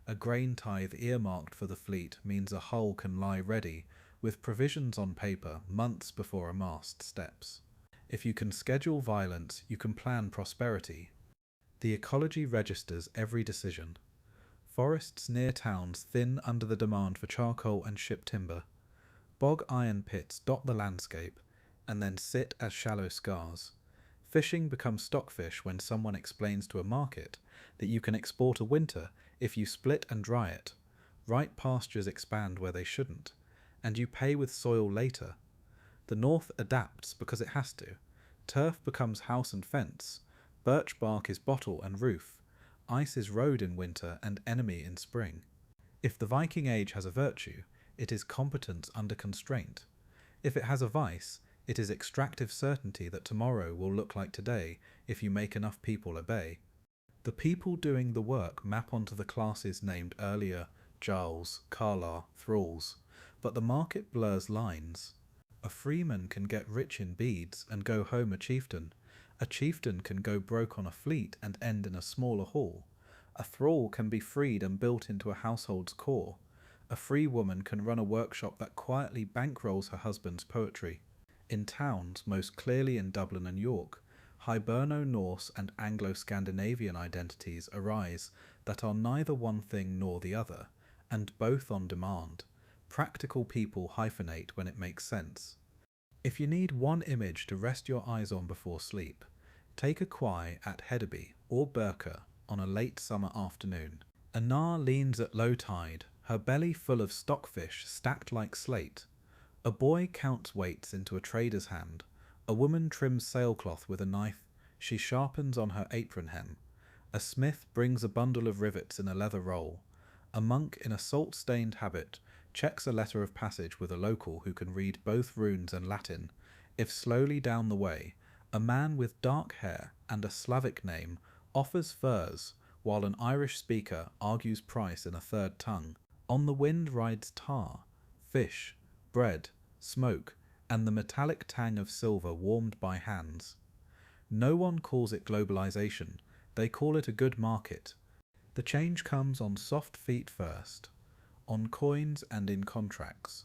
A grain tithe earmarked for the fleet means a hull can lie ready, with provisions on paper months before a mast steps. If you can schedule violence, you can plan prosperity. The ecology registers every decision. Forests near towns thin under the demand for charcoal and ship timber. Bog iron pits dot the landscape, and then sit as shallow scars. Fishing becomes stockfish when someone explains to a market that you can export a winter if you split and dry it. Right pastures expand where they shouldn't, and you pay with soil later. The north adapts because it has to. Turf becomes house and fence. Birch bark is bottle and roof. Ice is road in winter and enemy in spring. If the Viking Age has a virtue, it is competence under constraint. If it has a vice, it is extractive certainty that tomorrow will look like today if you make enough people obey. The people doing the work map onto the classes named earlier Jarls, Carlar, Thralls, but the market blurs lines. A freeman can get rich in beads and go home a chieftain. A chieftain can go broke on a fleet and end in a smaller hall. A thrall can be freed and built into a household's core. A free woman can run a workshop that quietly bankrolls her husband's poetry. In towns, most clearly in Dublin and York, Hiberno-Norse and Anglo-Scandinavian identities arise that are neither one thing nor the other, and both on demand. Practical people hyphenate when it makes sense. If you need one image to rest your eyes on before sleep, take a quay at Hedeby or Birka on a late summer afternoon. A nar leans at low tide, her belly full of stockfish stacked like slate. A boy counts weights into a trader's hand. A woman trims sailcloth with a knife she sharpens on her apron hem. A smith brings a bundle of rivets in a leather roll. A monk in a salt-stained habit checks a letter of passage with a local who can read both runes and Latin. If slowly down the way, a man with dark hair and a Slavic name offers furs, while an Irish speaker argues price in a third tongue. On the wind rides tar, fish, bread, smoke, and the metallic tang of silver warmed by hands. No one calls it globalization, they call it a good market. The change comes on soft feet first, on coins and in contracts.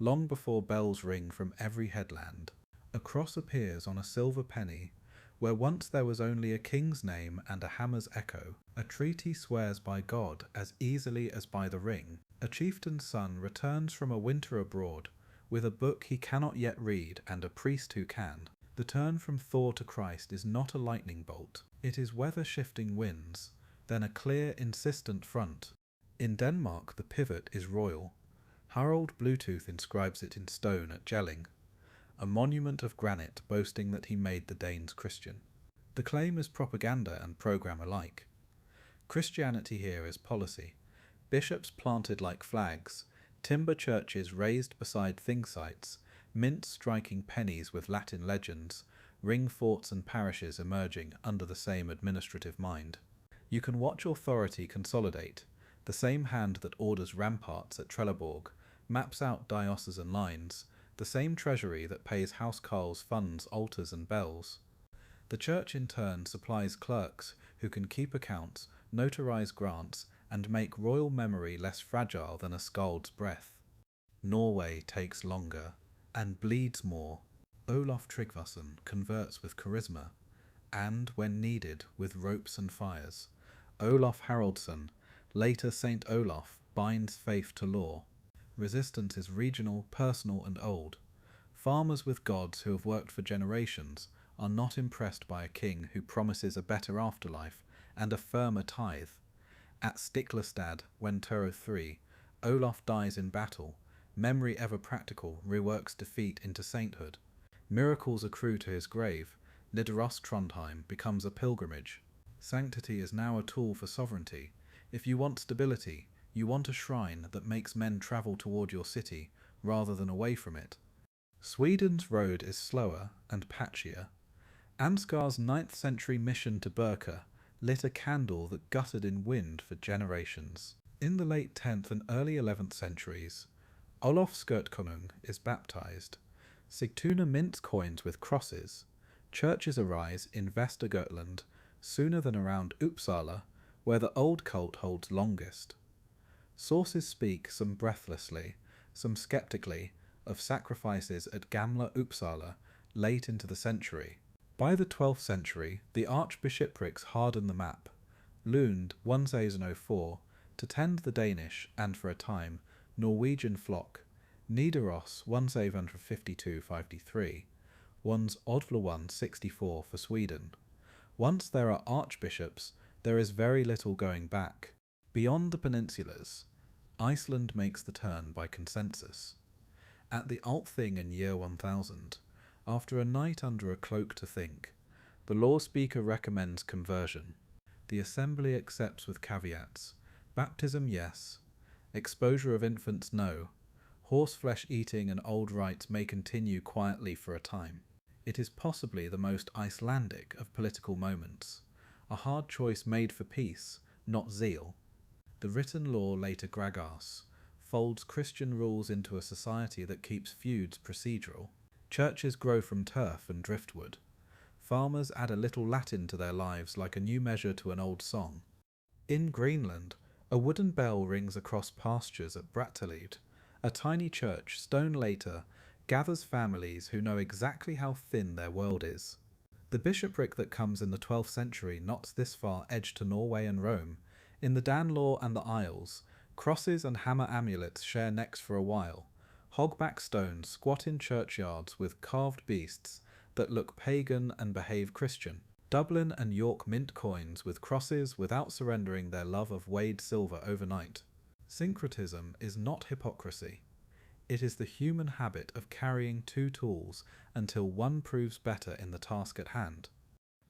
Long before bells ring from every headland, a cross appears on a silver penny, where once there was only a king's name and a hammer's echo. A treaty swears by God as easily as by the ring. A chieftain's son returns from a winter abroad, with a book he cannot yet read and a priest who can. The turn from Thor to Christ is not a lightning bolt. It is weather-shifting winds, then a clear, insistent front. In Denmark the pivot is royal. Harald Bluetooth inscribes it in stone at Jelling, a monument of granite boasting that he made the Danes Christian. The claim is propaganda and program alike. Christianity here is policy. Bishops planted like flags, timber churches raised beside thing sites, mints striking pennies with Latin legends, ring forts and parishes emerging under the same administrative mind. You can watch authority consolidate. The same hand that orders ramparts at Trelleborg maps out diocesan lines, the same treasury that pays housecarls, funds, altars and bells. The church in turn supplies clerks who can keep accounts, notarize grants, and make royal memory less fragile than a skald's breath. Norway takes longer, and bleeds more. Olaf Tryggvason converts with charisma, and, when needed, with ropes and fires. Olaf Haraldsson, later Saint Olaf, binds faith to law. Resistance is regional, personal and old. Farmers with gods who have worked for generations are not impressed by a king who promises a better afterlife and a firmer tithe. At Stiklestad, when Turo III, Olaf dies in battle. Memory ever practical reworks defeat into sainthood. Miracles accrue to his grave. Nidaros Trondheim becomes a pilgrimage. Sanctity is now a tool for sovereignty. If you want stability, you want a shrine that makes men travel toward your city rather than away from it. Sweden's road is slower and patchier. Ansgar's 9th century mission to Birka lit a candle that guttered in wind for generations. In the late 10th and early 11th centuries, Olaf Skirtkonung is baptized. Sigtuna mints coins with crosses. Churches arise in Västergötland sooner than around Uppsala, where the old cult holds longest. Sources speak, some breathlessly, some skeptically, of sacrifices at Gamla Uppsala late into the century. By the 12th century, the archbishoprics harden the map. Lund, 1604, to tend the Danish and, for a time, Norwegian flock. Nidaros 1752-53, one's Odvla 64 for Sweden. Once there are archbishops, there is very little going back. Beyond the peninsulas, Iceland makes the turn by consensus. At the Althing in year 1000, after a night under a cloak to think, the law speaker recommends conversion. The assembly accepts with caveats. Baptism, yes. Exposure of infants, no. Horseflesh eating and old rites may continue quietly for a time. It is possibly the most Icelandic of political moments. A hard choice made for peace, not zeal. The written law later Gragas folds Christian rules into a society that keeps feuds procedural. Churches grow from turf and driftwood. Farmers add a little Latin to their lives like a new measure to an old song. In Greenland, a wooden bell rings across pastures at Brattahlid. A tiny church, stone later, gathers families who know exactly how thin their world is. The bishopric that comes in the 12th century knots this far edge to Norway and Rome. In the Danelaw and the Isles, crosses and hammer amulets share necks for a while. Hogback stones squat in churchyards with carved beasts that look pagan and behave Christian. Dublin and York mint coins with crosses without surrendering their love of weighed silver overnight. Syncretism is not hypocrisy. It is the human habit of carrying two tools until one proves better in the task at hand.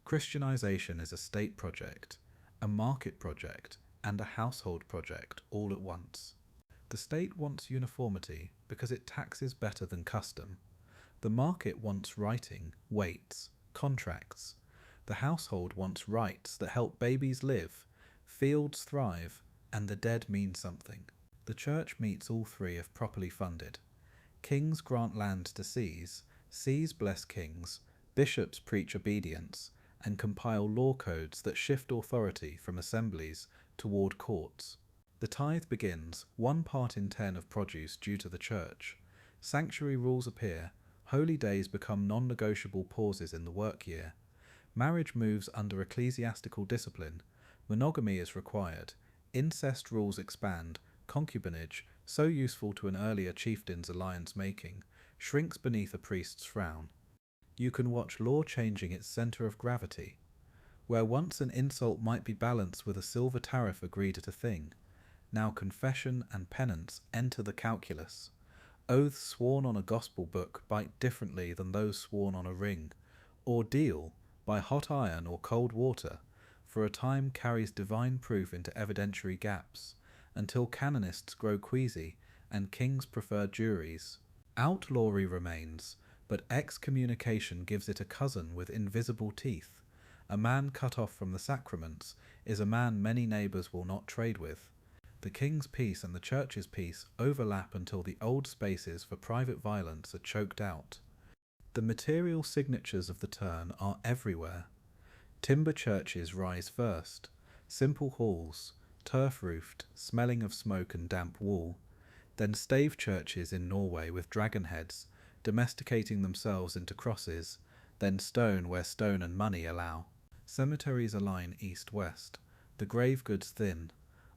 Christianization is a state project, a market project, and a household project all at once. The state wants uniformity because it taxes better than custom. The market wants writing, weights, contracts. The household wants rights that help babies live, fields thrive, and the dead mean something. The church meets all three if properly funded. Kings grant land to sees, sees bless kings, bishops preach obedience, and compile law codes that shift authority from assemblies toward courts. The tithe begins, 1 part in 10 of produce due to the church. Sanctuary rules appear, holy days become non-negotiable pauses in the work year. Marriage moves under ecclesiastical discipline, monogamy is required, incest rules expand, concubinage, so useful to an earlier chieftain's alliance-making, shrinks beneath a priest's frown. You can watch law changing its centre of gravity. Where once an insult might be balanced with a silver tariff agreed at a thing, now confession and penance enter the calculus. Oaths sworn on a gospel book bite differently than those sworn on a ring. Ordeal, by hot iron or cold water, for a time carries divine proof into evidentiary gaps, until canonists grow queasy and kings prefer juries. Outlawry remains, but excommunication gives it a cousin with invisible teeth. A man cut off from the sacraments is a man many neighbours will not trade with. The king's peace and the church's peace overlap until the old spaces for private violence are choked out. The material signatures of the turn are everywhere. Timber churches rise first, simple halls, turf-roofed, smelling of smoke and damp wool, then stave churches in Norway with dragon heads, domesticating themselves into crosses, then stone where stone and money allow. Cemeteries align east-west, the grave goods thin.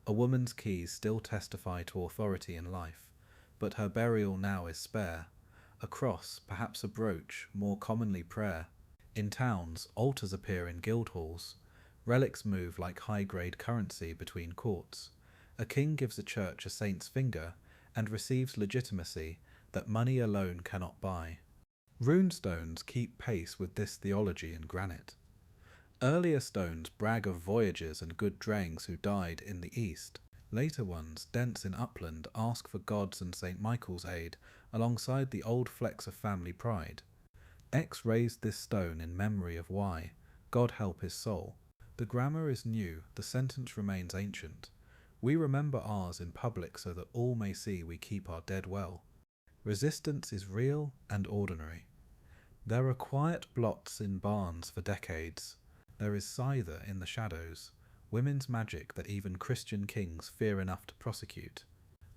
A woman's keys still testify to authority in life, but her burial now is spare. A cross, perhaps a brooch, more commonly prayer. In towns, altars appear in guild halls. Relics move like high-grade currency between courts. A king gives a church a saint's finger and receives legitimacy that money alone cannot buy. Runestones keep pace with this theology in granite. Earlier stones brag of voyagers and good drangs who died in the east. Later ones, dense in upland, ask for God's and St. Michael's aid, alongside the old flex of family pride. X raised this stone in memory of Y, God help his soul. The grammar is new, the sentence remains ancient. We remember ours in public so that all may see we keep our dead well. Resistance is real and ordinary. There are quiet blots in barns for decades. There is scyther in the shadows, women's magic that even Christian kings fear enough to prosecute.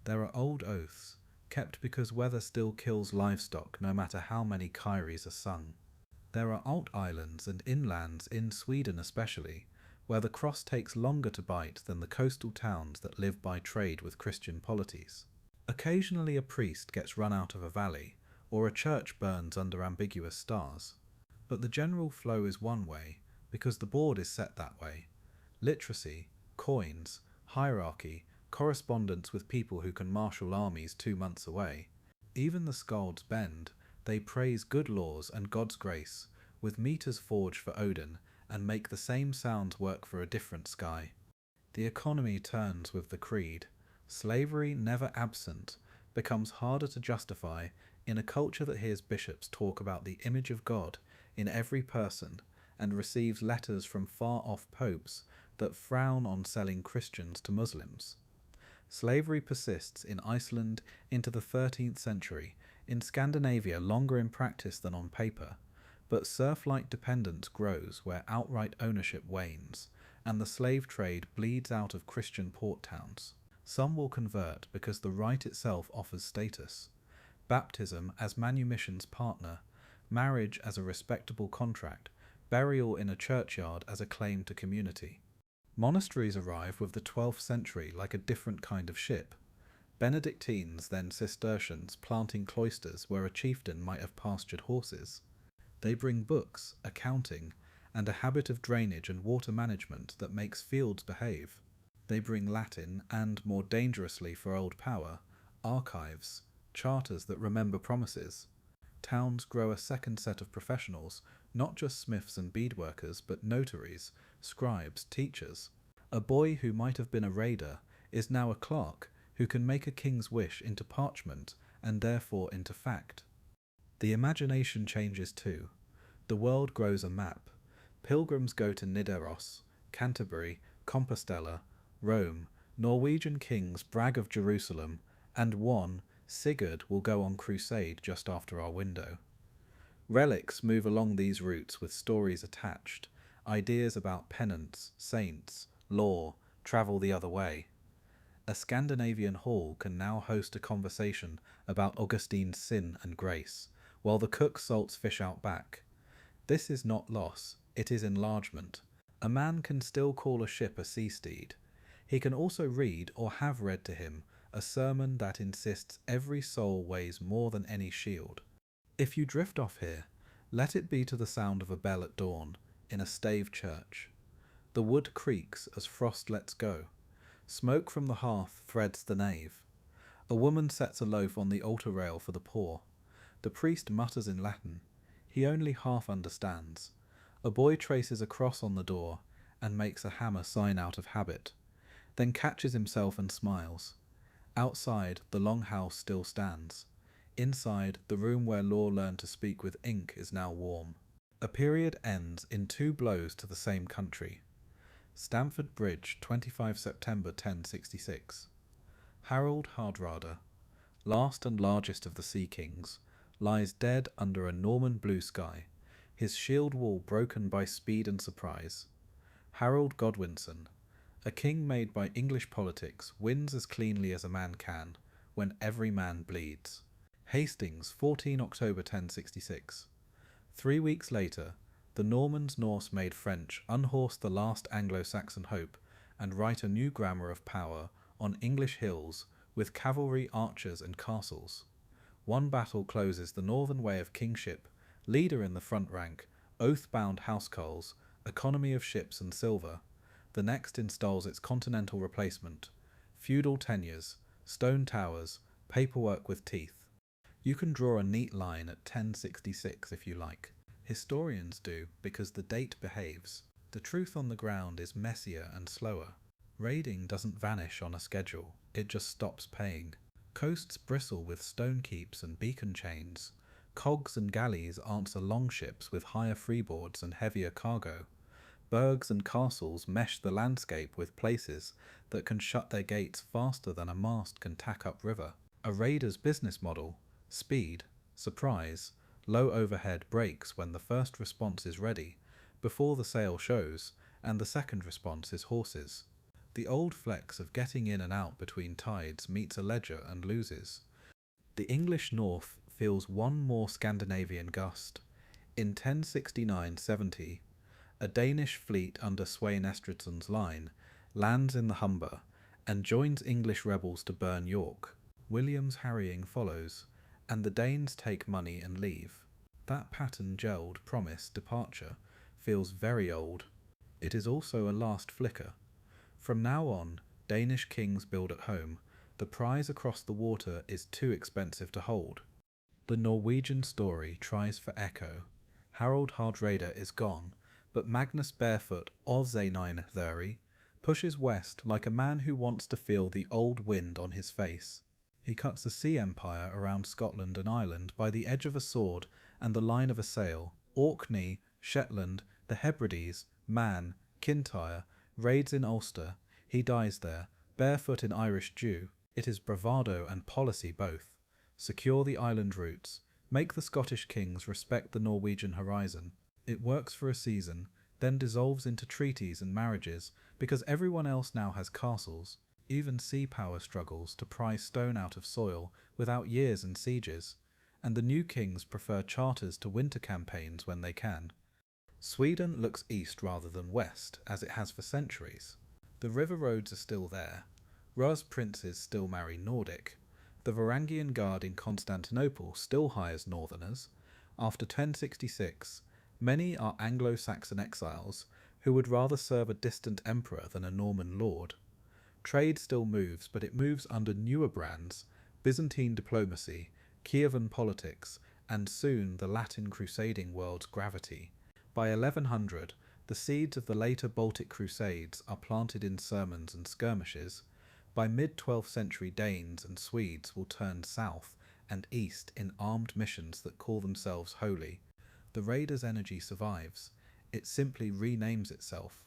There are old oaths, kept because weather still kills livestock no matter how many kyries are sung. There are alt islands and inlands in Sweden especially, where the cross takes longer to bite than the coastal towns that live by trade with Christian polities. Occasionally a priest gets run out of a valley, or a church burns under ambiguous stars. But the general flow is one way, because the board is set that way. Literacy, coins, hierarchy, correspondence with people who can marshal armies 2 months away. Even the skalds bend, they praise good laws and God's grace, with meters forged for Odin, and make the same sounds work for a different sky. The economy turns with the creed. Slavery, never absent, becomes harder to justify in a culture that hears bishops talk about the image of God in every person and receives letters from far-off popes that frown on selling Christians to Muslims. Slavery persists in Iceland into the 13th century, in Scandinavia longer in practice than on paper, but serf-like dependence grows where outright ownership wanes, and the slave trade bleeds out of Christian port towns. Some will convert because the rite itself offers status. Baptism as manumission's partner, marriage as a respectable contract, burial in a churchyard as a claim to community. Monasteries arrive with the 12th century like a different kind of ship. Benedictines, then Cistercians, planting cloisters where a chieftain might have pastured horses. They bring books, accounting, and a habit of drainage and water management that makes fields behave. They bring Latin and, more dangerously for old power, archives, charters that remember promises. Towns grow a second set of professionals, not just smiths and beadworkers, but notaries, scribes, teachers. A boy who might have been a raider is now a clerk who can make a king's wish into parchment and therefore into fact. The imagination changes too. The world grows a map. Pilgrims go to Nidaros, Canterbury, Compostela, Rome. Norwegian kings brag of Jerusalem, and one, Sigurd, will go on crusade just after our window. Relics move along these routes with stories attached, ideas about penance, saints, law, travel the other way. A Scandinavian hall can now host a conversation about Augustine's sin and grace, while the cook salts fish out back. This is not loss, it is enlargement. A man can still call a ship a sea steed. He can also read, or have read to him, a sermon that insists every soul weighs more than any shield. If you drift off here, let it be to the sound of a bell at dawn, in a stave church. The wood creaks as frost lets go. Smoke from the hearth threads the nave. A woman sets a loaf on the altar rail for the poor. The priest mutters in Latin. He only half understands. A boy traces a cross on the door, and makes a hammer sign out of habit, then catches himself and smiles. Outside, the long house still stands. Inside, the room where Law learned to speak with ink is now warm. A period ends in 2 blows to the same country. Stamford Bridge, 25 September 1066. Harold Hardrada, last and largest of the Sea Kings, lies dead under a Norman blue sky, his shield wall broken by speed and surprise. Harold Godwinson, a king made by English politics, wins as cleanly as a man can, when every man bleeds. Hastings, 14 October 1066. 3 weeks later, the Normans Norse made French unhorse the last Anglo-Saxon hope and write a new grammar of power on English hills with cavalry, archers and castles. One battle closes the northern way of kingship, leader in the front rank, oath-bound housecarls, economy of ships and silver. The next installs its continental replacement, feudal tenures, stone towers, paperwork with teeth. You can draw a neat line at 1066 if you like. Historians do, because the date behaves. The truth on the ground is messier and slower. Raiding doesn't vanish on a schedule, it just stops paying. Coasts bristle with stone keeps and beacon chains. Cogs and galleys answer longships with higher freeboards and heavier cargo. Burgs and castles mesh the landscape with places that can shut their gates faster than a mast can tack up river. A raider's business model, speed, surprise, low overhead breaks when the first response is ready, before the sail shows, and the second response is horses. The old flex of getting in and out between tides meets a ledger and loses. The English north feels one more Scandinavian gust. In 1069-70, a Danish fleet under Sweyn Estrithson's line lands in the Humber and joins English rebels to burn York. William's harrying follows, and the Danes take money and leave. That pattern gelled promise departure feels very old. It is also a last flicker. From now on, Danish kings build at home. The prize across the water is too expensive to hold. The Norwegian story tries for echo. Harald Hardrada is gone, but Magnus Barefoot Orzeynine Thuri pushes west like a man who wants to feel the old wind on his face. He cuts a sea empire around Scotland and Ireland by the edge of a sword and the line of a sail. Orkney, Shetland, the Hebrides, Man, Kintyre, raids in Ulster. He dies there, barefoot in Irish dew. It is bravado and policy both. Secure the island routes. Make the Scottish kings respect the Norwegian horizon. It works for a season, then dissolves into treaties and marriages, because everyone else now has castles. Even sea power struggles to pry stone out of soil without years and sieges, and the new kings prefer charters to winter campaigns when they can. Sweden looks east rather than west, as it has for centuries. The river roads are still there. Rus princes still marry Nordic. The Varangian Guard in Constantinople still hires northerners. After 1066, many are Anglo-Saxon exiles who would rather serve a distant emperor than a Norman lord. Trade still moves, but it moves under newer brands: Byzantine diplomacy, Kievan politics, and soon the Latin crusading world's gravity. By 1100, the seeds of the later Baltic Crusades are planted in sermons and skirmishes. By mid-12th century, Danes and Swedes will turn south and east in armed missions that call themselves holy. The raiders' energy survives. It simply renames itself.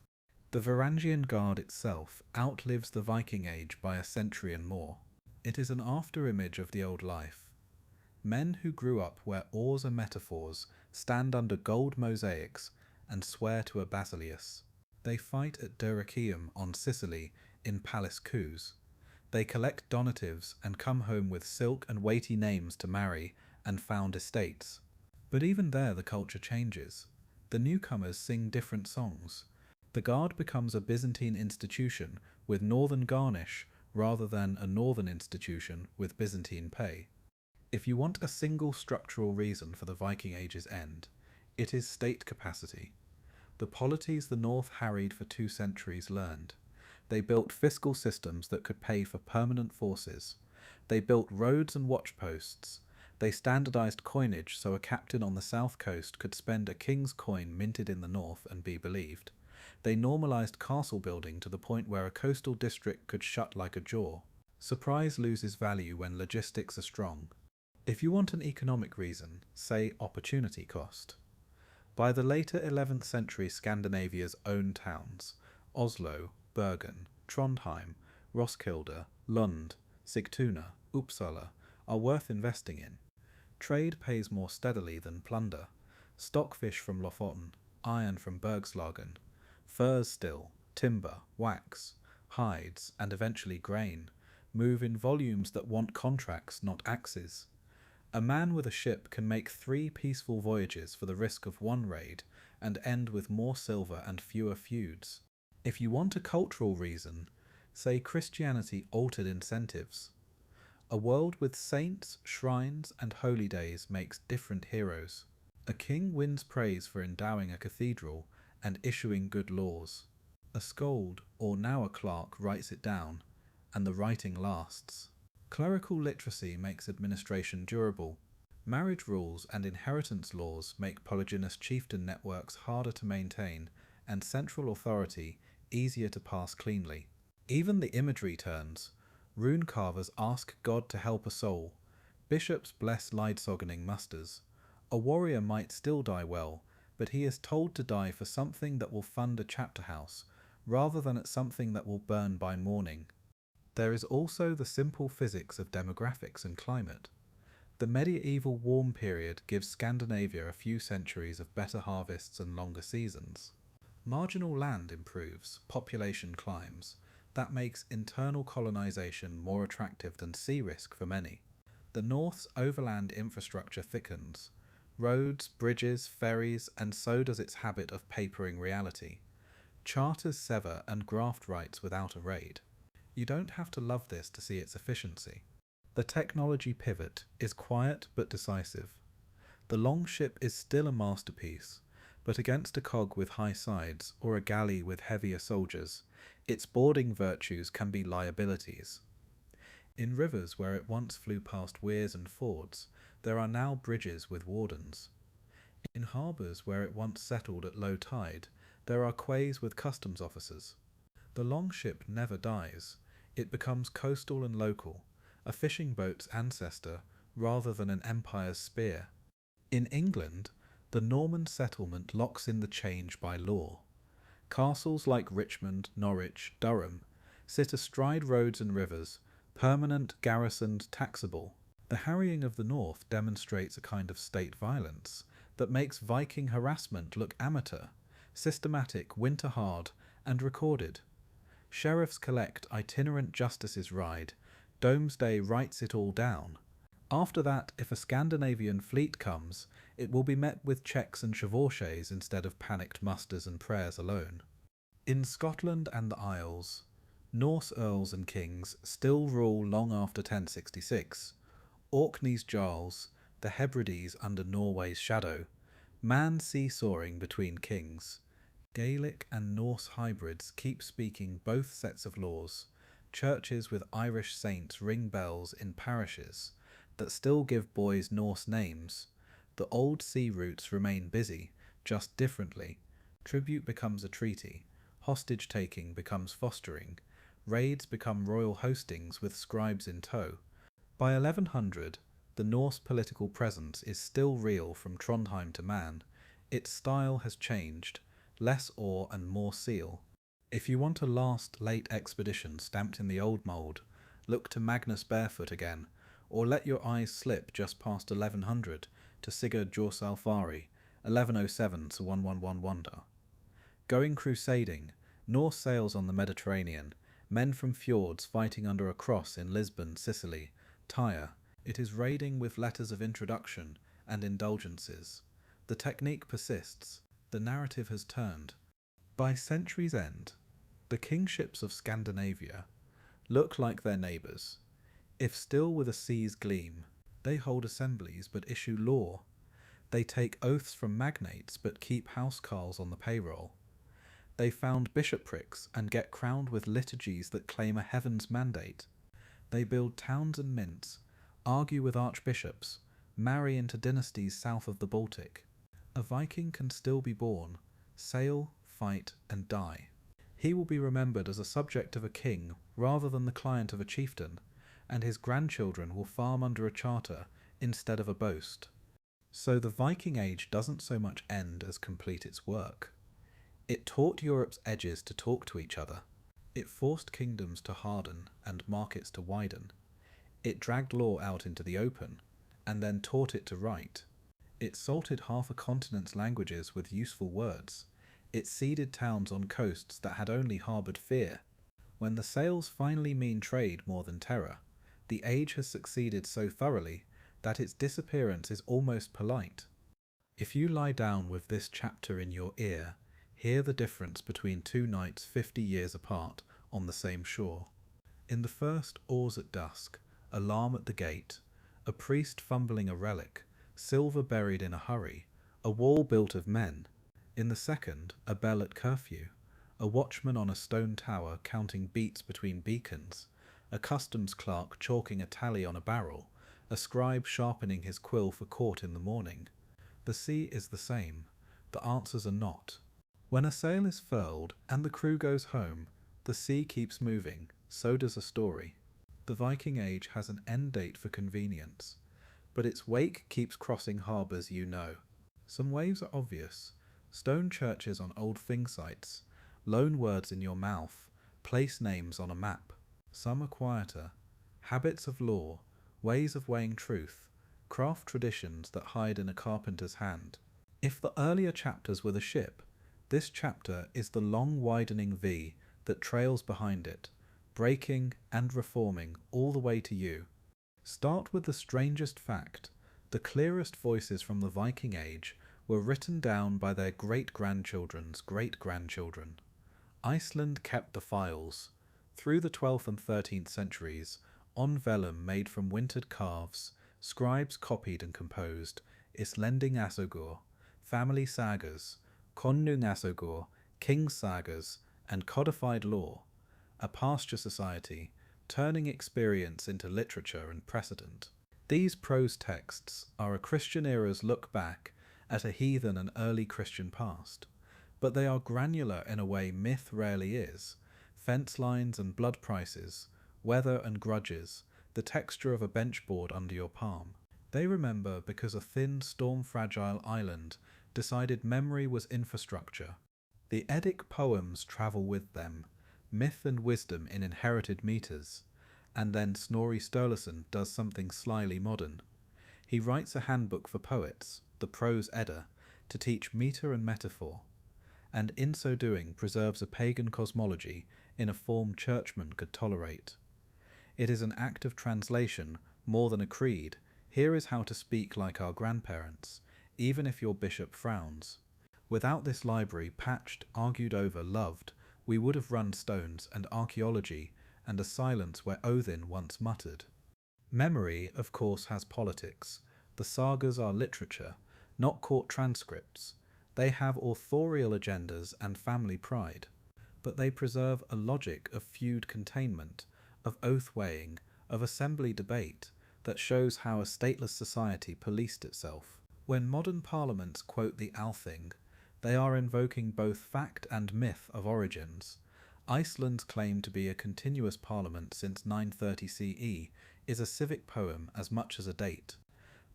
The Varangian Guard itself outlives the Viking Age by a century and more. It is an after-image of the old life. Men who grew up where oars are metaphors stand under gold mosaics and swear to a basileus. They fight at Dyrrhachium on Sicily in palace coups. They collect donatives and come home with silk and weighty names to marry and found estates. But even there the culture changes. The newcomers sing different songs. The Guard becomes a Byzantine institution with northern garnish rather than a northern institution with Byzantine pay. If you want a single structural reason for the Viking Age's end, it is state capacity. The polities the North harried for 2 centuries learned. They built fiscal systems that could pay for permanent forces. They built roads and watchposts. They standardized coinage so a captain on the south coast could spend a king's coin minted in the north and be believed. They normalized castle building to the point where a coastal district could shut like a jaw. Surprise loses value when logistics are strong. If you want an economic reason, say opportunity cost. By the later 11th century, Scandinavia's own towns, Oslo, Bergen, Trondheim, Roskilde, Lund, Sigtuna, Uppsala, are worth investing in. Trade pays more steadily than plunder. Stockfish from Lofoten, iron from Bergslagen, furs still, timber, wax, hides, and eventually grain, move in volumes that want contracts, not axes. A man with a ship can make 3 peaceful voyages for the risk of 1 raid and end with more silver and fewer feuds. If you want a cultural reason, say Christianity altered incentives. A world with saints, shrines, and holy days makes different heroes. A king wins praise for endowing a cathedral and issuing good laws. A scold, or now a clerk, writes it down, and the writing lasts. Clerical literacy makes administration durable. Marriage rules and inheritance laws make polygynous chieftain networks harder to maintain, and central authority easier to pass cleanly. Even the imagery turns. Rune carvers ask God to help a soul. Bishops bless Leidsogening musters. A warrior might still die well, but he is told to die for something that will fund a chapter house, rather than at something that will burn by morning. There is also the simple physics of demographics and climate. The medieval warm period gives Scandinavia a few centuries of better harvests and longer seasons. Marginal land improves, population climbs. That makes internal colonization more attractive than sea risk for many. The North's overland infrastructure thickens. Roads, bridges, ferries, and so does its habit of papering reality. Charters sever and graft rights without a raid. You don't have to love this to see its efficiency. The technology pivot is quiet but decisive. The longship is still a masterpiece, but against a cog with high sides or a galley with heavier soldiers, its boarding virtues can be liabilities. In rivers where it once flew past weirs and fords, there are now bridges with wardens. In harbours where it once settled at low tide, there are quays with customs officers. The longship never dies. It becomes coastal and local, a fishing boat's ancestor rather than an empire's spear. In England, the Norman settlement locks in the change by law. Castles like Richmond, Norwich, Durham sit astride roads and rivers, permanent, garrisoned, taxable. The harrying of the north demonstrates a kind of state violence that makes Viking harassment look amateur, systematic, winter hard, and recorded. Sheriffs collect, itinerant justices ride, Domesday writes it all down. After that, if a Scandinavian fleet comes, it will be met with checks and chevauchés instead of panicked musters and prayers alone. In Scotland and the Isles, Norse earls and kings still rule long after 1066. Orkney's Jarls, the Hebrides under Norway's shadow, man seesawing between kings. Gaelic and Norse hybrids keep speaking both sets of laws. Churches with Irish saints ring bells in parishes that still give boys Norse names. The old sea routes remain busy, just differently. Tribute becomes a treaty. Hostage-taking becomes fostering. Raids become royal hostings with scribes in tow. By 1100, the Norse political presence is still real from Trondheim to Man. Its style has changed, less oar and more seal. If you want a last late expedition stamped in the old mould, look to Magnus Barefoot again, or let your eyes slip just past 1100 to Sigurd Jorsalfari, 1107 to 1111 Wonder. Going crusading, Norse sails on the Mediterranean, men from fjords fighting under a cross in Lisbon, Sicily, Tyre. It is raiding with letters of introduction and indulgences. The technique persists. The narrative has turned. By century's end, the kingships of Scandinavia look like their neighbours. If still with a sea's gleam, they hold assemblies but issue law. They take oaths from magnates but keep housecarls on the payroll. They found bishoprics and get crowned with liturgies that claim a heaven's mandate. They build towns and mints, argue with archbishops, marry into dynasties south of the Baltic. A Viking can still be born, sail, fight, and die. He will be remembered as a subject of a king rather than the client of a chieftain, and his grandchildren will farm under a charter instead of a boast. So the Viking Age doesn't so much end as complete its work. It taught Europe's edges to talk to each other. It forced kingdoms to harden and markets to widen. It dragged law out into the open, and then taught it to write. It salted half a continent's languages with useful words. It seeded towns on coasts that had only harboured fear. When the sails finally mean trade more than terror, the age has succeeded so thoroughly that its disappearance is almost polite. If you lie down with this chapter in your ear, hear the difference between two nights 50 years apart on the same shore. In the first, oars at dusk, alarm at the gate, a priest fumbling a relic, silver buried in a hurry, a wall built of men. In the second, a bell at curfew, a watchman on a stone tower counting beats between beacons, a customs clerk chalking a tally on a barrel, a scribe sharpening his quill for court in the morning. The sea is the same. The answers are not. When a sail is furled and the crew goes home, the sea keeps moving, so does a story. The Viking Age has an end date for convenience, but its wake keeps crossing harbours you know. Some waves are obvious. Stone churches on old thing sites, loan words in your mouth, place names on a map. Some are quieter. Habits of law, ways of weighing truth, craft traditions that hide in a carpenter's hand. If the earlier chapters were the ship, this chapter is the long widening V that trails behind it, breaking and reforming all the way to you. Start with the strangest fact. The clearest voices from the Viking Age were written down by their great-grandchildren's great-grandchildren. Iceland kept the files. Through the 12th and 13th centuries, on vellum made from wintered calves, scribes copied and composed Islendingasagur, family sagas, Konungasagur, king's sagas, and codified law, a pasture society, turning experience into literature and precedent. These prose texts are a Christian era's look back at a heathen and early Christian past, but they are granular in a way myth rarely is. Fence lines and blood prices, weather and grudges, the texture of a benchboard under your palm. They remember because a thin, storm-fragile island decided memory was infrastructure. The Eddic poems travel with them, myth and wisdom in inherited meters, and then Snorri Sturluson does something slyly modern. He writes a handbook for poets, the Prose Edda, to teach meter and metaphor, and in so doing preserves a pagan cosmology in a form churchmen could tolerate. It is an act of translation more than a creed. Here is how to speak like our grandparents, even if your bishop frowns. Without this library, patched, argued over, loved, we would have run stones and archaeology and a silence where Odin once muttered. Memory, of course, has politics. The sagas are literature, not court transcripts. They have authorial agendas and family pride, but they preserve a logic of feud containment, of oath weighing, of assembly debate that shows how a stateless society policed itself. When modern parliaments quote the Althing, they are invoking both fact and myth of origins. Iceland's claim to be a continuous parliament since 930 CE is a civic poem as much as a date.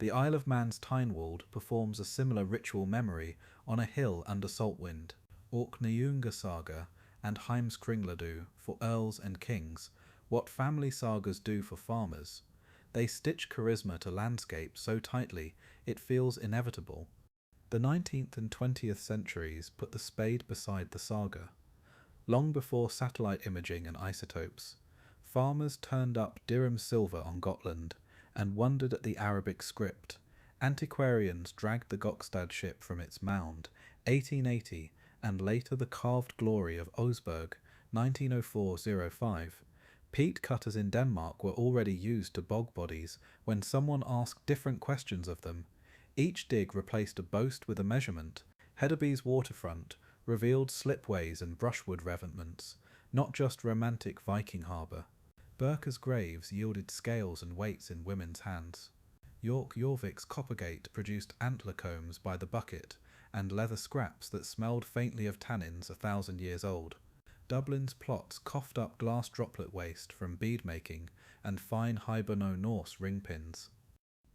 The Isle of Man's Tynwald performs a similar ritual memory on a hill under Saltwind. Orkneyinga Saga and Heimskringla for earls and kings, what family sagas do for farmers. They stitch charisma to landscape so tightly it feels inevitable. The 19th and 20th centuries put the spade beside the saga. Long before satellite imaging and isotopes, farmers turned up dirham silver on Gotland and wondered at the Arabic script. Antiquarians dragged the Gokstad ship from its mound, 1880, and later the carved glory of Osberg, 1904-05. Peat cutters in Denmark were already used to bog bodies when someone asked different questions of them. Each dig replaced a boast with a measurement. Hedeby's waterfront revealed slipways and brushwood revetments, not just romantic Viking harbour. Birka's graves yielded scales and weights in women's hands. York Jorvik's Coppergate produced antler combs by the bucket and leather scraps that smelled faintly of tannins 1,000 years old. Dublin's plots coughed up glass droplet waste from bead making and fine Hiberno-Norse ring pins.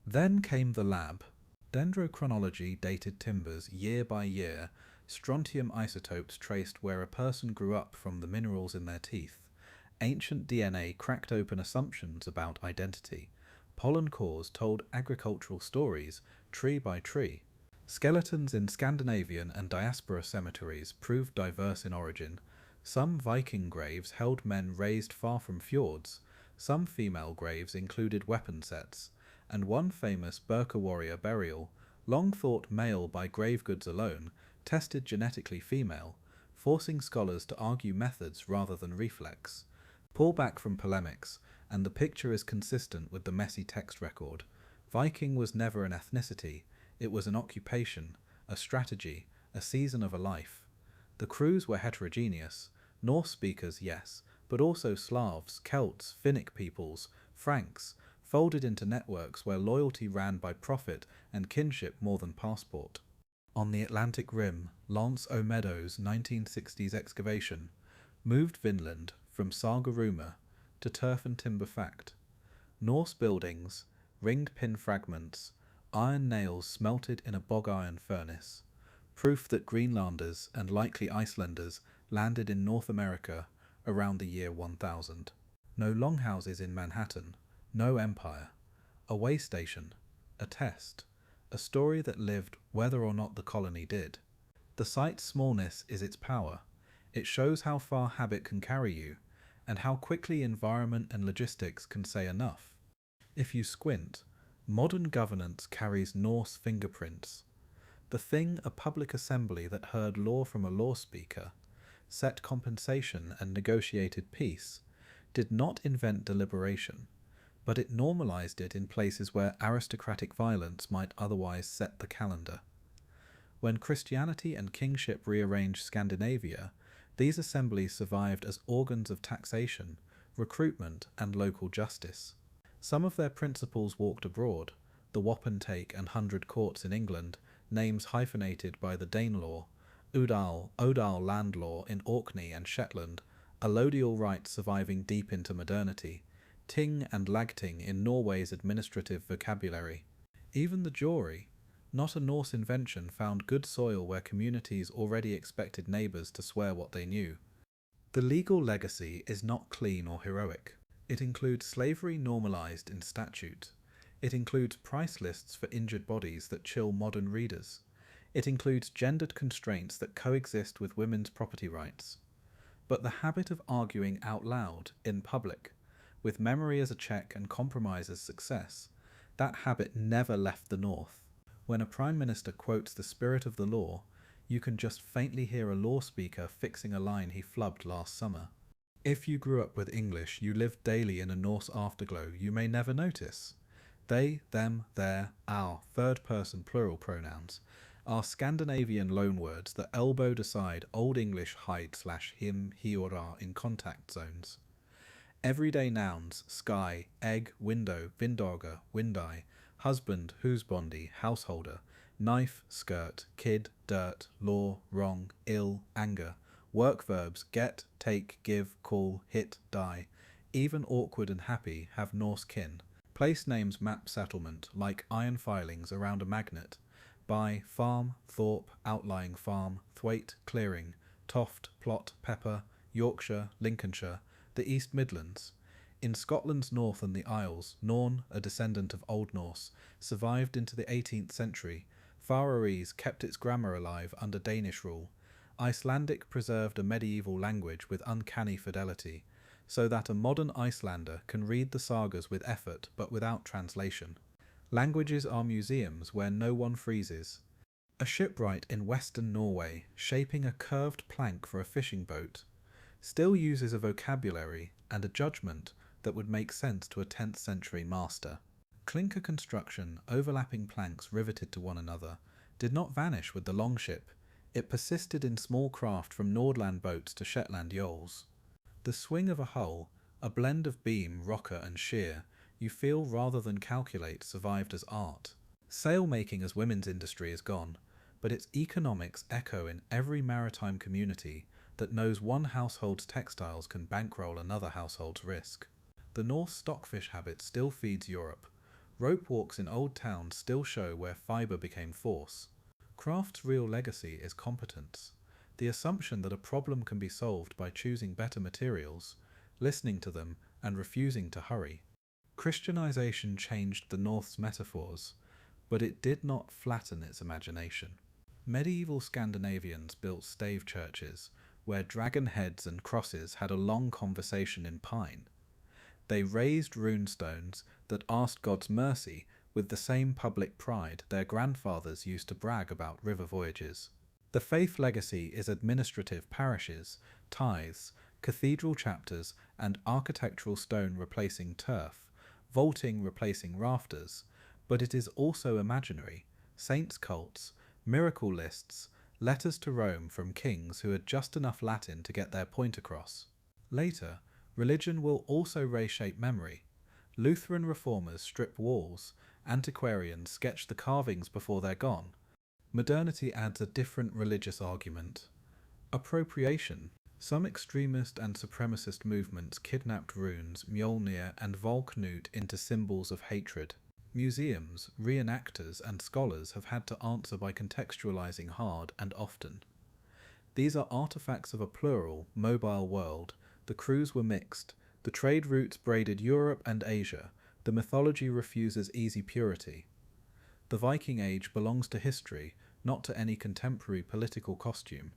Then came the lab. Dendrochronology dated timbers year by year, strontium isotopes traced where a person grew up from the minerals in their teeth. Ancient DNA cracked open assumptions about identity. Pollen cores told agricultural stories, tree by tree. Skeletons in Scandinavian and diaspora cemeteries proved diverse in origin. Some Viking graves held men raised far from fjords. Some female graves included weapon sets. And one famous Birka warrior burial, long thought male by grave goods alone, tested genetically female, forcing scholars to argue methods rather than reflex. Pull back from polemics, and the picture is consistent with the messy text record. Viking was never an ethnicity, it was an occupation, a strategy, a season of a life. The crews were heterogeneous, Norse speakers, yes, but also Slavs, Celts, Finnic peoples, Franks, folded into networks where loyalty ran by profit and kinship more than passport. On the Atlantic Rim, Lance O'Meadow's 1960s excavation moved Vinland from saga rumour to turf and timber fact. Norse buildings, ringed pin fragments, iron nails smelted in a bog iron furnace, proof that Greenlanders and likely Icelanders landed in North America around the year 1000. No longhouses in Manhattan, no empire. A way station, a test, a story that lived whether or not the colony did. The site's smallness is its power. It shows how far habit can carry you, and how quickly environment and logistics can say enough. If you squint, Modern governance carries Norse fingerprints. The thing a public assembly that heard law from a law speaker, set compensation and negotiated peace, did not invent deliberation, but it normalized it in places where aristocratic violence might otherwise set the calendar. When Christianity and kingship rearranged Scandinavia, these assemblies survived as organs of taxation, recruitment, and local justice. Some of their principles walked abroad, the wapentake and 100 courts in England, names hyphenated by the Danelaw, Odal land law in Orkney and Shetland, allodial rights surviving deep into modernity, ting and lagting in Norway's administrative vocabulary. Even the jury, not a Norse invention, found good soil where communities already expected neighbours to swear what they knew. The legal legacy is not clean or heroic. It includes slavery normalised in statute. It includes price lists for injured bodies that chill modern readers. It includes gendered constraints that coexist with women's property rights. But the habit of arguing out loud, in public, with memory as a check and compromise as success, that habit never left the North. When a Prime Minister quotes the spirit of the law, you can just faintly hear a law speaker fixing a line he flubbed last summer. If you grew up with English, you lived daily in a Norse afterglow you may never notice. They, them, their, our, third-person plural pronouns are Scandinavian loanwords that elbowed aside Old English hide/him, he or are in contact zones. Everyday nouns, sky, egg, window, vindauga, windeye, husband, husbondi, householder, knife, skirt, kid, dirt, law, wrong, ill, anger, work verbs, get, take, give, call, hit, die, even awkward and happy have Norse kin. Place names map settlement like iron filings around a magnet. By, farm, thorpe, outlying farm, thwaite, clearing, toft, plot, pepper, Yorkshire, Lincolnshire, the East Midlands. In Scotland's north and the Isles, Norn, a descendant of Old Norse, survived into the 18th century. Faroese kept its grammar alive under Danish rule. Icelandic preserved a medieval language with uncanny fidelity, so that a modern Icelander can read the sagas with effort but without translation. Languages are museums where no one freezes. A shipwright in western Norway, shaping a curved plank for a fishing boat, still uses a vocabulary and a judgment that would make sense to a 10th century master. Clinker construction, overlapping planks riveted to one another, did not vanish with the longship. It persisted in small craft from Nordland boats to Shetland yawls. The swing of a hull, a blend of beam, rocker and sheer, you feel rather than calculate survived as art. Sail-making as women's industry is gone, but its economics echo in every maritime community that knows one household's textiles can bankroll another household's risk. The Norse stockfish habit still feeds Europe. Rope walks in old towns still show where fibre became force. Craft's real legacy is competence, the assumption that a problem can be solved by choosing better materials, listening to them, and refusing to hurry. Christianization changed the North's metaphors, but it did not flatten its imagination. Medieval Scandinavians built stave churches, where dragon heads and crosses had a long conversation in pine. They raised rune stones that asked God's mercy with the same public pride their grandfathers used to brag about river voyages. The faith legacy is administrative parishes, tithes, cathedral chapters, and architectural stone replacing turf, vaulting replacing rafters, but it is also imaginary, saints' cults, miracle lists, letters to Rome from kings who had just enough Latin to get their point across. Later, religion will also reshape memory. Lutheran reformers strip walls, antiquarians sketch the carvings before they're gone. Modernity adds a different religious argument. Appropriation. Some extremist and supremacist movements kidnapped runes, Mjolnir and Volknut into symbols of hatred. Museums, reenactors and scholars have had to answer by contextualizing hard and often. These are artifacts of a plural, mobile world. The crews were mixed. The trade routes braided Europe and Asia. The mythology refuses easy purity. The Viking Age belongs to history, not to any contemporary political costume.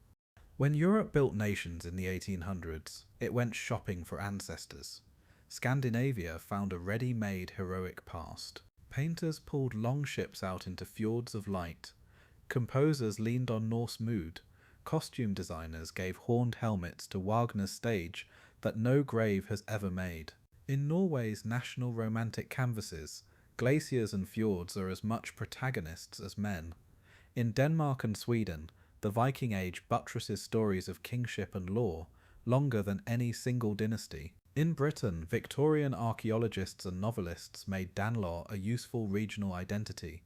When Europe built nations in the 1800s, it went shopping for ancestors. Scandinavia found a ready-made heroic past. Painters pulled long ships out into fjords of light. Composers leaned on Norse mood. Costume designers gave horned helmets to Wagner's stage that no grave has ever made. In Norway's national romantic canvases, glaciers and fjords are as much protagonists as men. In Denmark and Sweden, the Viking Age buttresses stories of kingship and law, longer than any single dynasty. In Britain, Victorian archaeologists and novelists made Danelaw a useful regional identity.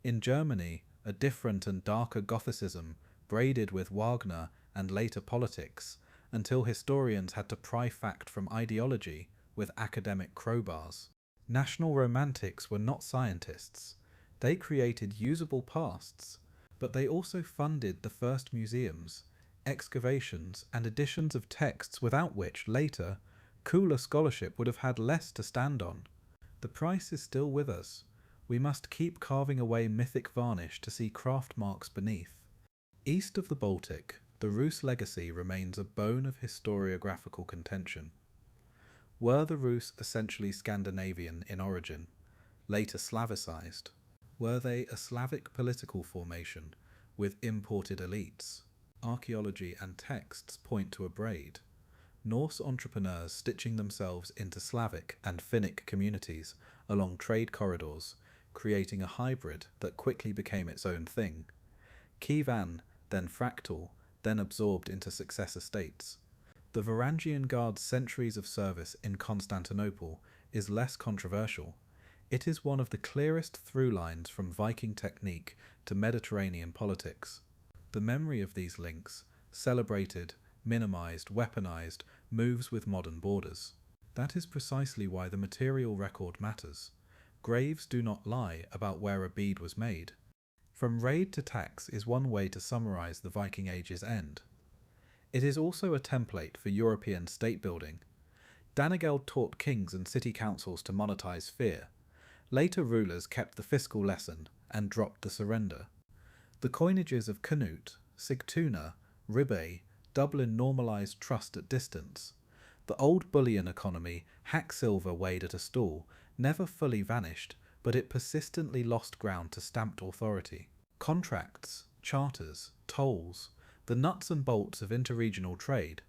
In Germany, a different and darker Gothicism braided with Wagner and later politics, until historians had to pry fact from ideology with academic crowbars. National romantics were not scientists. They created usable pasts, but they also funded the first museums, excavations, and editions of texts without which, later, cooler scholarship would have had less to stand on. The price is still with us. We must keep carving away mythic varnish to see craft marks beneath. East of the Baltic, the Rus legacy remains a bone of historiographical contention. Were the Rus essentially Scandinavian in origin, later Slavicized? Were they a Slavic political formation with imported elites? Archaeology and texts point to a braid. Norse entrepreneurs stitching themselves into Slavic and Finnic communities along trade corridors, creating a hybrid that quickly became its own thing. Kievan, then fractal, then absorbed into successor states. The Varangian Guard's centuries of service in Constantinople is less controversial. It is one of the clearest through lines from Viking technique to Mediterranean politics. The memory of these links, celebrated, minimized, weaponized, moves with modern borders. That is precisely why the material record matters. Graves do not lie about where a bead was made. From raid to tax is one way to summarize the Viking Age's end. It is also a template for European state building. Danegeld taught kings and city councils to monetize fear. Later rulers kept the fiscal lesson and dropped the surrender. The coinages of Canute, Sigtuna, Ribbe, Dublin normalized trust at distance. The old bullion economy, hack silver weighed at a stool, never fully vanished, but it persistently lost ground to stamped authority. Contracts, charters, tolls, the nuts and bolts of interregional trade,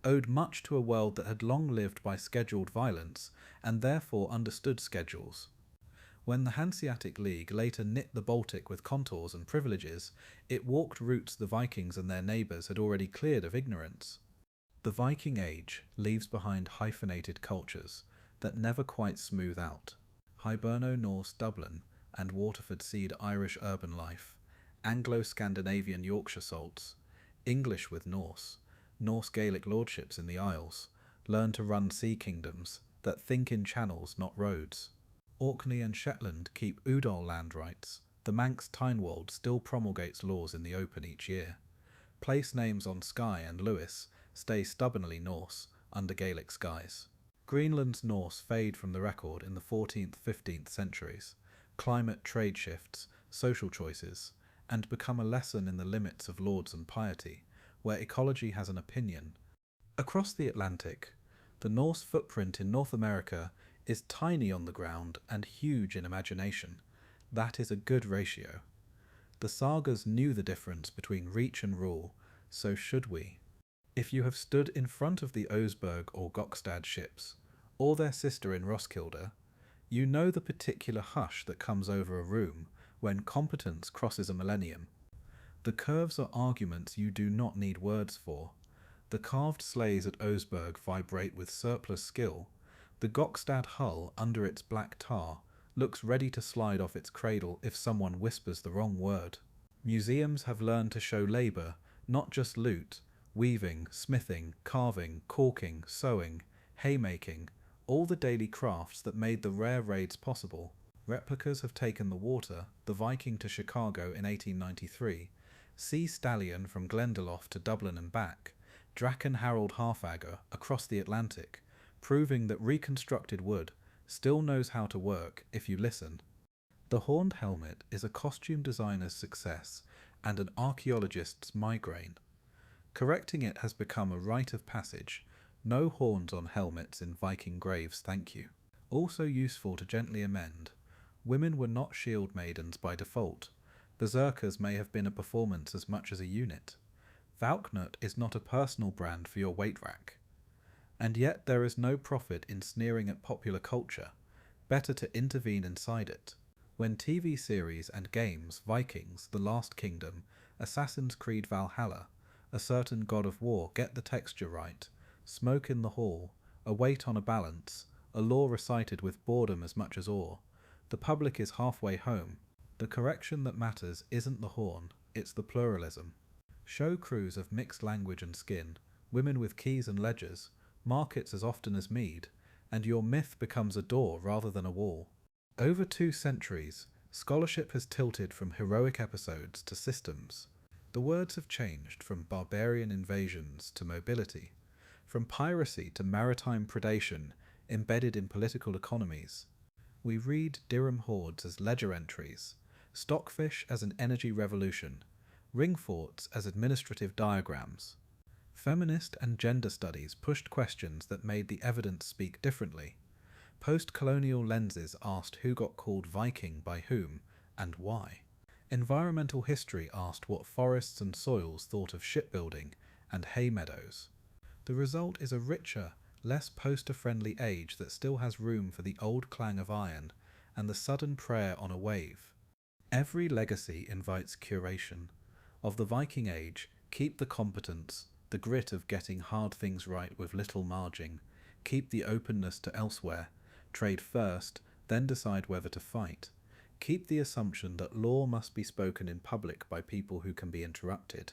owed much to a world that had long lived by scheduled violence and therefore understood schedules. When the Hanseatic League later knit the Baltic with contours and privileges, it walked routes the Vikings and their neighbours had already cleared of ignorance. The Viking Age leaves behind hyphenated cultures that never quite smooth out. Hiberno-Norse Dublin and Waterford-Seed Irish urban life, Anglo-Scandinavian Yorkshire salts, English with Norse, Norse Gaelic lordships in the Isles, learn to run sea kingdoms that think in channels, not roads. Orkney and Shetland keep Udall land rights. The Manx Tynwald still promulgates laws in the open each year. Place names on Skye and Lewis stay stubbornly Norse under Gaelic skies. Greenland's Norse fade from the record in the 14th–15th centuries. Climate trade shifts, social choices, and become a lesson in the limits of lords and piety, where ecology has an opinion. Across the Atlantic, the Norse footprint in North America is tiny on the ground and huge in imagination. That is a good ratio. The sagas knew the difference between reach and rule, so should we. If you have stood in front of the Oseberg or Gokstad ships, or their sister in Roskilde, you know the particular hush that comes over a room when competence crosses a millennium. The curves are arguments you do not need words for. The carved sleighs at Oseberg vibrate with surplus skill. The Gokstad hull under its black tar looks ready to slide off its cradle if someone whispers the wrong word. Museums have learned to show labour, not just loot, weaving, smithing, carving, caulking, sewing, haymaking, all the daily crafts that made the rare raids possible. Replicas have taken the water, the Viking to Chicago in 1893, Sea Stallion from Glendalough to Dublin and back, Draken Harold Halfagger across the Atlantic, proving that reconstructed wood still knows how to work if you listen. The horned helmet is a costume designer's success and an archaeologist's migraine. Correcting it has become a rite of passage. No horns on helmets in Viking graves, thank you. Also useful to gently amend. Women were not shield maidens by default. Berserkers may have been a performance as much as a unit. Valknut is not a personal brand for your weight rack. And yet there is no profit in sneering at popular culture. Better to intervene inside it. When TV series and games, Vikings, The Last Kingdom, Assassin's Creed Valhalla, A Certain God of War get the texture right, smoke in the hall, a weight on a balance, a lore recited with boredom as much as awe, the public is halfway home. The correction that matters isn't the horn, it's the pluralism. Show crews of mixed language and skin, women with keys and ledgers, markets as often as mead, and your myth becomes a door rather than a wall. Over 2 centuries, scholarship has tilted from heroic episodes to systems. The words have changed from barbarian invasions to mobility, from piracy to maritime predation embedded in political economies. We read dirham hoards as ledger entries, stockfish as an energy revolution, ring forts as administrative diagrams. Feminist and gender studies pushed questions that made the evidence speak differently. Post-colonial lenses asked who got called Viking by whom, and why. Environmental history asked what forests and soils thought of shipbuilding and hay meadows. The result is a richer, less poster-friendly age that still has room for the old clang of iron and the sudden prayer on a wave. Every legacy invites curation. Of the Viking age, keep the competence, the grit of getting hard things right with little margin, keep the openness to elsewhere, trade first, then decide whether to fight. Keep the assumption that law must be spoken in public by people who can be interrupted.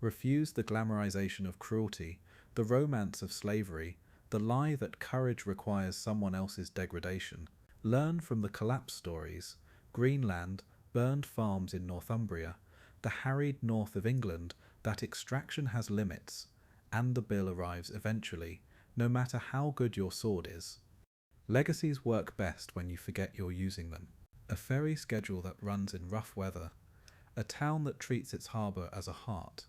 Refuse the glamorization of cruelty, the romance of slavery, the lie that courage requires someone else's degradation. Learn from the collapse stories, Greenland, burned farms in Northumbria, the harried north of England, that extraction has limits, and the bill arrives eventually, no matter how good your sword is. Legacies work best when you forget you're using them. A ferry schedule that runs in rough weather, a town that treats its harbour as a heart,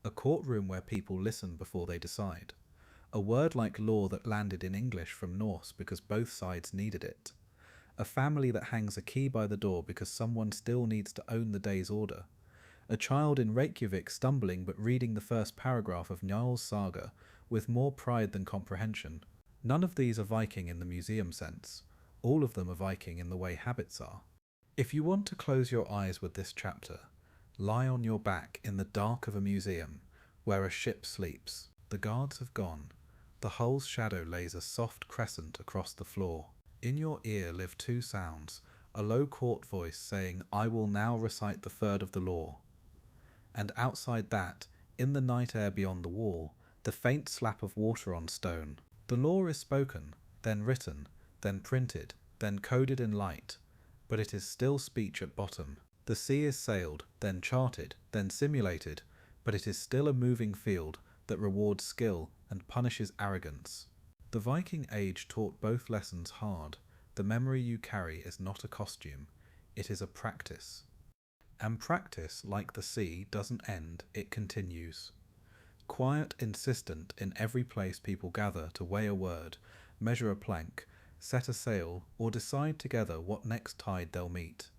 a courtroom where people listen before they decide, a word like law that landed in English from Norse because both sides needed it, a family that hangs a key by the door because someone still needs to own the day's order, a child in Reykjavik stumbling but reading the first paragraph of Njál's saga with more pride than comprehension. None of these are Viking in the museum sense. All of them are Viking in the way habits are. If you want to close your eyes with this chapter, lie on your back in the dark of a museum where a ship sleeps. The guards have gone. The hull's shadow lays a soft crescent across the floor. In your ear live 2 sounds, a low court voice saying, "I will now recite the third of the law." And outside that, in the night air beyond the wall, the faint slap of water on stone. The law is spoken, then written, then printed, then coded in light, but it is still speech at bottom. The sea is sailed, then charted, then simulated, but it is still a moving field that rewards skill and punishes arrogance. The Viking age taught both lessons hard. The memory you carry is not a costume, it is a practice. And practice, like the sea, doesn't end, it continues. Quiet, insistent in every place people gather to weigh a word, measure a plank, set a sail, or decide together what next tide they'll meet.